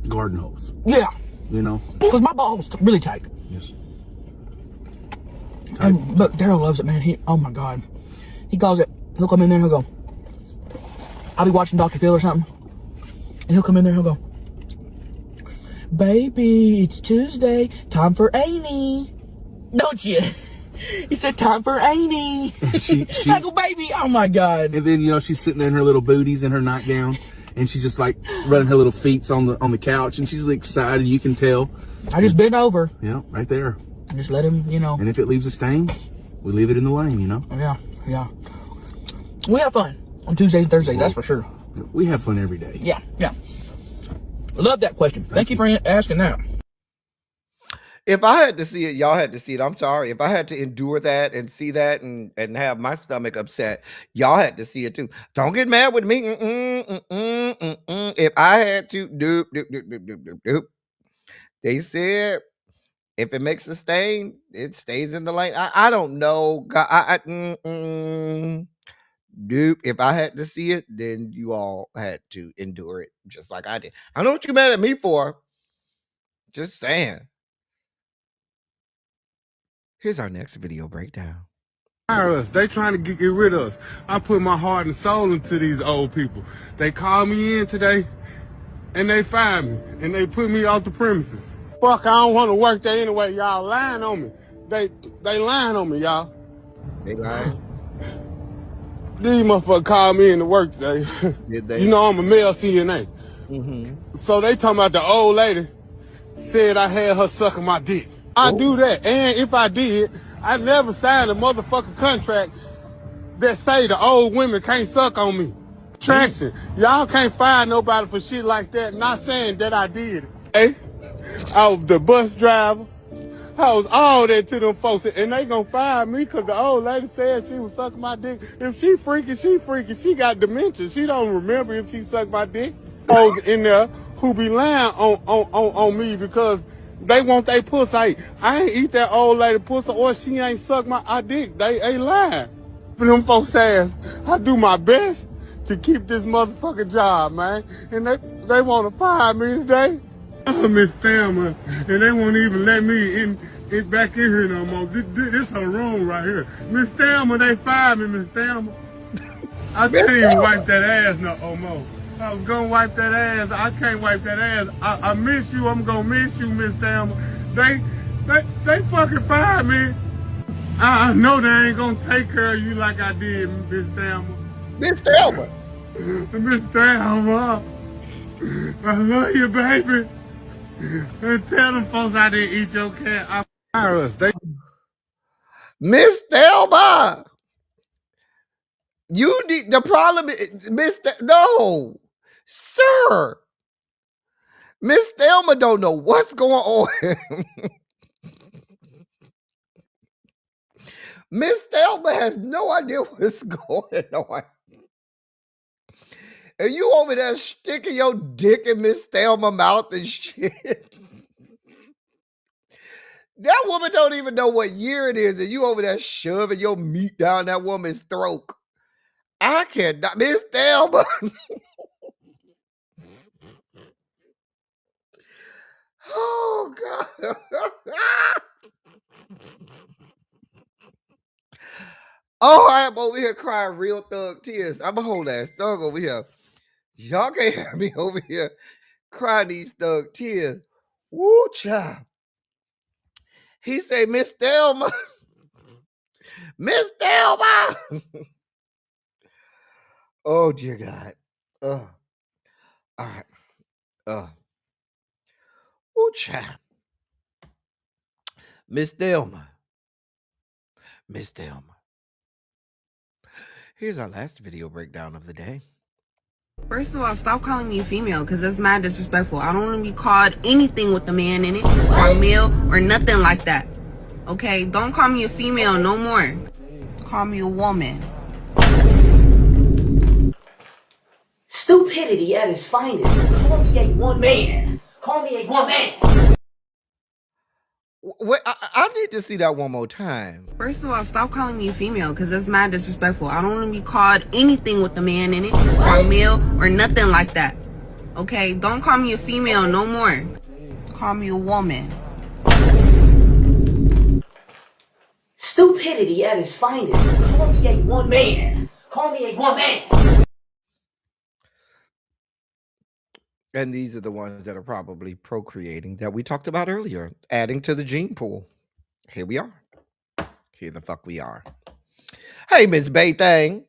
garden hose.
Yeah.
You know?
Because my ball was really tight.
Yes.
But Daryl loves it, man. Oh my God. He calls it, he'll come in there and he'll go, I'll be watching Dr. Phil or something. And he'll come in there and he'll go, baby, it's Tuesday. Time for Amy. Don't you? He said, time for Amy. I go, baby, oh my God.
And then, you know, she's sitting there in her little booties in her nightgown. And she's just like running her little feet on the couch. And she's excited, you can tell.
I just bent over.
Yeah, right there.
And just let him, you know.
And if it leaves a stain, we leave it in the lane, you know?
Yeah, yeah. We have fun on Tuesdays and Thursdays, that's for sure.
We have fun every day.
Yeah, yeah. Love that question. Thank you for asking that.
If I had to see it, y'all had to see it. I'm sorry. If I had to endure that and see that and have my stomach upset, y'all had to see it too. Don't get mad with me. If I had to, doop. They said if it makes a stain, it stays in the lane. I don't know. Doop. If I had to see it, then you all had to endure it just like I did. I know what you're mad at me for. Just saying. Here's our next video breakdown.
They trying to get rid of us. I put my heart and soul into these old people. They called me in today, and they fired me, and they put me off the premises. Fuck, I don't want to work there anyway. Y'all lying on me. They lying on me, y'all.
They lying?
These motherfuckers called me in to work today.
Did they?
You know I'm a male CNA.
Mm-hmm.
So they talking about the old lady said I had her sucking my dick. I do that, and if I did, I never signed a motherfucking contract that say the old women can't suck on me. Traction. Y'all can't fire nobody for shit like that. Not saying that I did it. Hey, I was the bus driver. I was all that to them folks, and they gonna fire me because the old lady said she was sucking my dick. If she freaky, she freaky. She got dementia. She don't remember if she sucked my dick. Folks in there who be lying on me because they want they pussy. I ain't eat that old lady pussy or she ain't suck my dick. They lying. For them folks ass, I do my best to keep this motherfucking job, man. And they want to fire me today. I'm Miss Thelma, and they won't even let me in back in here no more. This her room right here. Miss Thelma, they fired me, Miss Thelma. I can't even wipe that ass no more. I was gonna wipe that ass. I can't wipe that ass. I miss you. I'm gonna miss you, Miss Thelma. They fucking fired me. I know they ain't gonna take care of you like I did, Miss Thelma.
Miss Thelma.
Miss Thelma. I love you, baby. And tell them folks I didn't eat your cat. I fire us.
Miss Thelma. You need the problem is no, sir. Miss Thelma don't know what's going on. Miss Thelma has no idea what's going on. And you over there sticking your dick in Miss Thelma's mouth and shit. That woman don't even know what year it is, and you over there shoving your meat down that woman's throat. I cannot, Miss Thelma. Oh God. Oh, I'm over here crying real thug tears. I'm a whole ass thug over here. Y'all can't have me over here crying these thug tears. Woo, child. He say, Miss Thelma. Miss Thelma. Oh, dear God. All right. Woo, child. Miss Thelma. Miss Thelma. Here's our last video breakdown of the day.
First of all, stop calling me a female, because that's mad disrespectful. I don't want to be called anything with a man in it, or a male, or nothing like that. Okay? Don't call me a female no more. Call me a woman.
Stupidity at its finest. Call me a woman. Call me a woman.
Wait, I need to see that one more time.
First of all, stop calling me a female, because that's mad disrespectful. I don't want to be called anything with a man in it, or a male, or nothing like that. Okay? Don't call me a female no more. Call me a woman.
Stupidity at its finest. Call me a woman. Call me a woman.
And these are the ones that are probably procreating that we talked about earlier, adding to the gene pool. Here we are. Here the fuck we are. Hey, Miss Baythang.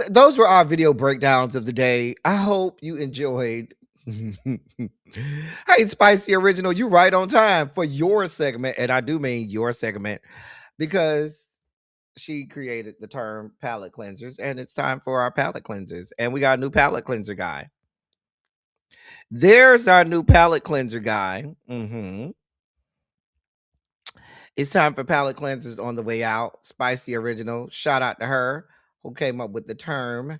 Those were our video breakdowns of the day. I hope you enjoyed. Hey, Spicy Original, you right on time for your segment. And I do mean your segment because she created the term palate cleansers, and it's time for our palate cleansers. And we got a new palate cleanser guy. There's our new palate cleanser guy. It's time for palate cleansers on the way out. Spicy Original. Shout out to her who came up with the term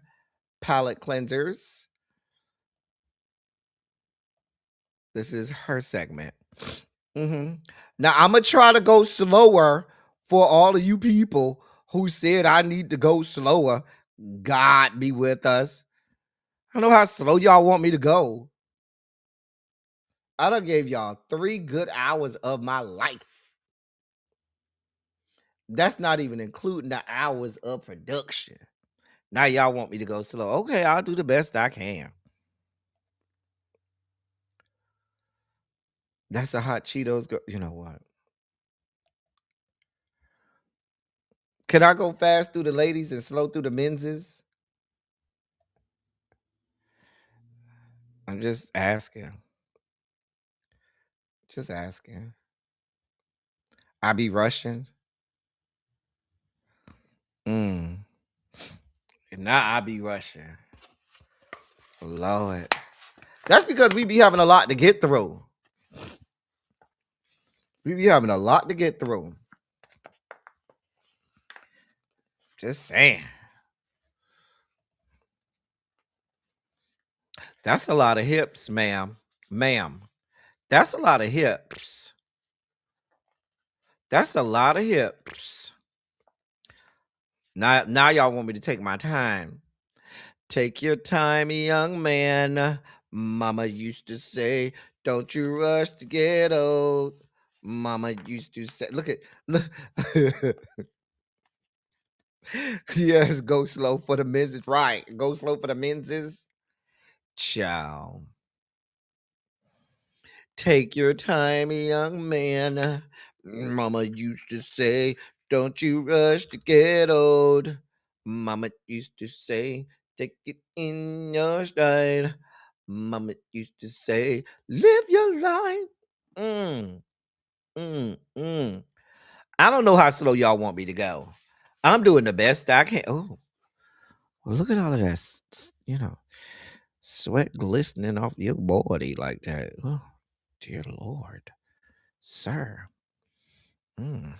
palate cleansers. This is her segment. Now, I'm going to try to go slower for all of you people who said I need to go slower. God be with us. I don't know how slow y'all want me to go. I done gave y'all 3 good hours of my life. That's not even including the hours of production. Now y'all want me to go slow. Okay, I'll do the best I can. That's a hot Cheetos girl. You know what? Can I go fast through the ladies and slow through the menses? I'm just asking. Just asking. I be rushing. And now I be rushing. Lord. That's because we be having a lot to get through. We be having a lot to get through. Just saying. That's a lot of hips, ma'am. Ma'am. That's a lot of hips. That's a lot of hips. Now y'all want me to take my time. Take your time, young man. Mama used to say, don't you rush to get old. Mama used to say, look. Yes, go slow for the men's is right. Go slow for the men's is. Ciao. Take your time, young man. Mama used to say, don't you rush to get old. Mama used to say, take it in your stride. Mama used to say, live your life. I don't know how slow y'all want me to go. I'm doing the best I can. Oh, well, look at all of that, you know. Sweat glistening off your body like that. Oh, dear Lord, sir. Hmm.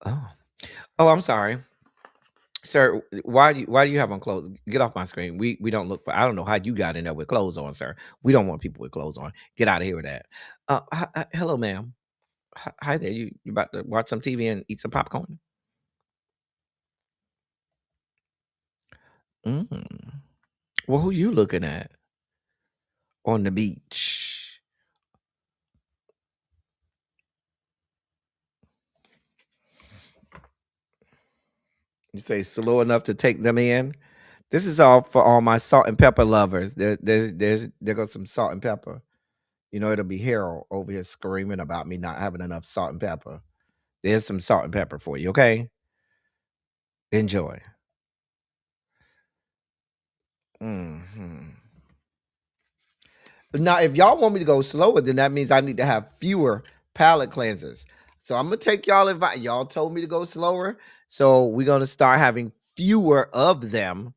Oh, oh, I'm sorry, sir. Why do you have on clothes? Get off my screen. We don't look for. I don't know how you got in there with clothes on, sir. We don't want people with clothes on. Get out of here with that. Hello, ma'am. Hi there. You about to watch some TV and eat some popcorn? Mm. Well, who you looking at on the beach? You say slow enough to take them in. This is all for all my salt and pepper lovers. There goes some salt and pepper. You know, it'll be Harold over here screaming about me not having enough salt and pepper. There's some salt and pepper for you, okay? Enjoy. Hmm. Now, if y'all want me to go slower, then that means I need to have fewer palate cleansers. So I'm gonna take y'all advice. Y'all told me to go slower, so we're gonna start having fewer of them,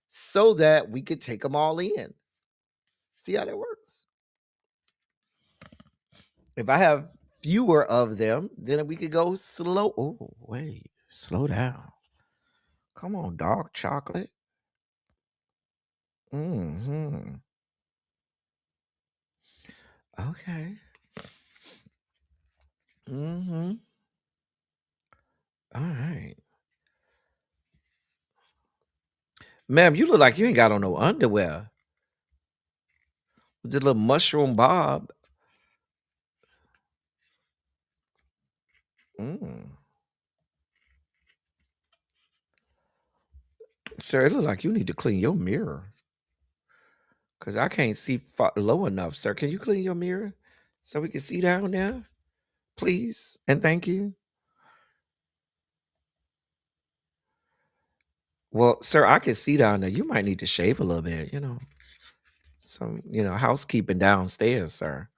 so that we could take them all in. See how that works? If I have fewer of them, then we could go slow. Oh, wait, slow down. Come on, dark chocolate. Hmm. Okay. Hmm. All right. Ma'am, you look like you ain't got on no underwear. With the little mushroom bob. Mm. Sir, it look like you need to clean your mirror. Cause I can't see low enough, sir. Can you clean your mirror so we can see down there? Please and thank you. Well, sir, I can see down there. You might need to shave a little bit, Some, housekeeping downstairs, sir.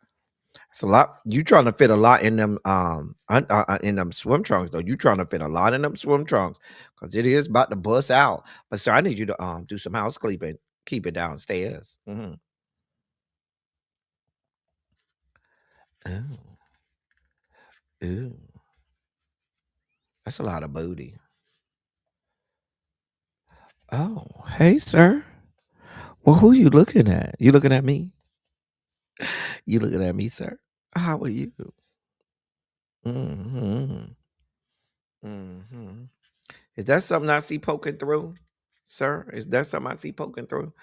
It's a lot. You trying to fit a lot in them in them swim trunks though. You trying to fit a lot in them swim trunks because it is about to bust out. But sir, I need you to do some housekeeping, keep it downstairs. Oh, ooh, that's a lot of booty. Oh, hey, sir. Well, who you looking at? You looking at me? You looking at me, sir? How are you? Mm-hmm. Mm-hmm. Is that something I see poking through, sir? Is that something I see poking through?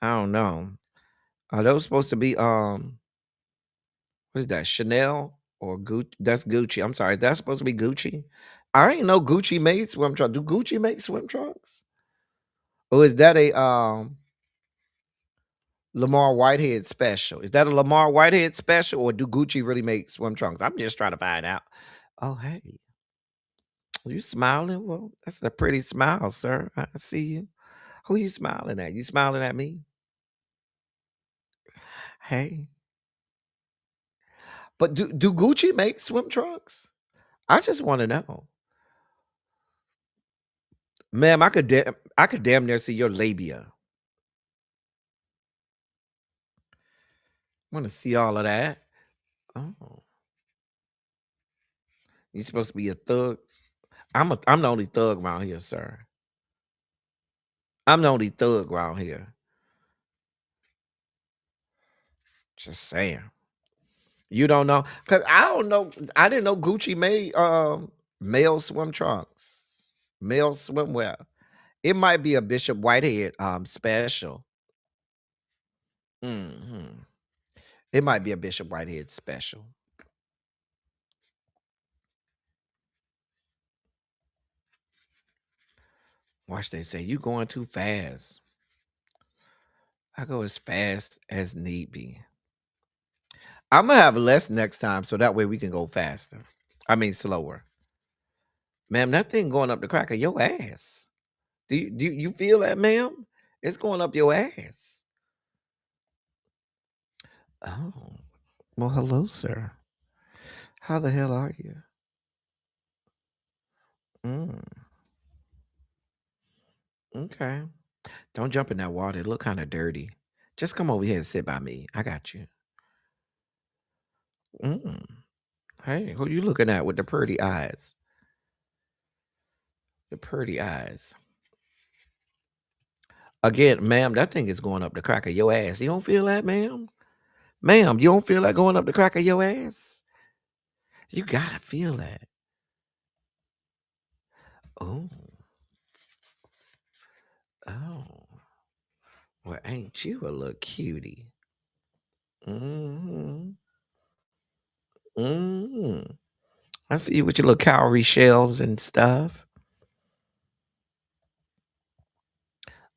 I don't know. Are those supposed to be what is that? Chanel or Gucci? That's Gucci. I'm sorry. Is that supposed to be Gucci? I ain't know Gucci made swim trunks. Do Gucci make swim trunks? Or is that a Lamar Whitehead special? Is that a Lamar Whitehead special or do Gucci really make swim trunks? I'm just trying to find out. Oh, hey. You smiling? Well, that's a pretty smile, sir. I see you. Who you smiling at? You smiling at me? Hey. But do Gucci make swim trunks? I just want to know. Ma'am, I could damn near see your labia. Want to see all of that? Oh, you supposed to be a thug? I'm the only thug around here, sir. I'm the only thug around here. Just saying. You don't know? Cause I don't know. I didn't know Gucci made male swim trunks, male swimwear. It might be a Bishop Whitehead special. Hmm. It might be a Bishop Whitehead special. Watch they say you going too fast. I go as fast as need be. I'm gonna have less next time so that way we can go faster. I mean slower. Ma'am, that thing going up the crack of your ass. Do you feel that, ma'am? It's going up your ass. Oh. Well, hello, sir. How the hell are you? Mm, okay. Don't jump in that water. It look kind of dirty. Just come over here and sit by me. I got you. Mm. Hey, who you looking at with the pretty eyes? The pretty eyes. Again, ma'am, that thing is going up the crack of your ass. You don't feel that, ma'am? Ma'am, you don't feel that going up the crack of your ass? You gotta feel that. Oh. Oh. Well, ain't you a little cutie? Mm-hmm. Mm-hmm. I see you with your little cowrie shells and stuff.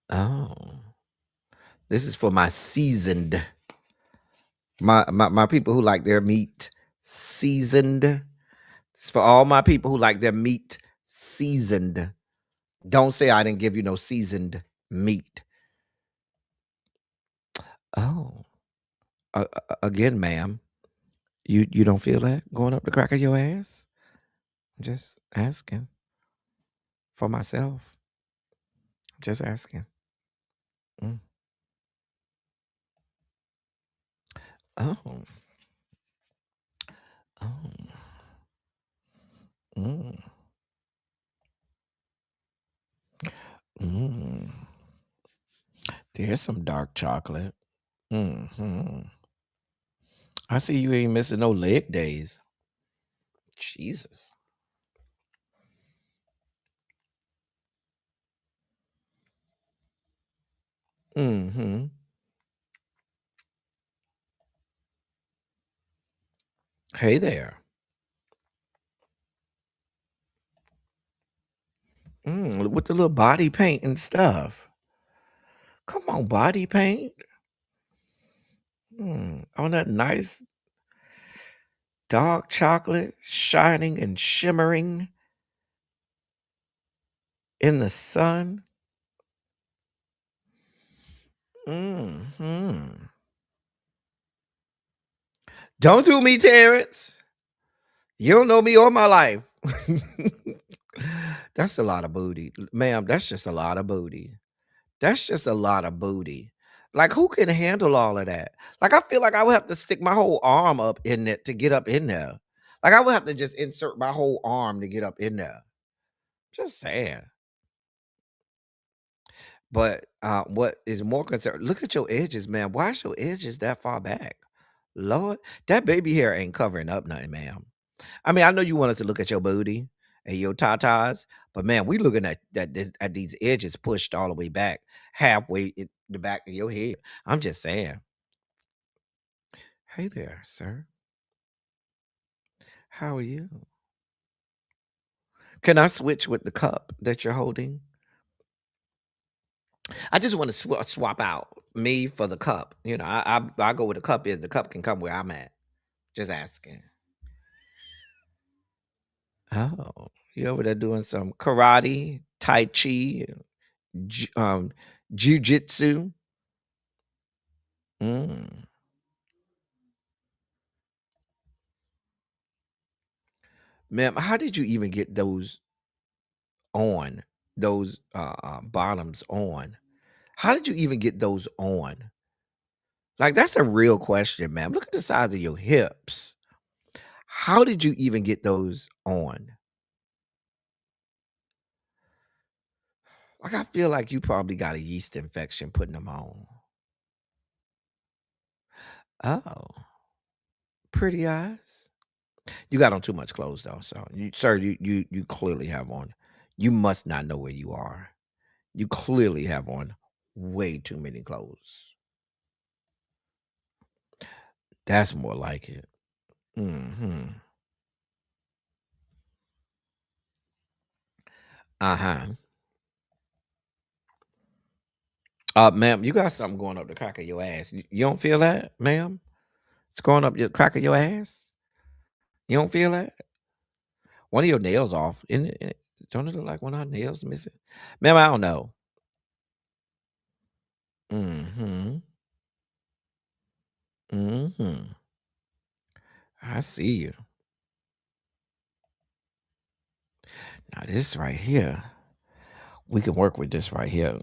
Oh. This is for my seasoned. My people who like their meat seasoned. It's for all my people who like their meat seasoned. Don't say I didn't give you no seasoned meat. Oh. Again, ma'am. You don't feel that going up the crack of your ass? I'm just asking for myself. Just asking. Mm. Oh. Oh. Mm. Mm. There's some dark chocolate. Hmm. I see you ain't missing no leg days. Jesus. Mm-hmm. Hey there. With the little body paint and stuff. Come on, body paint. On that nice dark chocolate, shining and shimmering in the sun. Hmm. Don't do me, Terrence. You don't know me all my life. That's a lot of booty. Ma'am, that's just a lot of booty. That's just a lot of booty. Like, who can handle all of that? Like, I feel like I would have to stick my whole arm up in it to get up in there. Like, I would have to just insert my whole arm to get up in there. Just saying. But what is more concerned, look at your edges, man. Why is your edges that far back? Lord, that baby hair ain't covering up nothing, ma'am. I mean, I know you want us to look at your booty and your tatas, but man, we looking at these edges pushed all the way back, halfway in the back of your head. I'm just saying. Hey there, sir. How are you? Can I switch with the cup that you're holding? I just want to swap out me for the cup. You know, I go where the cup is. The cup can come where I'm at. Just asking. Oh, you over there doing some karate, tai chi, jujitsu? Mm. Ma'am, how did you even get those on? Those bottoms on? How did you even get those on? Like, that's a real question, ma'am. Look at the size of your hips. How did you even get those on? Like, I feel like you probably got a yeast infection putting them on. Oh, pretty eyes. You got on too much clothes though, so sir, you clearly have on. You must not know where you are. You clearly have on way too many clothes. That's more like it. Hmm. Uh-huh. Ma'am, you got something going up the crack of your ass. You don't feel that, ma'am? It's going up your crack of your ass. You don't feel that? One of your nails off. Isn't it? Don't it look like one of her nails missing? Ma'am, I don't know. Mm-hmm. Mm-hmm. I see you. Now this right here. We can work with this right here.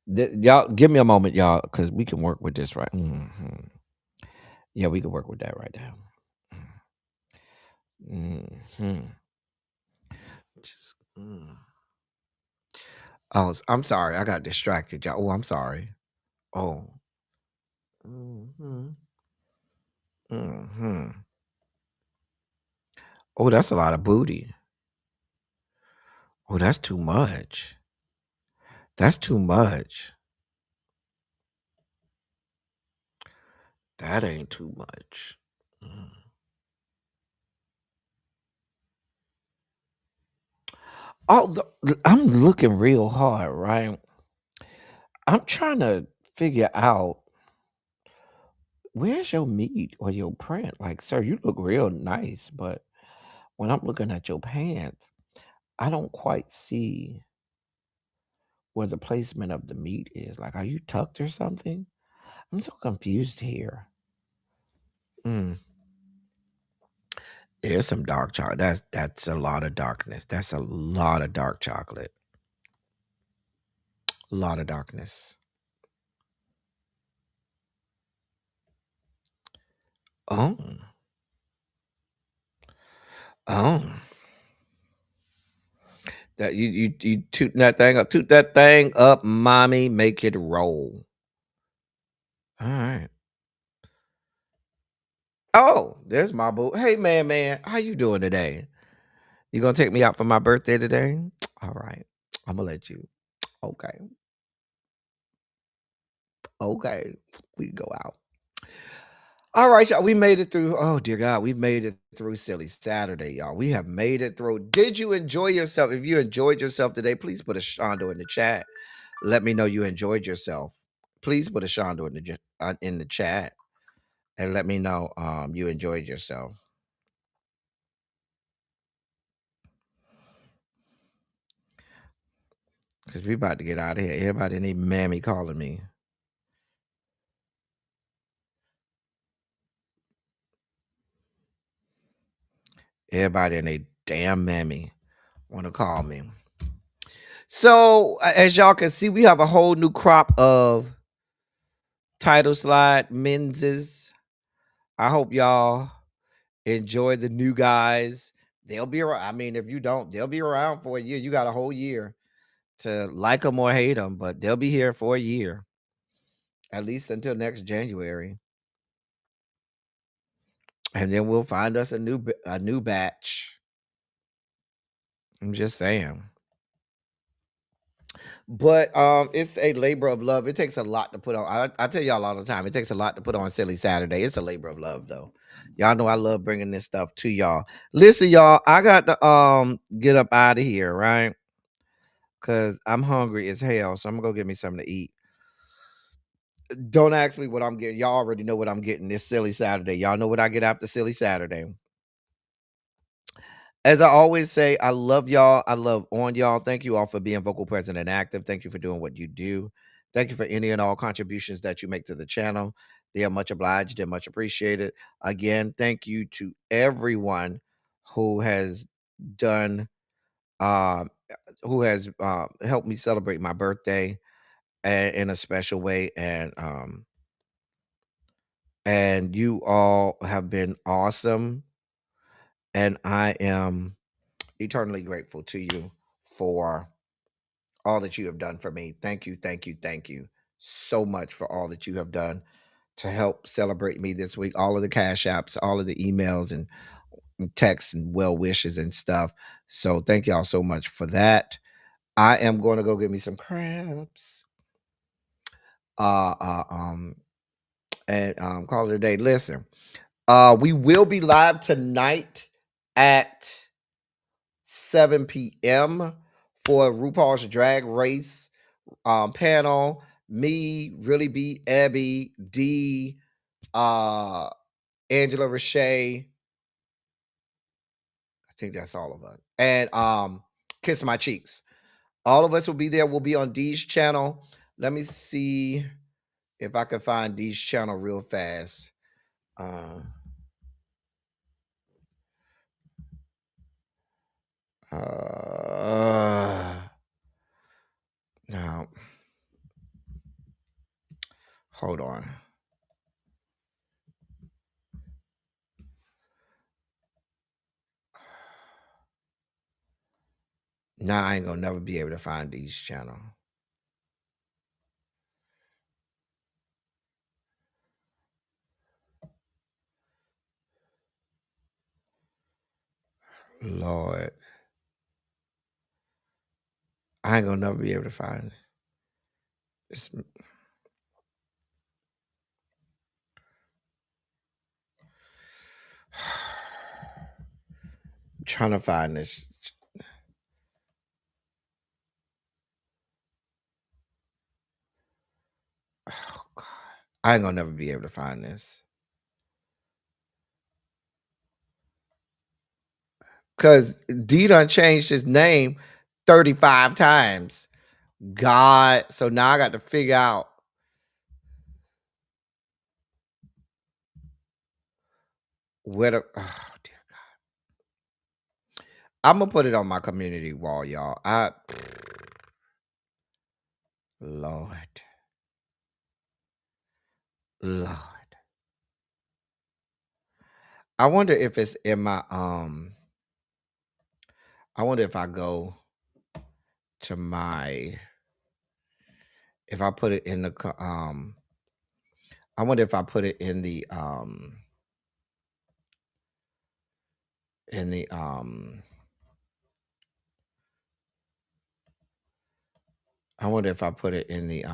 Y'all, give me a moment, y'all, because we can work with this right. Yeah, we can work with that right now. Just, Oh, I'm sorry. I got distracted, y'all. Oh, I'm sorry. Oh. Oh, that's a lot of booty. Oh, that's too much. That's too much. That ain't too much. Oh, I'm looking real hard, right? I'm trying to figure out where's your meat or your print. Like, sir, you look real nice, but when I'm looking at your pants, I don't quite see where the placement of the meat is. Like, are you tucked or something? I'm so confused here. There's some dark chocolate. That's a lot of darkness. That's a lot of dark chocolate. A lot of darkness. Oh. Oh. That you toot that thing up. Toot that thing up, mommy. Make it roll. All right. Oh, there's my boo. Hey, man. How you doing today? You gonna take me out for my birthday today? All right. I'm gonna let you. Okay. Okay. We can go out. All right, y'all. We made it through. Oh dear God, we made it through Silly Saturday, y'all. We have made it through. Did you enjoy yourself? If you enjoyed yourself today, please put a shondo in the chat. Let me know you enjoyed yourself. Please put a shondo in the chat and let me know you enjoyed yourself. Because we about to get out of here. Everybody need mammy calling me. Everybody and they damn mammy want to call me. So as y'all can see, we have a whole new crop of title slide menses. I hope y'all enjoy the new guys. They'll be around. I mean, if you don't, they'll be around for a year. You got a whole year to like them or hate them, but they'll be here for a year, at least until next January. And then we'll find us a new batch. I'm just saying. But it's a labor of love. It takes a lot to put on. I tell y'all all the time, it takes a lot to put on Silly Saturday. It's a labor of love, though. Y'all know I love bringing this stuff to y'all. Listen, y'all, I got to get up out of here, right? Because I'm hungry as hell, so I'm gonna go get me something to eat. Don't ask me what I'm getting. Y'all already know what I'm getting this Silly Saturday. Y'all know what I get after Silly Saturday. As I always say, I love y'all. I love on y'all. Thank you all for being vocal, present, and active. Thank you for doing what you do. Thank you for any and all contributions that you make to the channel. They are much obliged and much appreciated. Again, thank you to everyone who has done, uh, helped me celebrate my birthday in a special way, and you all have been awesome, and I am eternally grateful to you for all that you have done for me. Thank you so much for all that you have done to help celebrate me this week. All of the cash apps, all of the emails and texts and well wishes and stuff. So thank y'all so much for that. I am going to go get me some crabs. And call it a day. Listen, we will be live tonight at 7 p.m. for RuPaul's Drag Race panel. Me, Really Be, Abby, D, Angela Richey. I think that's all of us. And Kiss My Cheeks. All of us will be there. We'll be on D's channel. Let me see if I can find D's channel real fast. Hold on. Now I ain't gonna never be able to find these channel. Lord. I ain't gonna never be able to find it. It's, trying to find this. Oh God. I ain't gonna never be able to find this. Cause D done changed his name 35 times. God. So now I got to figure out where to, oh dear God. I'm gonna put it on my community wall, y'all. Lord. Lord. I wonder if it's in my I wonder if I go to my, if I put it in the I wonder if I put it in the I wonder if I put it in the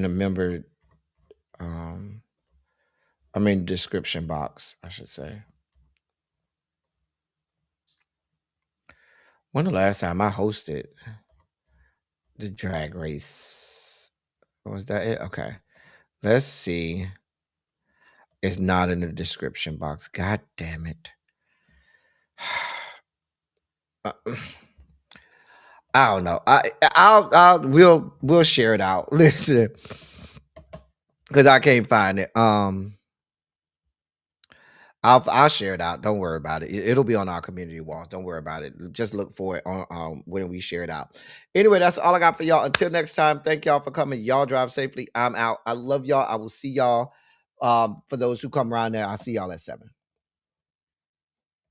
member I mean description box, I should say. When the last time I hosted the drag race? Was that it? Okay. Let's see. It's not in the description box. God damn it. I don't know. We'll share it out. Listen, because I can't find it. I'll share it out. Don't worry about it. It'll be on our community walls. Don't worry about it. Just look for it on when we share it out. Anyway, that's all I got for y'all. Until next time, thank y'all for coming. Y'all drive safely. I'm out. I love y'all. I will see y'all. For those who come around there, I'll see y'all at 7.